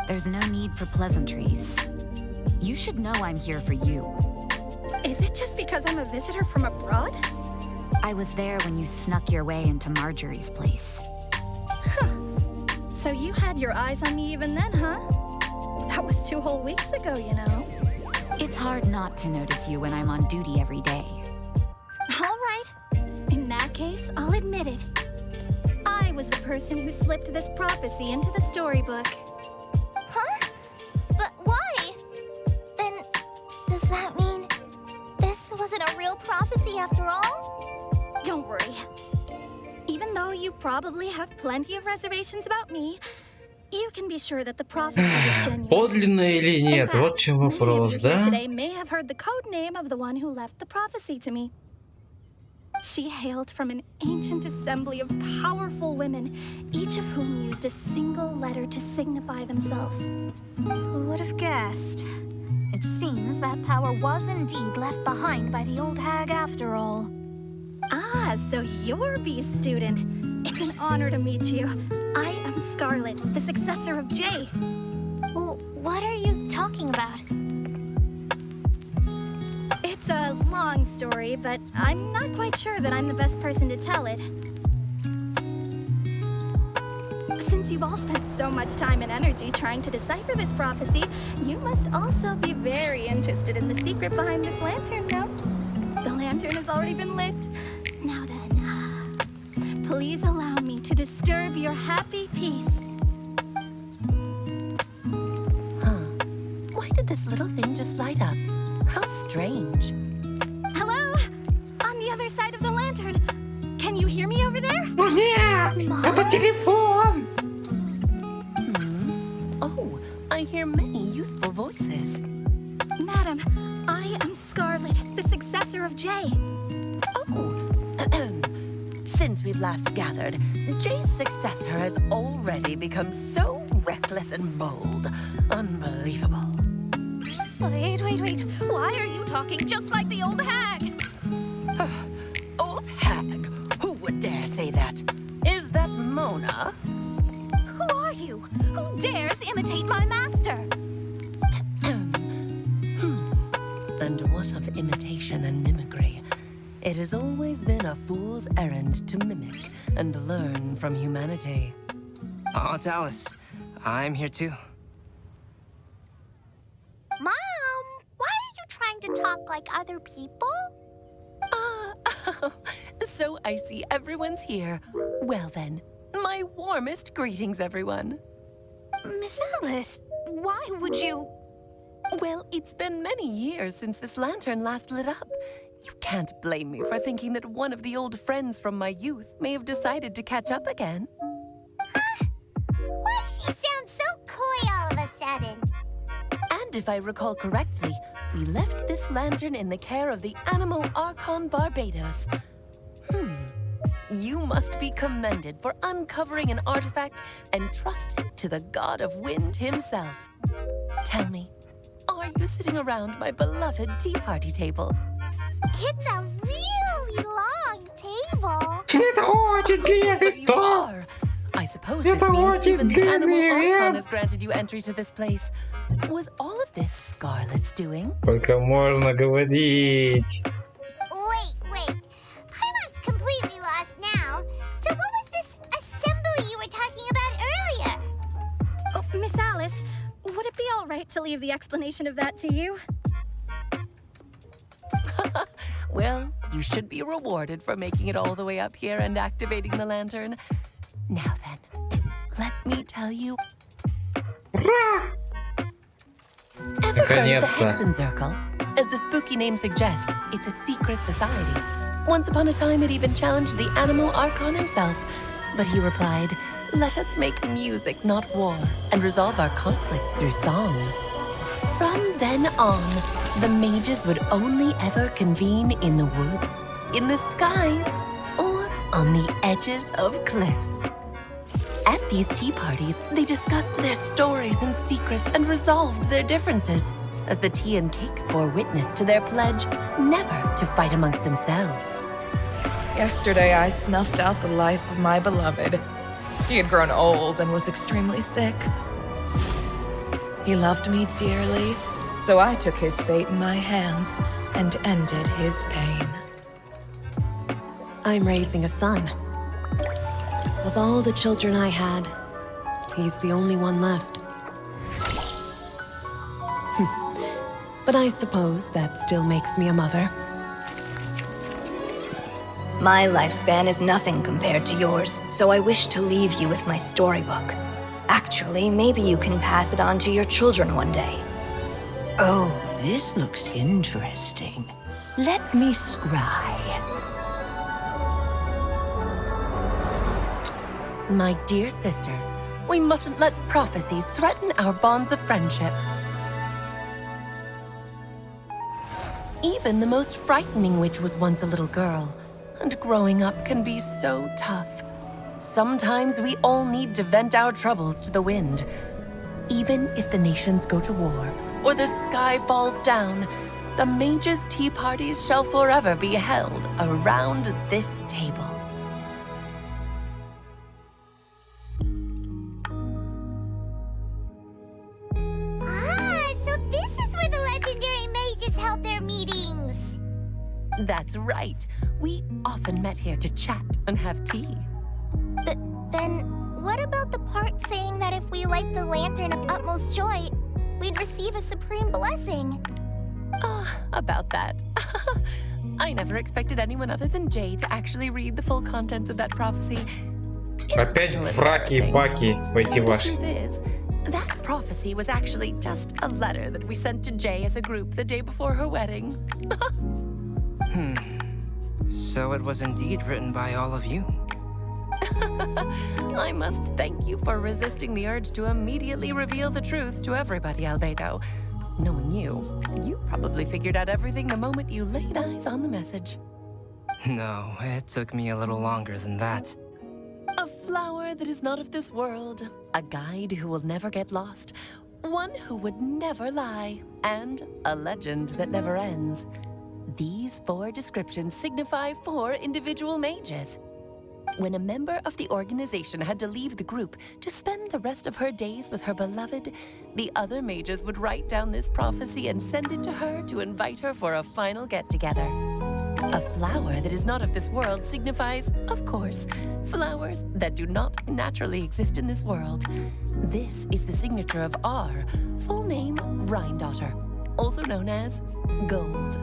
There's no need for pleasantries. You should know I'm here for you. Is it just because I'm a visitor from abroad? I was there when you snuck your way into Marjorie's place. So you had your eyes on me even then, huh? That was 2 whole weeks ago, you know. It's hard not to notice you when I'm on duty every day. All right. In that case, I'll admit it. I was the person who slipped this prophecy into the storybook. Huh? But why? Then, does that mean this wasn't a real prophecy after all? Don't worry. Even though you probably have plenty of reservations about me, You can be sure that the prophecy is genuine. Подлинно или нет? Вот в чем вопрос, да? Today may have heard the code name of the one who left the prophecy to me. She hailed from an ancient assembly of powerful women, each of whom used a single letter to signify themselves. Who would have guessed? It seems that power was indeed left behind by the old hag after all. Ah, so you're B's student. It's an honor to meet you. I am Scarlet, the successor of Jay. Well, what are you talking about? It's a long story, but I'm not quite sure that I'm the best person to tell it. Since you've all spent so much time and energy trying to decipher this prophecy, you must also be very interested in the secret behind this lantern, no? The lantern has already been lit. Now then, please allow me to disturb your happy peace. Huh. Why did this little thing just light up? How strange. Hello? On the other side of the lantern. Can you hear me over there? О нет! Это телефон! Oh, I hear many youthful voices. Madam, I am Scarlet, the successor of Jay. Since we've last gathered, Jay's successor has already become so reckless and bold. Unbelievable. Wait. Why are you talking just like the old hag? Old hag? Who would dare say that? Is that Mona? Who are you? Who dares imitate my master? And what of imitation and mimicry? It has always been a fool's errand to mimic and learn from humanity. Oh, Dallas, I'm here too. Mom, why are you trying to talk like other people? So I see everyone's here. Well then, my warmest greetings, everyone. Miss Alice, why would you? Well, it's been many years since this lantern last lit up. You can't blame me for thinking that one of the old friends from my youth may have decided to catch up again. Why does she sound so coy all of a sudden? And if I recall correctly, we left this lantern in the care of the Anemo Archon Barbados. You must be commended for uncovering an artifact and trusted to the god of wind himself. Tell me, are you sitting around my beloved tea party table? It's a really long table. Это очень длинный стол. I suppose this means even the Anemo Archon has granted you entry to this place. Was all of this Scarlet's doing? Сколько можно говорить? Wait. I'm completely lost now. So what was this assembly you were talking about earlier? Oh, Miss Alice, would it be all right to leave the explanation of that to you? Well, you should be rewarded for making it all the way up here and activating the lantern. Now then, let me tell you. Ever heard of the Hexenzirkel? As the spooky name suggests, it's a secret society. Once upon a time, it even challenged the Anemo Archon himself. But he replied, "Let us make music, not war, and resolve our conflicts through song." From then on, the mages would only ever convene in the woods, in the skies, or on the edges of cliffs. At these tea parties, they discussed their stories and secrets and resolved their differences, as the tea and cakes bore witness to their pledge never to fight amongst themselves. Yesterday, I snuffed out the life of my beloved. He had grown old and was extremely sick. He loved me dearly, so I took his fate in my hands and ended his pain. I'm raising a son. Of all the children I had, he's the only one left. But I suppose that still makes me a mother. My lifespan is nothing compared to yours, so I wish to leave you with my storybook. Actually, maybe you can pass it on to your children one day. Oh, this looks interesting. Let me scry. My dear sisters, We mustn't let prophecies threaten our bonds of friendship. Even the most frightening witch was once a little girl, and growing up can be so tough. Sometimes we all need to vent our troubles to the wind. Even if the nations go to war, or the sky falls down, the mages' tea parties shall forever be held around this table. So this is where the legendary mages held their meetings. That's right. We often met here to chat and have tea. Then what about the part saying that if we light the lantern of utmost joy, we'd receive a supreme blessing? About that. I never expected anyone other than Jay to actually read the full contents of that prophecy. Опять фраки и баки в эти The ваши. truth is, that prophecy was actually just a letter that we sent to Jay as a group the day before her wedding. So it was indeed written by all of you. I must thank you for resisting the urge to immediately reveal the truth to everybody, Albedo. Knowing you, you probably figured out everything the moment you laid eyes on the message. No, it took me a little longer than that. A flower that is not of this world, a guide who will never get lost, one who would never lie, and a legend that never ends. These 4 descriptions signify 4 individual mages. When a member of the organization had to leave the group to spend the rest of her days with her beloved, the other mages would write down this prophecy and send it to her to invite her for a final get-together. A flower that is not of this world signifies, of course, flowers that do not naturally exist in this world. This is the signature of our full name, Rhine-daughter, also known as Gold.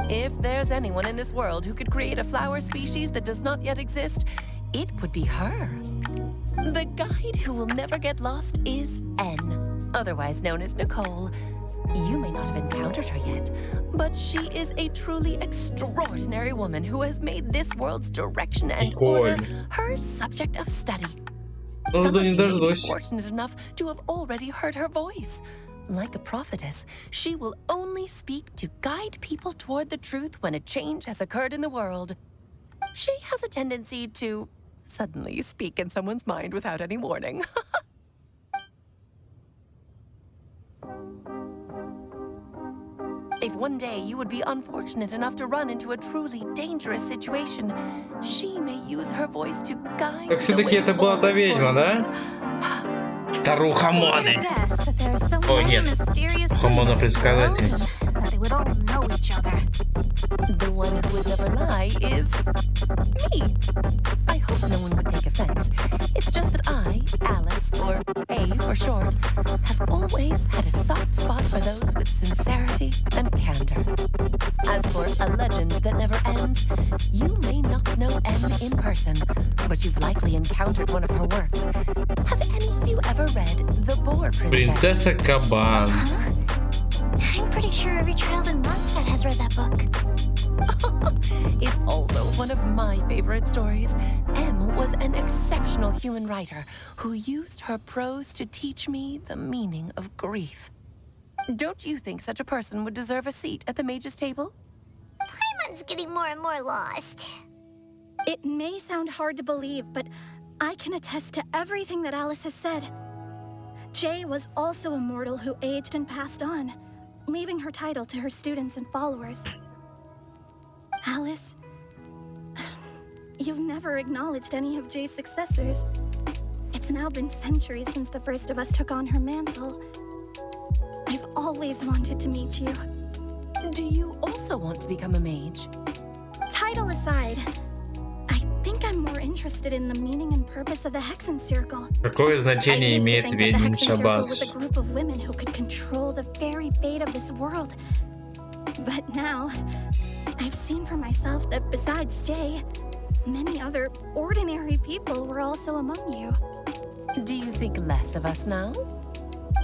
If there's anyone in this world who could create a flower species that does not yet exist, it would be her. The guide who will never get lost is N, otherwise known as Nicole. You may not have encountered her yet, but she is a truly extraordinary woman who has made this world's direction and order her subject of study. Some of you may be fortunate enough to have already heard her voice. Like a prophetess, she will only speak to guide people toward the truth when a change has occurred in the world. She has a tendency to suddenly speak in someone's mind without any warning. If one day you would be unfortunate enough to run into a truly dangerous situation, she may use her voice to guide. Так все-таки это была та ведьма, да? Старуха Моны. О, нет. Хамона предсказательница. The one who would never lie is me. I hope no one would take offense. It's just that I, Alice, or A for short, have always had a soft spot for those with sincerity and candor. As for a legend that never ends, you may not know M in person, but you've likely encountered one of her works. Have any of you ever read The Boar Princess? Принцесса Кабан. I'm pretty sure every child in Mondstadt has read that book. It's also one of my favorite stories. M was an exceptional human writer who used her prose to teach me the meaning of grief. Don't you think such a person would deserve a seat at the mage's table? Paimon's getting more and more lost. It may sound hard to believe, but I can attest to everything that Alice has said. Jay was also a mortal who aged and passed on, leaving her title to her students and followers. Alice, you've never acknowledged any of Jay's successors. It's now been centuries since the first of us took on her mantle. I've always wanted to meet you. Do you also want to become a mage? Title aside, I think I'm more interested in the meaning and purpose of the Hexen Circle. Какое значение имеет ведьмин Circle шабаш? was a group of women who could control the very fate of this world. But now, I've seen for myself that besides Jay, many other ordinary people were also among you. Do you think less of us now?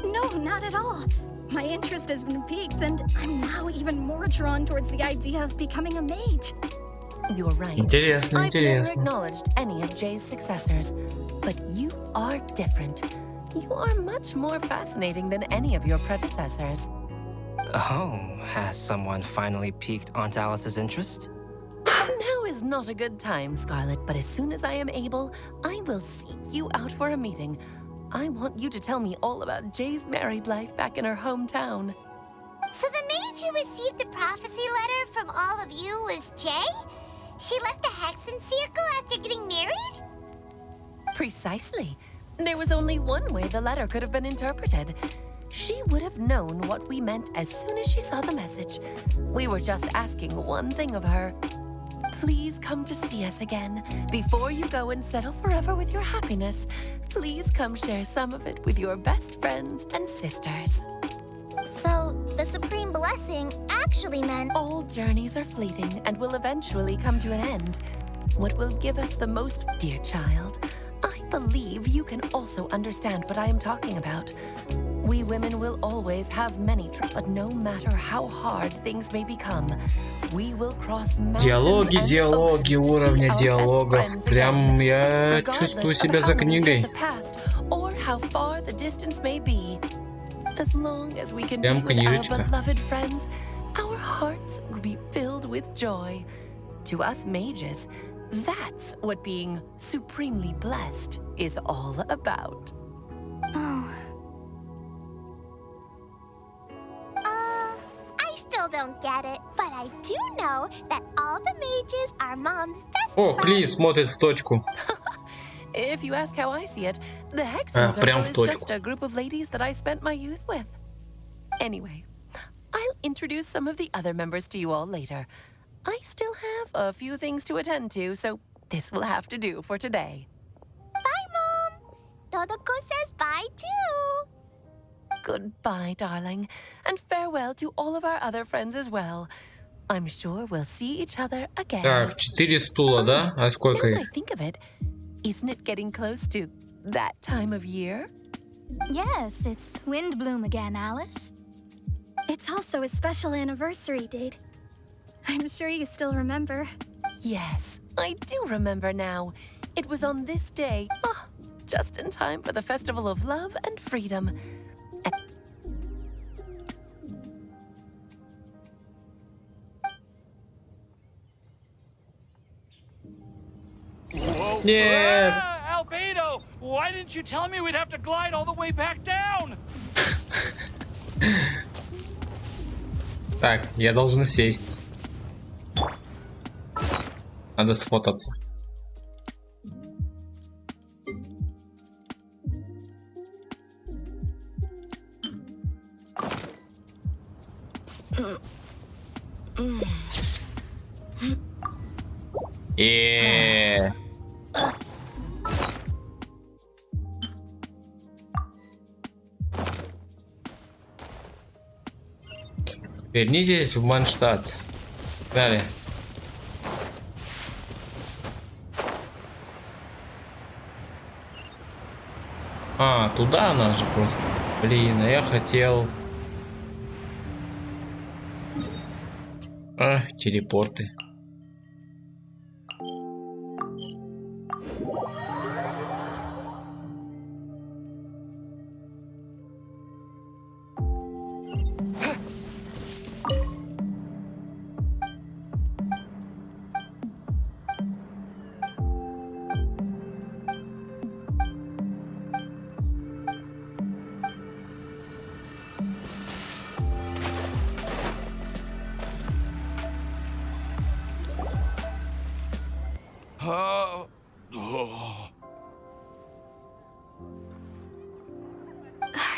No, not at all. My interest has been piqued, and I'm now even more drawn towards the idea of becoming a mage. You're right. Интересно, I've never интересно. acknowledged any of Jay's successors, but you are different. You are much more fascinating than any of your predecessors. Oh, has someone finally piqued Aunt Alice's interest? Now is not a good time, Scarlet, but as soon as I am able, I will seek you out for a meeting. I want you to tell me all about Jay's married life back in her hometown. So the mage who received the prophecy letter from all of you was Jay? She left the Hexen Circle after getting married? Precisely. There was only one way the letter could have been interpreted. She would have known what we meant as soon as she saw the message. We were just asking one thing of her. Please come to see us again. Before you go and settle forever with your happiness, please come share some of it with your best friends and sisters. So, the Supreme Blessing actually meant... All journeys are fleeting and will eventually come to an end. What will give us the most, dear child? I believe you can also understand what I am talking about. We women will always have many trials, but no matter how hard things may become, we will cross mountains Диалоги, уровня диалогов. Прям я чувствую себя за книгой. Or how far the distance may be. As long as we can be Прям with our книжечка. beloved friends, our hearts will be filled with joy. To us mages, that's what being supremely blessed is all about. I still don't get it, but I do know that all the mages are Mom's best О, friends. Кли смотрит в точку. If you ask how I see it, the Hexen прям Circle в is точку. just a group of ladies that I spent my youth with. Anyway, I'll introduce some of the other members to you all later. I still have a few things to attend to, so this will have to do for today. Bye, Mom. Todoko says bye, too. Goodbye, darling, and farewell to all of our other friends as well. I'm sure we'll see each other again. Так, 4 стула, да? А сколько Now that I их? think of it, isn't it getting close to that time of year? Yes, it's wind bloom again, Alice. It's also a special anniversary date. I'm sure you still remember. Yes, I do remember now. It was on this day, just in time for the Festival of Love and Freedom. Нет. Albedo, why didn't you tell me we'd have to glide all the way back down? Так, я должен сесть. Надо сфотаться. Вернитесь в Манштадт. Далее. А, туда она же просто. Блин, а я хотел... Ах, телепорты.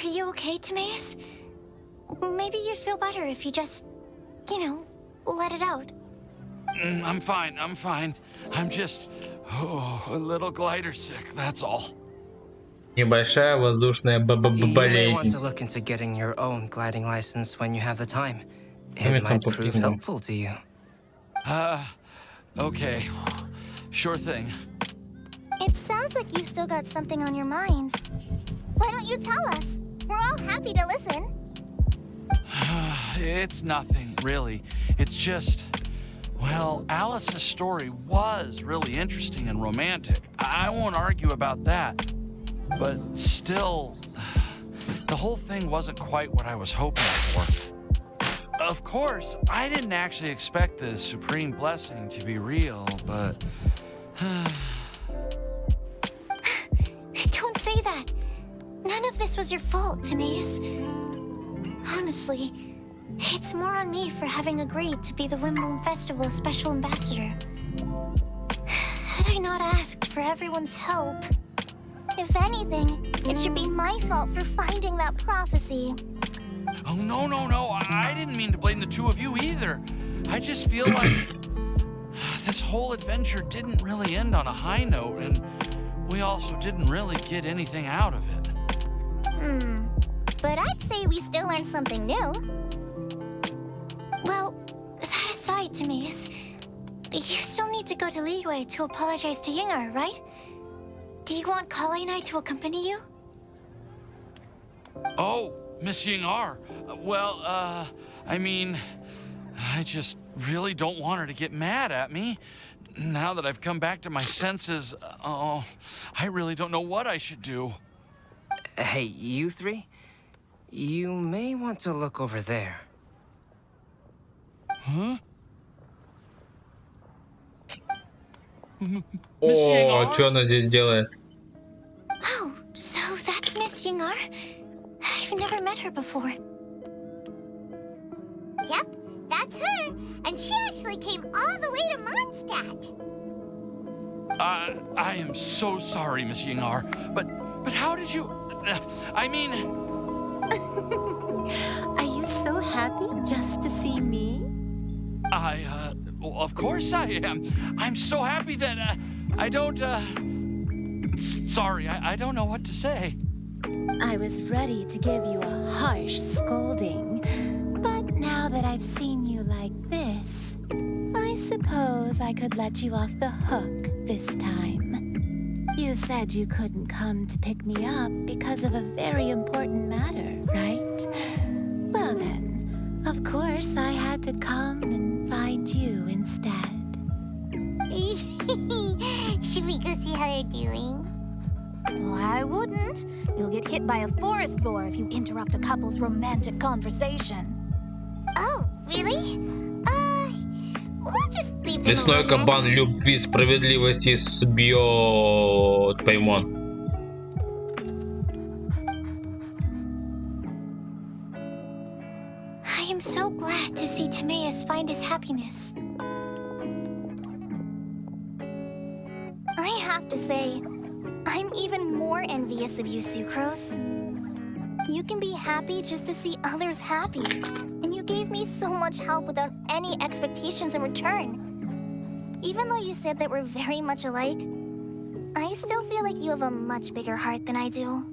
Are you okay, Timaeus? Maybe you'd feel better if you just, let it out. I'm fine, I'm fine. I'm just a little glider sick, that's all. Небольшая воздушная You may want болезнь. to look into getting your own gliding license when you have the time. Там It might по prove пиву. helpful to you. Okay. Sure thing. It sounds like you've still got something on your minds. Why don't you tell us? We're all happy to listen. It's nothing, really. It's just, well, Alice's story was really interesting and romantic. I won't argue about that. But still, the whole thing wasn't quite what I was hoping for. Of course, I didn't actually expect the supreme blessing to be real, but... Don't say that. None of this was your fault, Timaeus. Honestly, it's more on me for having agreed to be the Wimbledon Festival Special Ambassador. Had I not asked for everyone's help... If anything, it should be my fault for finding that prophecy. Oh, no. I didn't mean to blame the two of you either. I just feel like this whole adventure didn't really end on a high note, and we also didn't really get anything out of it. But I'd say we still learned something new. Well, that aside, Timaeus, you still need to go to Liyue to apologize to Yingar, right? Do you want Kale and I to accompany you? Oh, Miss Yingar. Well, I mean, I just really don't want her to get mad at me. Now that I've come back to my senses, I really don't know what I should do. Hey, you three? You may want to look over there. Huh? О, что она здесь делает? Oh, so that's Miss Yingar? I've never met her before. Yep, that's her. And she actually came all the way to Mondstadt. I am so sorry, Miss Yingar, but how did you... I mean... Are you so happy just to see me? Well, of course I am. I'm so happy that, I don't, sorry, I don't know what to say. I was ready to give you a harsh scolding, but now that I've seen you like this, I suppose I could let you off the hook this time. You said you couldn't come to pick me up because of a very important matter, right? Well then, of course I had to come and find you instead. Should we go see how they're doing? Well, I wouldn't. You'll get hit by a forest boar if you interrupt a couple's romantic conversation. Oh, really? We'll just leave them Лесной alone then. кабан любви, справедливости сбьет Паймон. I am so glad to see Timaeus find his happiness. I have to say, I'm even more envious of you, Sucrose. You can be happy just to see others happy, and you gave me so much help without any expectations in return. Even though you said that we're very much alike, I still feel like you have a much bigger heart than I do.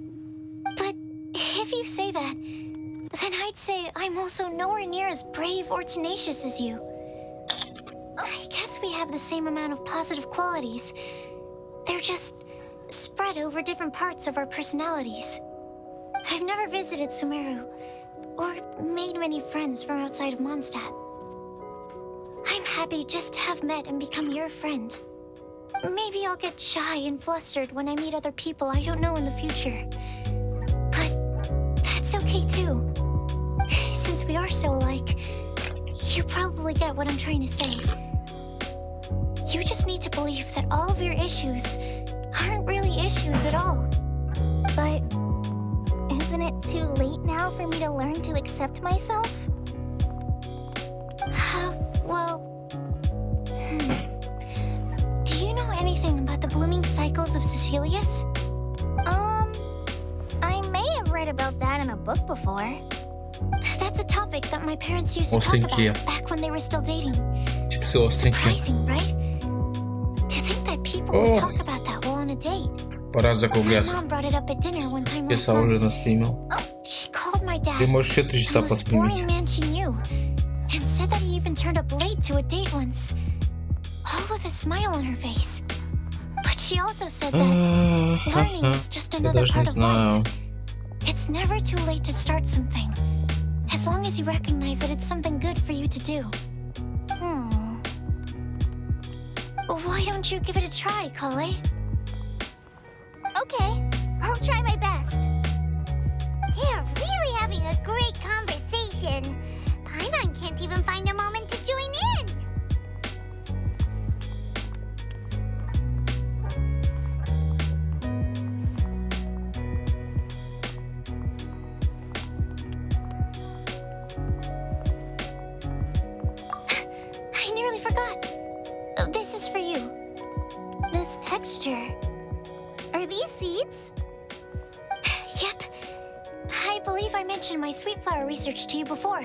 But if you say that, then I'd say I'm also nowhere near as brave or tenacious as you. I guess we have the same amount of positive qualities. They're just spread over different parts of our personalities. I've never visited Sumeru, or made many friends from outside of Mondstadt. I'm happy just to have met and become your friend. Maybe I'll get shy and flustered when I meet other people I don't know in the future. But that's okay too. Since we are so alike, you probably get what I'm trying to say. You just need to believe that all of your issues aren't really issues at all. But isn't it too late now for me to learn to accept myself? Well... Do you know anything about the blooming cycles of Cecilius? I may have read about that in a book before. That's a topic that my parents used to talk about back when they were still dating. Surprising, right? To think that people would talk about that while on a date. Пора My закругляться. mom brought it up at dinner one time last Часа уже month. настримил. She called my dad, Ты можешь еще 3 the часа most постримить. boring man she knew, and said that he even turned up late to a date once, all with a smile on her face. But she also said that learning is just Я another даже part не of знаю. life. It's never too late to start something, as long as you recognize that it's something good for you to do. Why don't you give it a try, Kale? Okay, I'll try my best. They're really having a great conversation. Paimon can't even find a moment to join in. I nearly forgot. This is for you. This texture. Are these seeds? Yep. I believe I mentioned my sweet flower research to you before.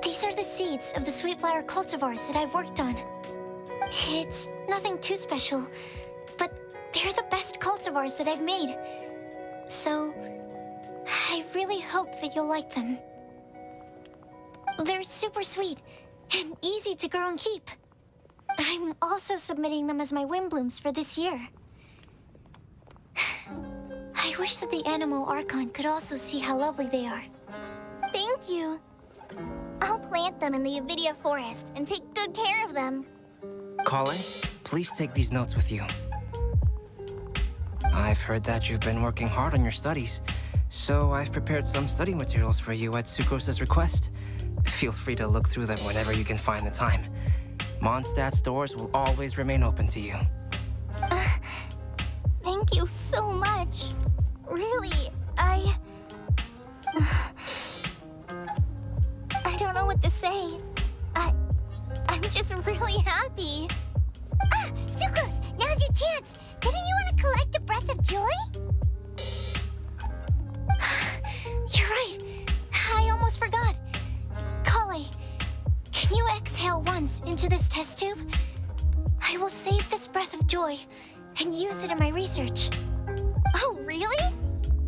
These are the seeds of the sweet flower cultivars that I've worked on. It's nothing too special, but they're the best cultivars that I've made. So, I really hope that you'll like them. They're super sweet and easy to grow and keep. I'm also submitting them as my wind blooms for this year. I wish that the Anemo Archon could also see how lovely they are. Thank you. I'll plant them in the Avidia forest and take good care of them. Kale, please take these notes with you. I've heard that you've been working hard on your studies, so I've prepared some study materials for you at Sucrose's request. Feel free to look through them whenever you can find the time. Mondstadt's doors will always remain open to you. Thank you so much. Really, I don't know what to say. I'm just really happy. Ah, Sucrose, now's your chance. Didn't you want to collect a breath of joy? You're right. I almost forgot. Kale, can you exhale once into this test tube? I will save this breath of joy and use it in my research. Oh, really?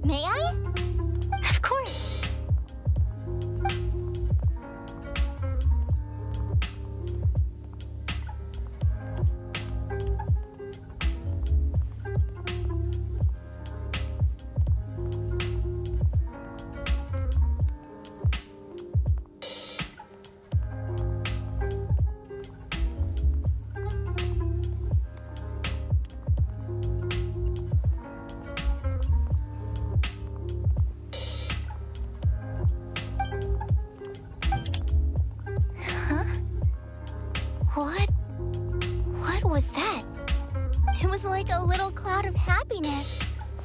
May I? Of course. What was that? It was like a little cloud of happiness,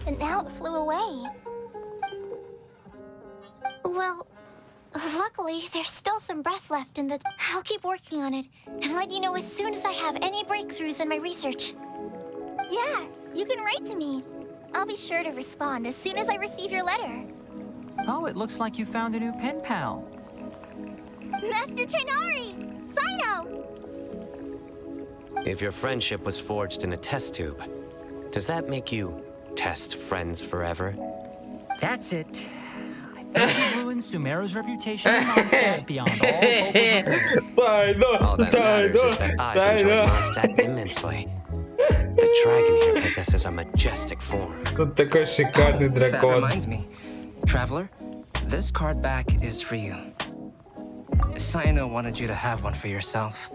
and now it flew away. Well, luckily, there's still some breath left in the... I'll keep working on it and let you know as soon as I have any breakthroughs in my research. Yeah, you can write to me. I'll be sure to respond as soon as I receive your letter. Oh, it looks like you found a new pen pal. Master Tainari! Sino! If your friendship was forged in a test tube, does that make you test friends forever? That's it. I think you ruined Sumeru's reputation in Mondstadt beyond all hope of recovery. All that matters is that I've enjoyed Mondstadt immensely. The dragon here possesses a majestic form. Тут такой шикарный That дракон. reminds me. Traveler, this card back is for you. Sino wanted you to have one for yourself.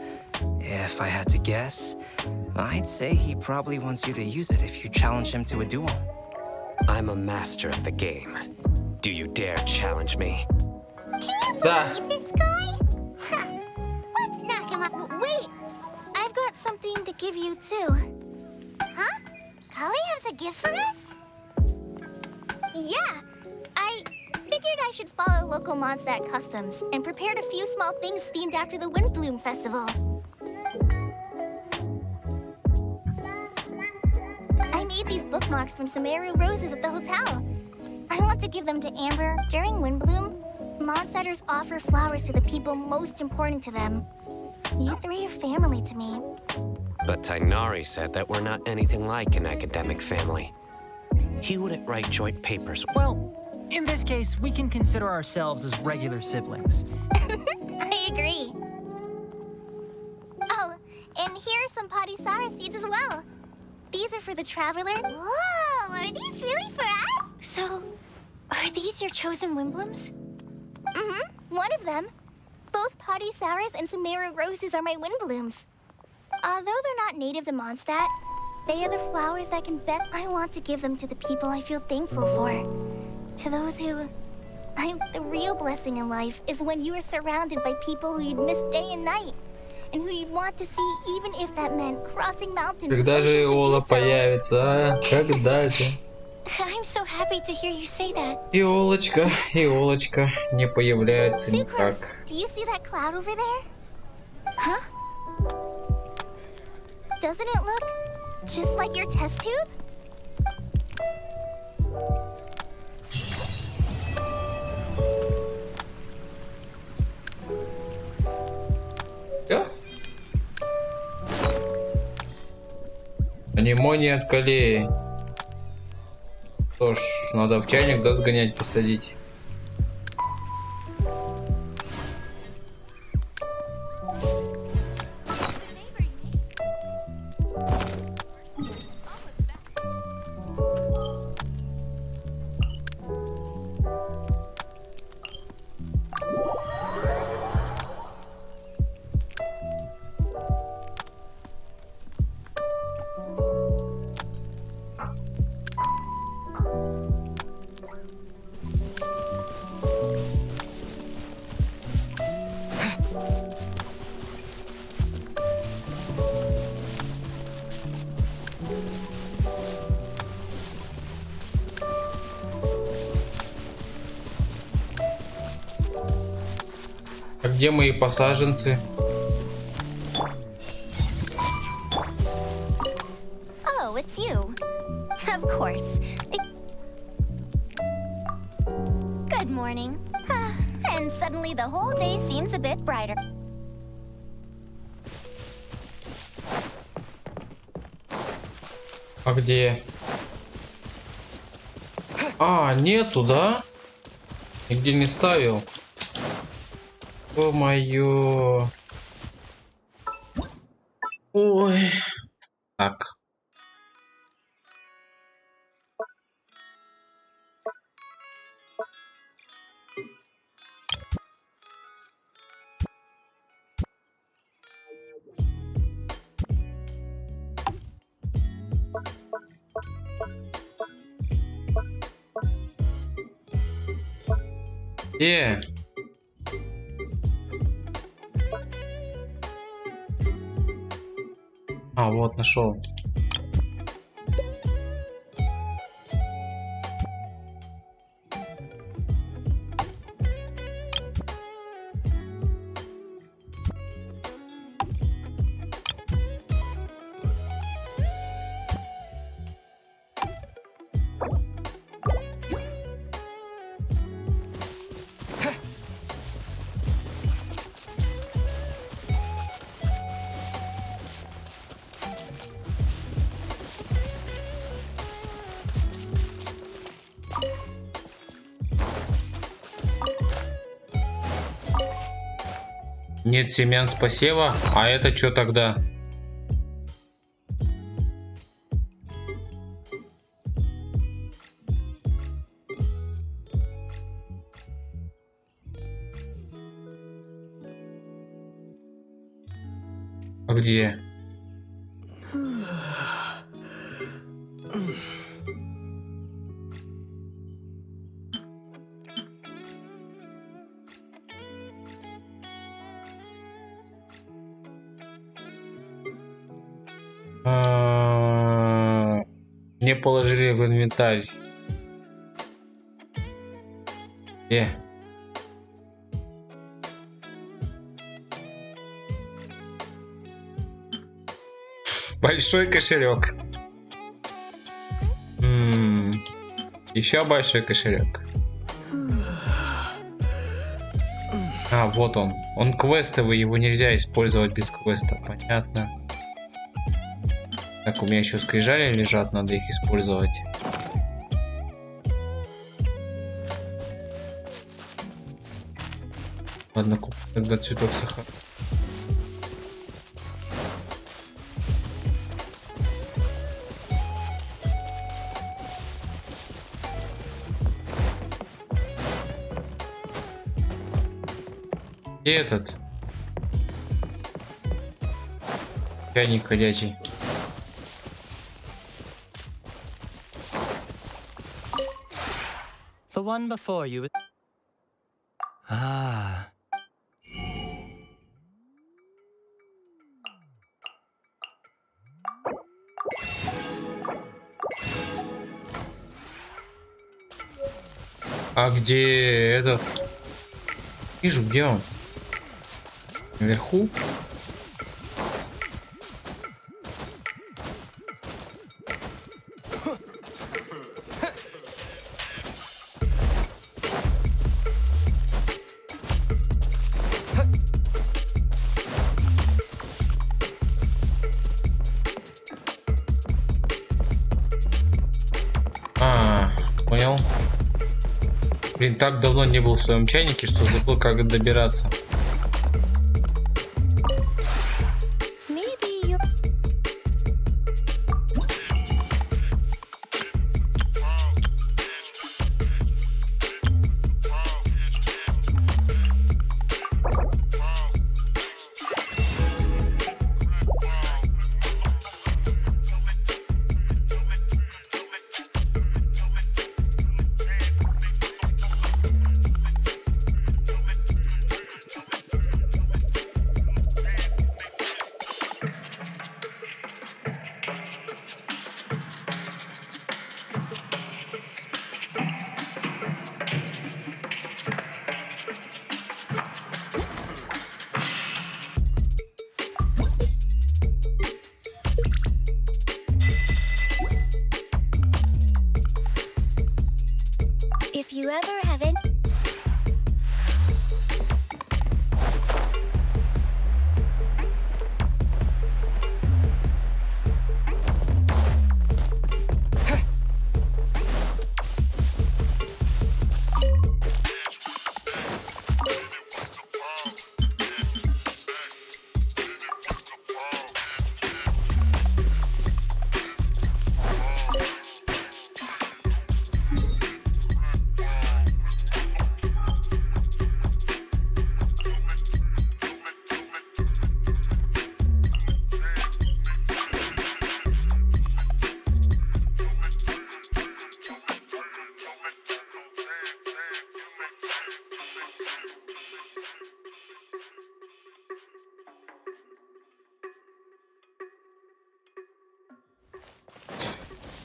If I had to guess, I'd say he probably wants you to use it if you challenge him to a duel. I'm a master of the game. Do you dare challenge me? Can you believe this guy? Let's knock him up. Wait, I've got something to give you too. Huh? Kale has a gift for us? Yeah, I figured I should follow local Mondstadt customs and prepared a few small things themed after the Windbloom Festival. I made these bookmarks from Sumeru roses at the hotel. I want to give them to Amber during Windbloom. Mondstatters offer flowers to the people most important to them. You three are family to me. But Tainari said that we're not anything like an academic family. He wouldn't write joint papers. Well, in this case, we can consider ourselves as regular siblings. I agree. Oh, and here are some Padisara seeds as well. These are for the Traveler. Whoa, are these really for us? So, are these your chosen Windblooms? Mm-hmm, one of them. Both Padisauras and Sumeru roses are my Windblooms. Although they're not native to Mondstadt, They are the flowers that can bet. I want to give them to the people I feel thankful for. To those who... the real blessing in life is when you are surrounded by people who you'd miss day and night. And who you'd want to see even if that meant crossing mountains. Когда же Иола появится, а? Когда же? I'm so happy to hear you say that. Иолочка не появляется никак. Do you see that cloud over there? Huh? Doesn't it look just like your test tube? Анемо не от колеи. Что ж, надо в чайник, да, сгонять, посадить. А где мои посаженцы? Oh, it's you. Of course. Good morning. And suddenly the whole day seems a bit brighter. А где? А, нету, да? Нигде не ставил. О, моё. Ой. Так. Где? А, вот, нашел. Нет семян с посева, а это что тогда? А где? Мне положили в инвентарь. Большой кошелек. Еще большой кошелек. А, вот он. Он квестовый, его нельзя использовать без квеста. Понятно. Так, у меня еще скрижали лежат, надо их использовать. Ладно, куплю тогда цветок сахара. Где этот? Чайник ходячий. one before you. Ah. А где этот? Вижу, где он? Наверху? Понял. Блин, так давно не был в своем чайнике, что забыл, как добираться. If you ever have it.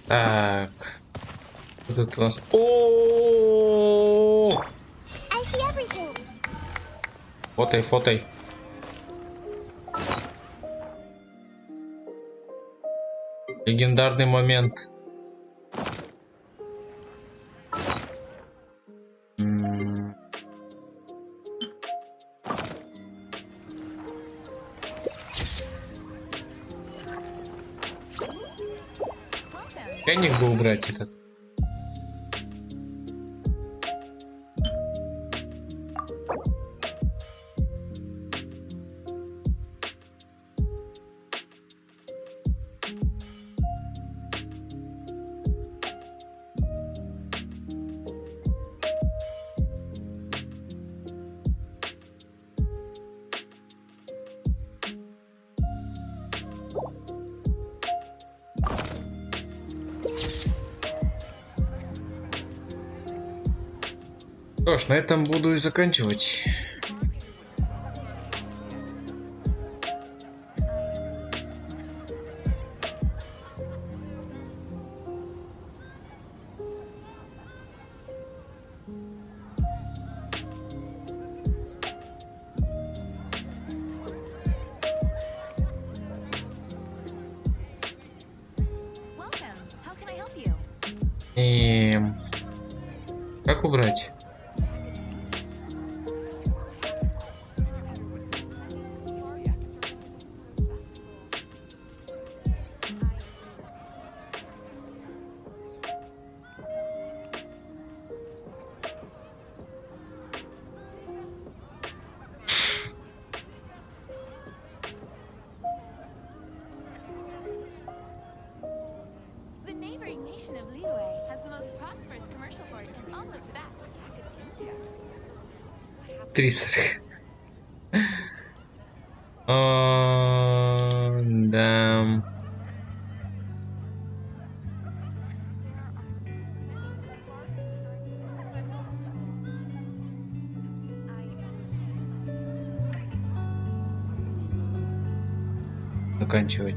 Так. Вот это у нас. О! Фотай, фотай. Легендарный момент. Чайник бы убрать этот. Что ж, на этом буду и заканчивать. И как убрать? The neighboring nation of Liyue has the most prosperous commercial port in all of Tibet. 30. Да. заканчивать.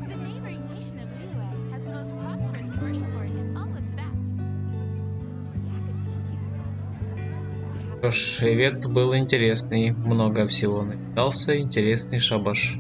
The neighboring nation of Liyue has the most prosperous commercial port in all of Tibet. Что ж, ивент был интересный, много всего напитался, интересный шабаш.